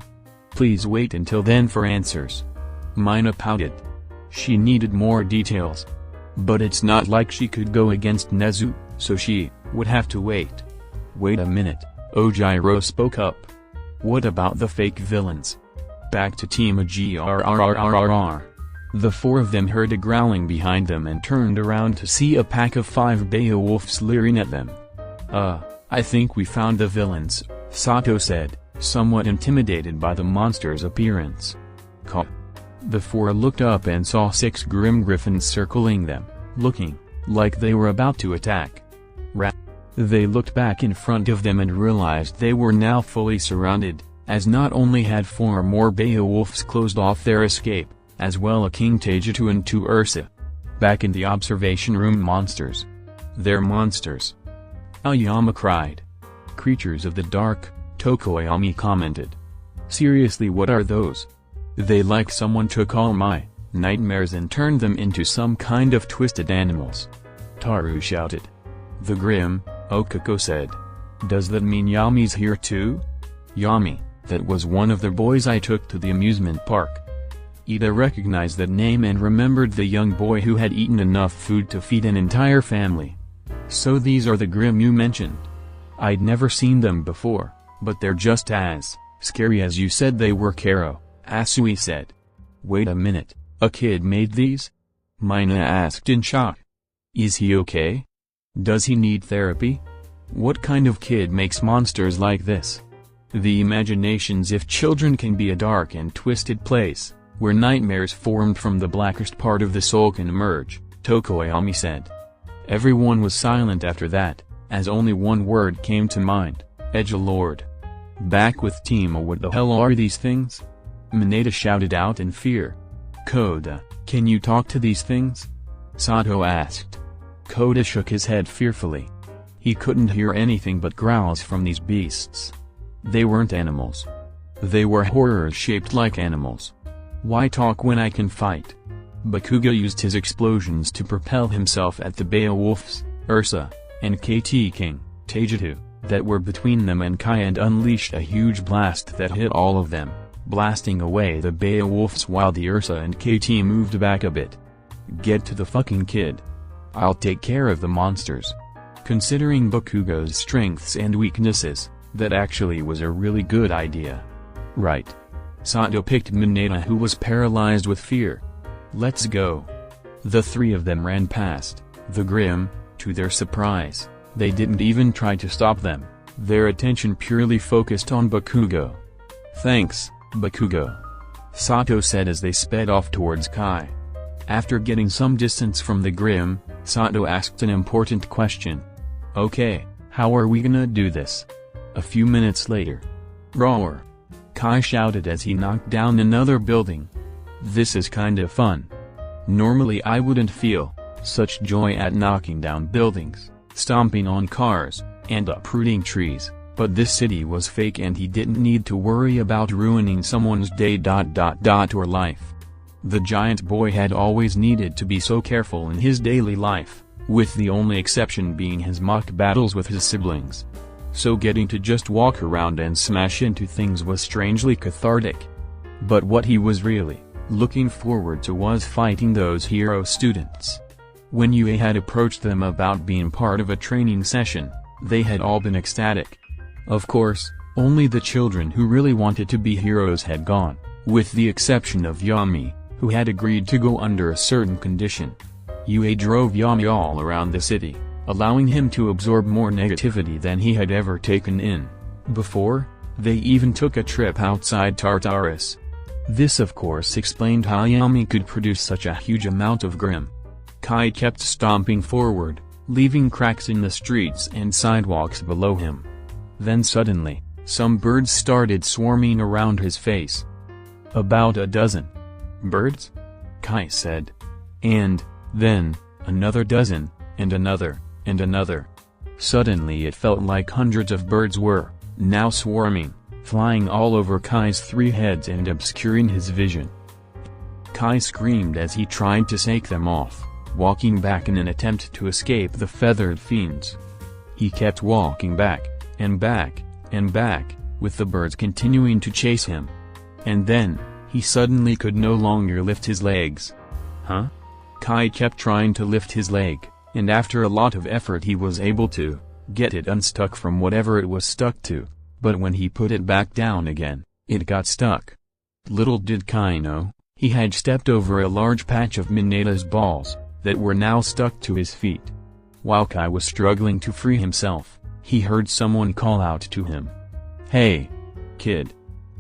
Please wait until then for answers. Mina pouted. She needed more details. But it's not like she could go against Nezu, so she would have to wait. Wait a minute, Ojiro spoke up. What about the fake villains? Back to Team GRRRRR. The 4 of them heard a growling behind them and turned around to see a pack of 5 Beowulfs leering at them. I think we found the villains, Sato said, somewhat intimidated by the monster's appearance. The 4 looked up and saw 6 grim griffins circling them, looking like they were about to attack. They looked back in front of them and realized they were now fully surrounded, as not only had 4 more Beowulfs closed off their escape, as well as King Taijutsu and 2 Ursa. Back in the observation room, monsters. They're monsters. Aoyama cried. Creatures of the dark, Tokoyami commented. Seriously, what are those? They like someone took all my nightmares and turned them into some kind of twisted animals. Taru shouted. The Grim, Okako said. Does that mean Yami's here too? Yami, that was one of the boys I took to the amusement park. Ida recognized that name and remembered the young boy who had eaten enough food to feed an entire family. So these are the Grim you mentioned. I'd never seen them before, but they're just as scary as you said they were, Karo, Asui said. Wait a minute, a kid made these? Mina asked in shock. Is he okay? Does he need therapy? What kind of kid makes monsters like this? The imaginations if children can be a dark and twisted place, where nightmares formed from the blackest part of the soul can emerge, Tokoyami said. Everyone was silent after that, as only one word came to mind, Edgelord. Back with Tima, what the hell are these things? Mineta shouted out in fear. Koda, can you talk to these things? Sato asked. Koda shook his head fearfully. He couldn't hear anything but growls from these beasts. They weren't animals. They were horrors shaped like animals. Why talk when I can fight? Bakugo used his explosions to propel himself at the Beowulfs, Ursa, and KT King, Taijutsu, that were between them and Kai, and unleashed a huge blast that hit all of them, blasting away the Beowulfs while the Ursa and KT moved back a bit. Get to the fucking kid. I'll take care of the monsters. Considering Bakugo's strengths and weaknesses, that actually was a really good idea. Right. Sato picked Mineta, who was paralyzed with fear. Let's go. The three of them ran past the Grim. To their surprise, they didn't even try to stop them, their attention purely focused on Bakugo. Thanks, Bakugo, Sato said as they sped off towards Kai. After getting some distance from the Grim, Sato asked an important question. Okay, how are we gonna do this? A few minutes later. Roar! Kai shouted as he knocked down another building. This is kinda fun. Normally I wouldn't feel such joy at knocking down buildings, stomping on cars, and uprooting trees, but this city was fake and he didn't need to worry about ruining someone's day or life. The giant boy had always needed to be so careful in his daily life, with the only exception being his mock battles with his siblings. So getting to just walk around and smash into things was strangely cathartic. But what he was really looking forward to was fighting those hero students. When Yue had approached them about being part of a training session, they had all been ecstatic. Of course, only the children who really wanted to be heroes had gone, with the exception of Yami, who had agreed to go under a certain condition. Yue drove Yami all around the city, allowing him to absorb more negativity than he had ever taken in before. They even took a trip outside Tartarus. This of course explained how Yami could produce such a huge amount of Grim. Kai kept stomping forward, leaving cracks in the streets and sidewalks below him. Then suddenly, some birds started swarming around his face. About a dozen. Birds? Kai said. And then, another dozen, and another, and another. Suddenly it felt like hundreds of birds were now swarming, flying all over Kai's three heads and obscuring his vision. Kai screamed as he tried to shake them off, walking back in an attempt to escape the feathered fiends. He kept walking back, and back, and back, with the birds continuing to chase him. And then, he suddenly could no longer lift his legs. Huh? Kai kept trying to lift his leg, and after a lot of effort he was able to get it unstuck from whatever it was stuck to, but when he put it back down again, it got stuck. Little did Kai know, he had stepped over a large patch of Mineta's balls that were now stuck to his feet. While Kai was struggling to free himself, he heard someone call out to him. Hey, kid.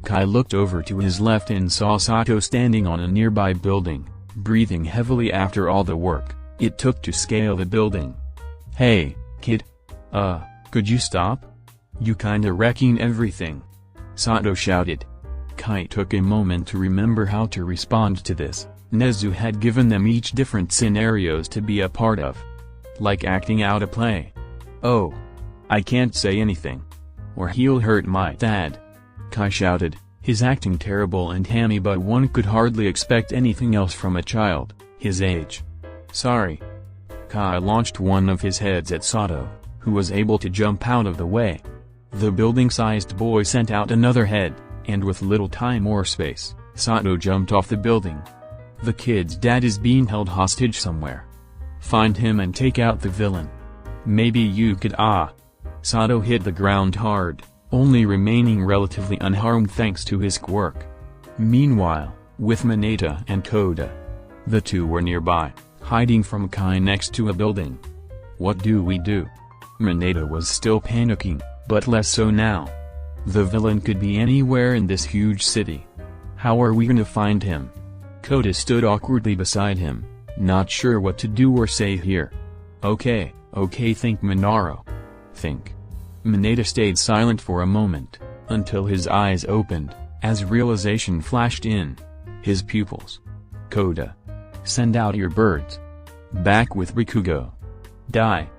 Kai looked over to his left and saw Sato standing on a nearby building, breathing heavily after all the work it took to scale the building. Hey, kid. Could you stop? You kinda wrecking everything. Sato shouted. Kai took a moment to remember how to respond to this. Nezu had given them each different scenarios to be a part of. Like acting out a play. Oh. I can't say anything. or he'll hurt my dad," Kai shouted, his acting terrible and hammy, but one could hardly expect anything else from a child his age. "Sorry." Kai launched one of his heads at Sato, who was able to jump out of the way. The building-sized boy sent out another head, and with little time or space, Sato jumped off the building. "The kid's dad is being held hostage somewhere. Find him and take out the villain. Maybe you could." Sato hit the ground hard, only remaining relatively unharmed thanks to his quirk. Meanwhile, with Mineta and Koda, the two were nearby, hiding from Kai next to a building. "What do we do?" Mineta was still panicking, but less so now. The villain could be anywhere in this huge city. How are we gonna find him? Koda stood awkwardly beside him, not sure what to do or say here. Okay, think Minaro. Think. Mineta stayed silent for a moment, until his eyes opened, as realization flashed in his pupils. "Koda. Send out your birds. Back with Bakugo. Die."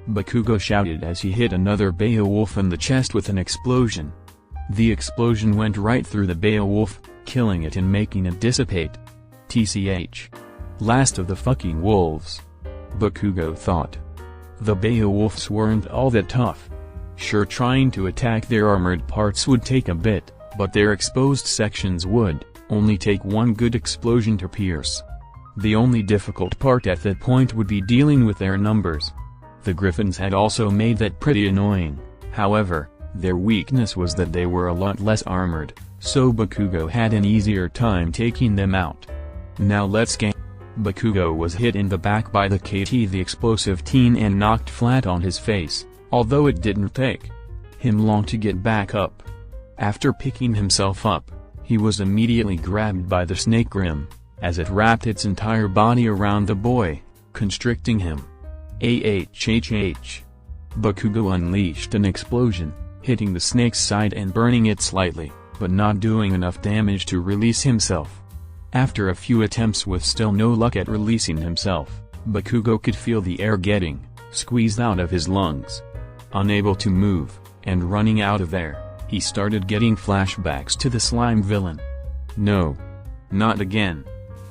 Bakugo shouted as he hit another Beowulf in the chest with an explosion. The explosion went right through the Beowulf, killing it and making it dissipate. TCH. Last of the fucking wolves. Bakugo thought. The Beowulfs weren't all that tough. Sure, trying to attack their armored parts would take a bit, but their exposed sections would only take one good explosion to pierce. The only difficult part at that point would be dealing with their numbers. The Griffins had also made that pretty annoying. However, their weakness was that they were a lot less armored, so Bakugo had an easier time taking them out. Now let's game. Bakugo was hit in the back by the KT, the explosive teen, and knocked flat on his face, although it didn't take him long to get back up. After picking himself up, he was immediately grabbed by the snake grim, as it wrapped its entire body around the boy, constricting him. Bakugo unleashed an explosion, hitting the snake's side and burning it slightly, but not doing enough damage to release himself. After a few attempts with still no luck at releasing himself, Bakugo could feel the air getting squeezed out of his lungs. Unable to move, and running out of air, he started getting flashbacks to the slime villain. No. Not again.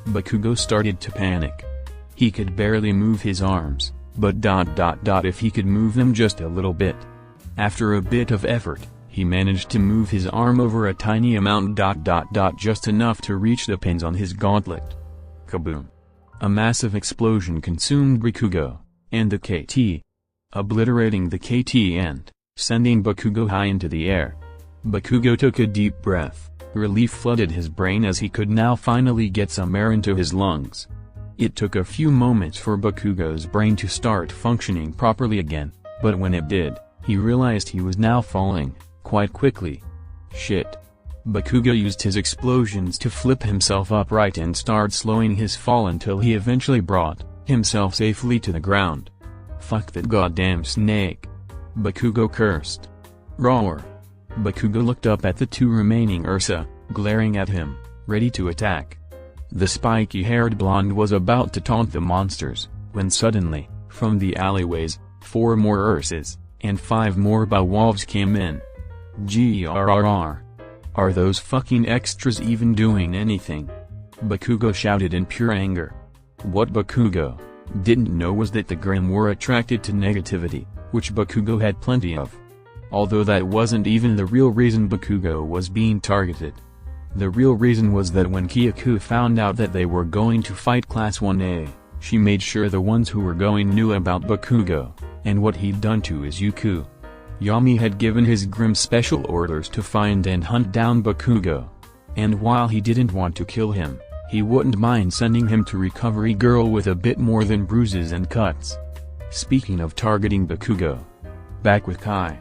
Bakugo started to panic. He could barely move his arms, but if he could move them just a little bit. After a bit of effort, he managed to move his arm over a tiny amount just enough to reach the pins on his gauntlet. Kaboom! A massive explosion consumed Bakugo, and the KT, obliterating the KT and sending Bakugo high into the air. Bakugo took a deep breath. Relief flooded his brain as he could now finally get some air into his lungs. It took a few moments for Bakugo's brain to start functioning properly again, but when it did, he realized he was now falling, quite quickly. Shit. Bakugo used his explosions to flip himself upright and start slowing his fall until he eventually brought himself safely to the ground. Fuck that goddamn snake. Bakugo cursed. Roar. Bakugo looked up at the two remaining Ursa, glaring at him, ready to attack. The spiky-haired blonde was about to taunt the monsters, when suddenly, from the alleyways, 4 more Ursas, and 5 more Beowulfs came in. Grrrr. Are those fucking extras even doing anything? Bakugo shouted in pure anger. What Bakugo didn't know was that the Grimm were attracted to negativity, which Bakugo had plenty of. Although that wasn't even the real reason Bakugo was being targeted. The real reason was that when Kyaku found out that they were going to fight Class 1A, she made sure the ones who were going knew about Bakugo, and what he'd done to Izuku. Yami had given his Grimm special orders to find and hunt down Bakugo. And while he didn't want to kill him, he wouldn't mind sending him to Recovery Girl with a bit more than bruises and cuts. Speaking of targeting Bakugo. Back with Kai.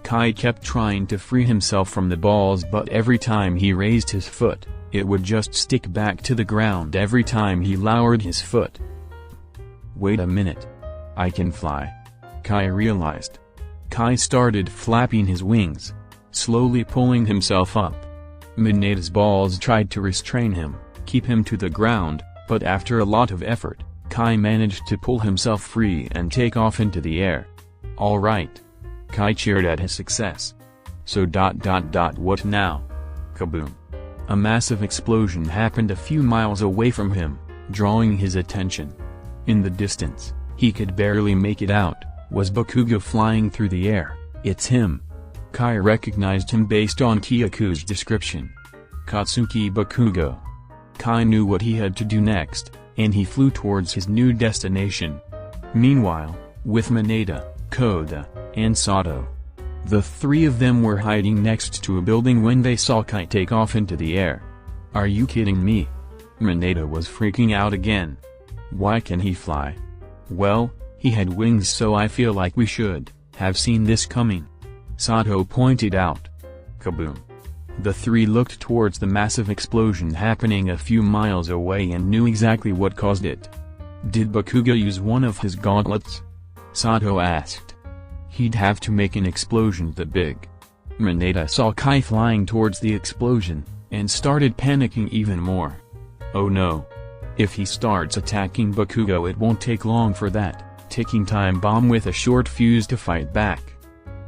Kai kept trying to free himself from the balls, but every time he raised his foot, it would just stick back to the ground every time he lowered his foot. Wait a minute. I can fly. Kai realized. Kai started flapping his wings, slowly pulling himself up. Mineta's balls tried to restrain him, keep him to the ground, but after a lot of effort, Kai managed to pull himself free and take off into the air. All right. Kai cheered at his success. So what now? Kaboom. A massive explosion happened a few miles away from him, drawing his attention. In the distance, he could barely make it out, was Bakugo flying through the air. It's him. Kai recognized him based on Kyoku's description. Katsuki Bakugo. Kai knew what he had to do next, and he flew towards his new destination. Meanwhile, with Mineta, Koda, and Sato, the three of them were hiding next to a building when they saw Kai take off into the air. Are you kidding me? Mineta was freaking out again. Why can he fly? Well, he had wings, so I feel like we should have seen this coming. Sato pointed out. Kaboom. The three looked towards the massive explosion happening a few miles away and knew exactly what caused it. Did Bakugo use one of his gauntlets? Sato asked. He'd have to make an explosion that big. Mineta saw Kai flying towards the explosion, and started panicking even more. Oh no. If he starts attacking Bakugo, it won't take long for that ticking time bomb with a short fuse to fight back.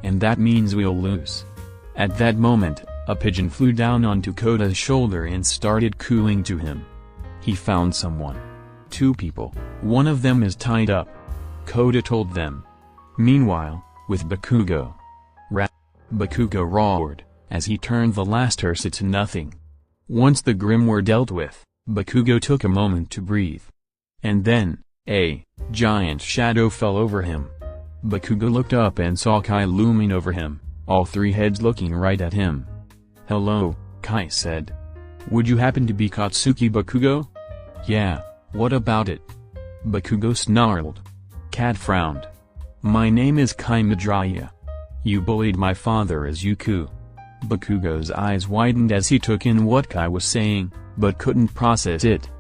And that means we'll lose. At that moment, a pigeon flew down onto Koda's shoulder and started cooing to him. He found someone. 2 people, one of them is tied up. Koda told them. Meanwhile, with Bakugo. Bakugo roared, as he turned the last Ursa to nothing. Once the Grim were dealt with, Bakugo took a moment to breathe. And then, a giant shadow fell over him. Bakugo looked up and saw Kai looming over him, all 3 heads looking right at him. Hello, Kai said. Would you happen to be Katsuki Bakugo? Yeah, what about it? Bakugo snarled. Cat frowned. My name is Kai Midoriya. You bullied my father Izuku. Bakugo's eyes widened as he took in what Kai was saying, but couldn't process it.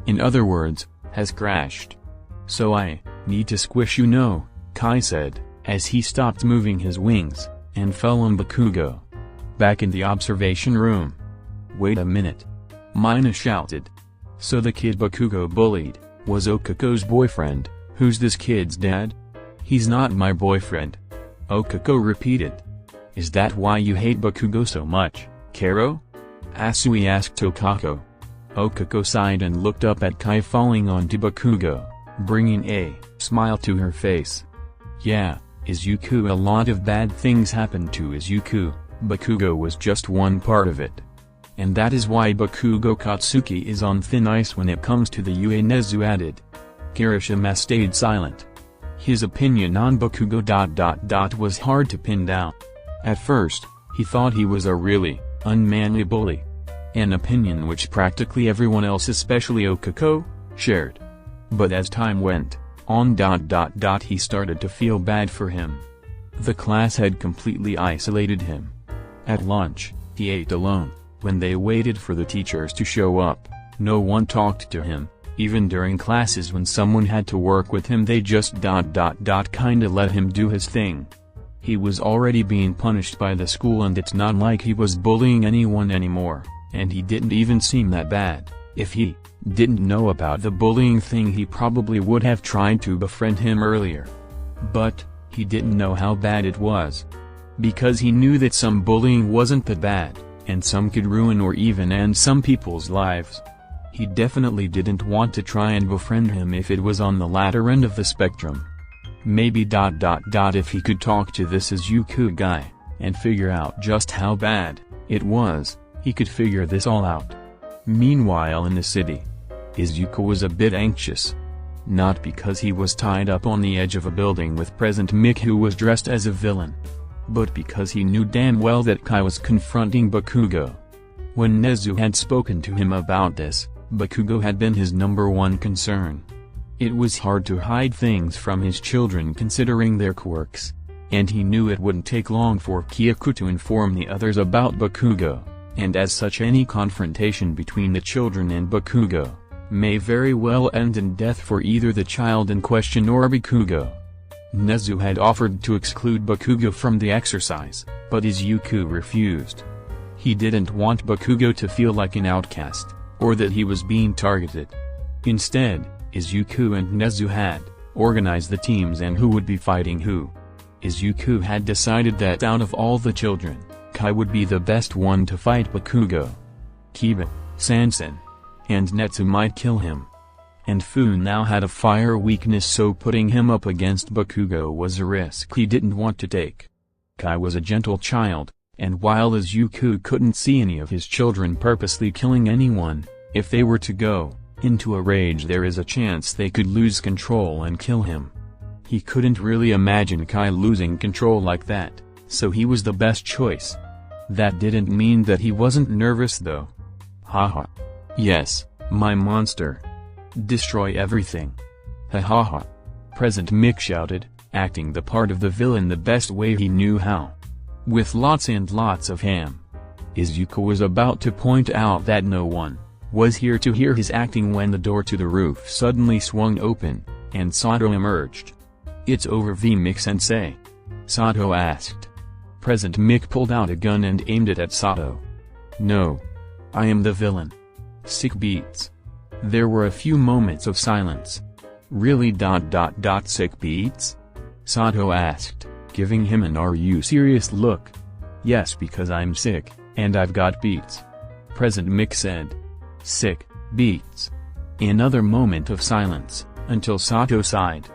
In other words, has crashed. So I need to squish you, no, Kai said, as he stopped moving his wings, and fell on Bakugo. Back in the observation room. Wait a minute. Mina shouted. So the kid Bakugo bullied was Okako's boyfriend. Who's this kid's dad? He's not my boyfriend. Okako repeated. Is that why you hate Bakugo so much, Kero? Asui asked Okako. Okako sighed and looked up at Kai falling onto Bakugo, bringing a smile to her face. Yeah, Izuku, a lot of bad things happened to Izuku. Bakugo was just one part of it. And that is why Bakugo Katsuki is on thin ice when it comes to the Uenezu added. Kirishima stayed silent. His opinion on Bakugo was hard to pin down. At first, he thought he was a really unmanly bully. An opinion which practically everyone else, especially Okako, shared. But as time went on, he started to feel bad for him. The class had completely isolated him. At lunch, he ate alone. When they waited for the teachers to show up, no one talked to him. Even during classes when someone had to work with him, they just kinda let him do his thing. He was already being punished by the school, and it's not like he was bullying anyone anymore, and he didn't even seem that bad. If he didn't know about the bullying thing, he probably would have tried to befriend him earlier. But he didn't know how bad it was. Because he knew that some bullying wasn't that bad, and some could ruin or even end some people's lives. He definitely didn't want to try and befriend him if it was on the latter end of the spectrum. Maybe if he could talk to this Izuku guy, and figure out just how bad it was, he could figure this all out. Meanwhile in the city, Izuku was a bit anxious. Not because he was tied up on the edge of a building with President Mick, who was dressed as a villain, but because he knew damn well that Kai was confronting Bakugo. When Nezu had spoken to him about this, Bakugo had been his #1 concern. It was hard to hide things from his children considering their quirks, and he knew it wouldn't take long for Kyoku to inform the others about Bakugo, and as such any confrontation between the children and Bakugo may very well end in death for either the child in question or Bakugo. Nezu had offered to exclude Bakugo from the exercise, but Izuku refused. He didn't want Bakugo to feel like an outcast, or that he was being targeted. Instead, Izuku and Nezu had organized the teams and who would be fighting who. Izuku had decided that out of all the children, Kai would be the best one to fight Bakugo. Kiba, Sansen, and Netsu might kill him. And Fu now had a fire weakness, so putting him up against Bakugo was a risk he didn't want to take. Kai was a gentle child, and while Izuku couldn't see any of his children purposely killing anyone, if they were to go into a rage there is a chance they could lose control and kill him. He couldn't really imagine Kai losing control like that, so he was the best choice. That didn't mean that he wasn't nervous though. Haha. Yes, my monster. Destroy everything. Ha ha ha. Present Mick shouted, acting the part of the villain the best way he knew how. With lots and lots of ham. Izuku was about to point out that no one was here to hear his acting when the door to the roof suddenly swung open, and Sato emerged. "It's over, Mick-sensei?" Sato asked. Present Mick pulled out a gun and aimed it at Sato. "No. I am the villain." Sick beats. There were a few moments of silence. "Really? Sick beats?" Sato asked, giving him an "Are you serious" look. "Yes, because I'm sick, and I've got beats." Present Mick said. "Sick beats." Another moment of silence, until Sato sighed.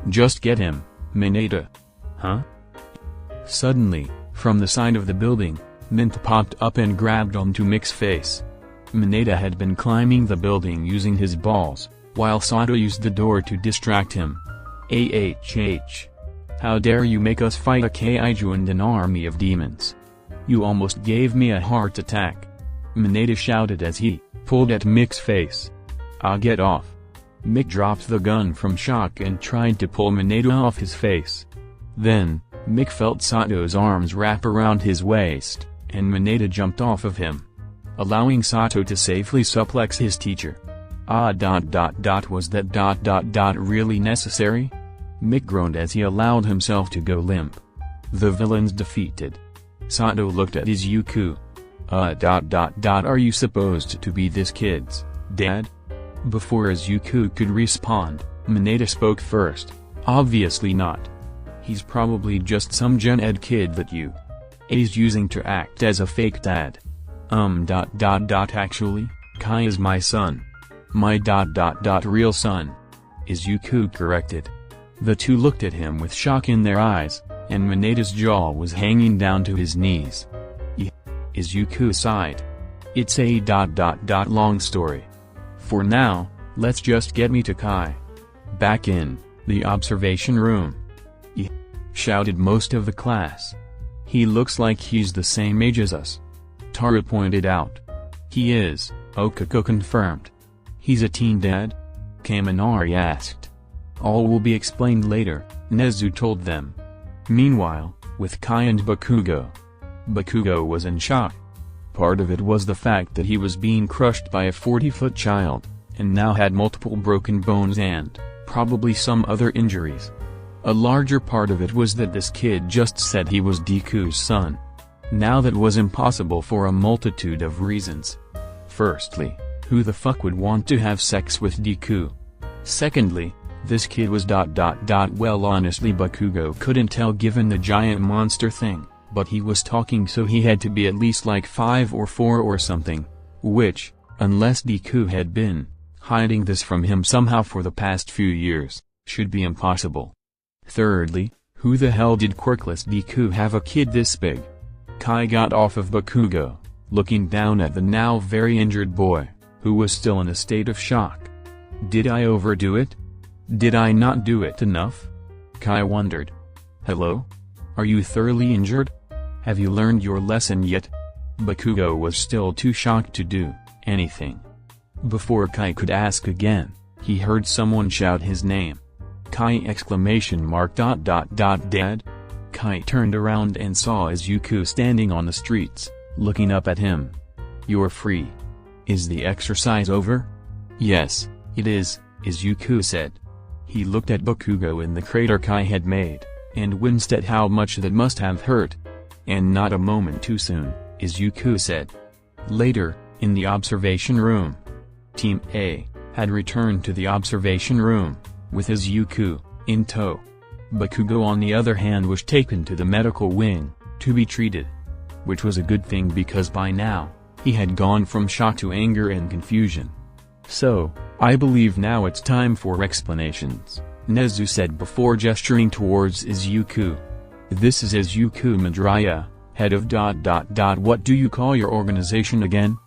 "Just get him, Mineta." "Huh?" Suddenly, from the side of the building, Mint popped up and grabbed onto Mick's face. Mineta had been climbing the building using his balls, while Sato used the door to distract him. "AHH. How dare you make us fight a kaiju and an army of demons? You almost gave me a heart attack," Mineta shouted as he pulled at Mick's face. "Ah, get off." Mick dropped the gun from shock and tried to pull Mineta off his face. Then, Mick felt Sato's arms wrap around his waist, and Mineta jumped off of him, allowing Sato to safely suplex his teacher. Was that really necessary? Mick groaned as he allowed himself to go limp. The villains defeated. Sato looked at Izuku. Are you supposed to be this kid's dad? Before Izuku could respond, Mineta spoke first. "Obviously not. He's probably just some gen ed kid that you is using to act as a fake dad." Actually, Kai is my son. My real son. Izuku corrected. The two looked at him with shock in their eyes, and Mineta's jaw was hanging down to his knees. Izuku sighed. "It's a long story. For now, let's just get me to Kai." Back in the observation room, shouted most of the class. "He looks like he's the same age as us," Tara pointed out. "He is," Okako confirmed. "He's a teen dad?" Kaminari asked. "All will be explained later," Nezu told them. Meanwhile, with Kai and Bakugo was in shock. Part of it was the fact that he was being crushed by a 40-foot child, and now had multiple broken bones and probably some other injuries. A larger part of it was that this kid just said he was Deku's son. Now that was impossible for a multitude of reasons. Firstly, who the fuck would want to have sex with Deku? Secondly, this kid was well, honestly Bakugo couldn't tell given the giant monster thing, but he was talking, so he had to be at least like 5 or 4 or something, which, unless Deku had been hiding this from him somehow for the past few years, should be impossible. Thirdly, who the hell did quirkless Deku have a kid this big? Kai got off of Bakugo, looking down at the now very injured boy, who was still in a state of shock. Did I overdo it? Did I not do it enough? Kai wondered. Hello? Are you thoroughly injured? Have you learned your lesson yet? Bakugo was still too shocked to do anything. Before Kai could ask again, he heard someone shout his name. Kai! Dad? Kai turned around and saw Izuku standing on the streets, looking up at him. You're free. Is the exercise over? Yes, it is, Izuku said. He looked at Bakugo in the crater Kai had made, and winced at how much that must have hurt. And not a moment too soon, Izuku said. Later, in the observation room. Team A had returned to the observation room, with Izuku in tow. Bakugo on the other hand was taken to the medical wing, to be treated. which was a good thing because by now, he had gone from shock to anger and confusion. "So, I believe now it's time for explanations," Nezu said before gesturing towards Izuku. "This is Izuku Midoriya, head of ... What do you call your organization again?"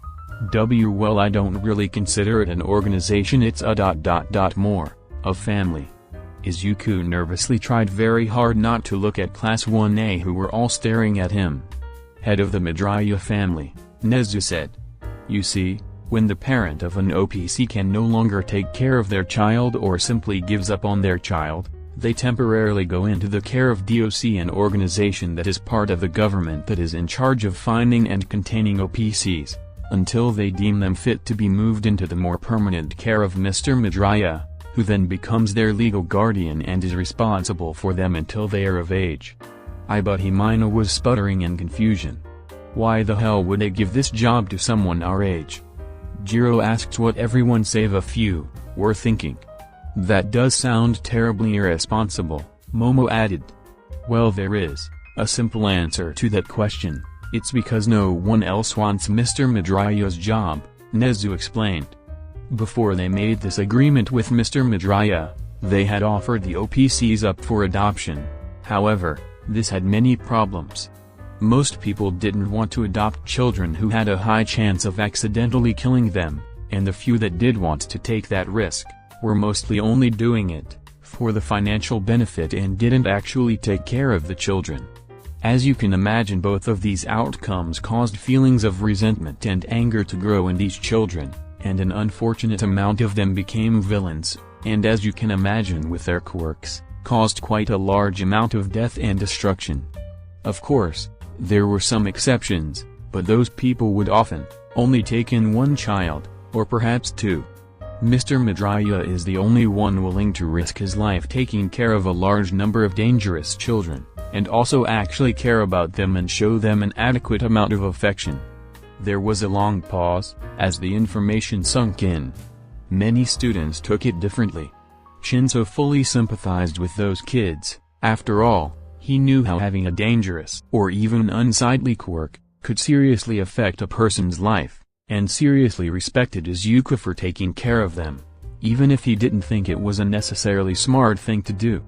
Well, I don't really consider it an organization, it's a ... more of family." Izuku nervously tried very hard not to look at Class 1A who were all staring at him. "Head of the Midoriya family," Nezu said. "You see, when the parent of an OPC can no longer take care of their child or simply gives up on their child, they temporarily go into the care of DOC, an organization that is part of the government that is in charge of finding and containing OPCs, until they deem them fit to be moved into the more permanent care of Mr. Midoriya, who then becomes their legal guardian and is responsible for them until they are of age." But Himino was sputtering in confusion. "Why the hell would they give this job to someone our age?" Jiro asked what everyone save a few were thinking. "That does sound terribly irresponsible," Momo added. "Well, there is a simple answer to that question. It's because no one else wants Mr. Midoriya's job," Nezu explained. Before they made this agreement with Mr. Midoriya, they had offered the OPCs up for adoption. However, this had many problems. Most people didn't want to adopt children who had a high chance of accidentally killing them, and the few that did want to take that risk were mostly only doing it for the financial benefit and didn't actually take care of the children. As you can imagine, both of these outcomes caused feelings of resentment and anger to grow in these children, and an unfortunate amount of them became villains, and as you can imagine with their quirks, caused quite a large amount of death and destruction. Of course, there were some exceptions, but those people would often only take in one child, or perhaps two. Mr. Midoriya is the only one willing to risk his life taking care of a large number of dangerous children, and also actually care about them and show them an adequate amount of affection. There was a long pause, as the information sunk in. Many students took it differently. Shinso fully sympathized with those kids. After all, he knew how having a dangerous or even unsightly quirk could seriously affect a person's life, and seriously respected Izuku for taking care of them, even if he didn't think it was a necessarily smart thing to do.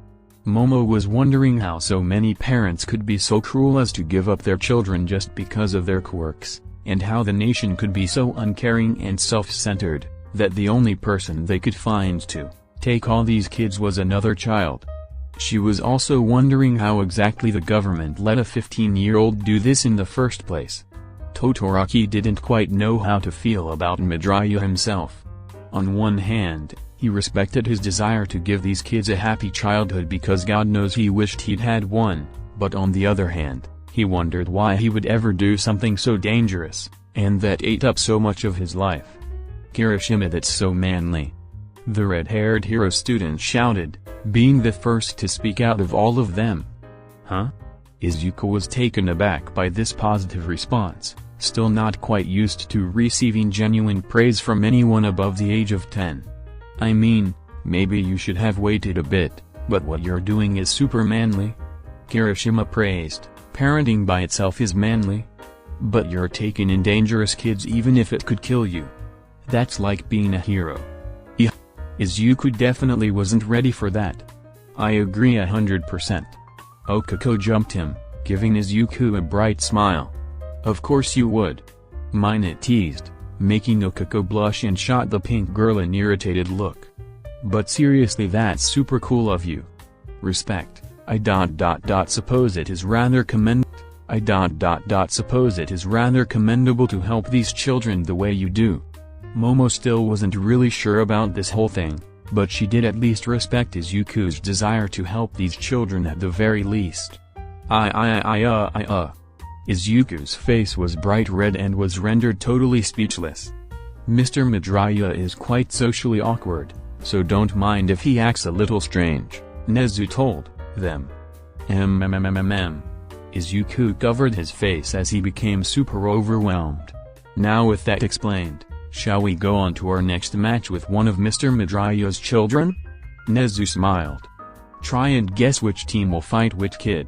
Momo was wondering how so many parents could be so cruel as to give up their children just because of their quirks, and how the nation could be so uncaring and self-centered, that the only person they could find to take all these kids was another child. She was also wondering how exactly the government let a 15-year-old do this in the first place. Todoroki didn't quite know how to feel about Midoriya himself. On one hand, he respected his desire to give these kids a happy childhood because God knows he wished he'd had one, but on the other hand, he wondered why he would ever do something so dangerous, and that ate up so much of his life. "Kirishima, that's so manly!" the red-haired hero student shouted, being the first to speak out of all of them. "Huh?" Izuku was taken aback by this positive response, still not quite used to receiving genuine praise from anyone above the age of 10. "I mean, maybe you should have waited a bit, but what you're doing is super manly," Kirishima praised. "Parenting by itself is manly. But you're taking in dangerous kids even if it could kill you. That's like being a hero." Izuku definitely wasn't ready for that. "I agree 100%. Okako jumped him, giving Izuku a bright smile. "Of course you would." Minot teased, making Okako blush and shot the pink girl an irritated look. "But seriously, that's super cool of you. Respect. I suppose it is rather commendable to help these children the way you do." Momo still wasn't really sure about this whole thing, but she did at least respect Izuku's desire to help these children at the very least. Izuku's face was bright red and was rendered totally speechless. "Mr. Midoriya is quite socially awkward, so don't mind if he acts a little strange," Nezu told them. Izuku covered his face as he became super overwhelmed. "Now with that explained, shall we go on to our next match with one of Mr. Midoriya's children?" Nezu smiled. "Try and guess which team will fight which kid."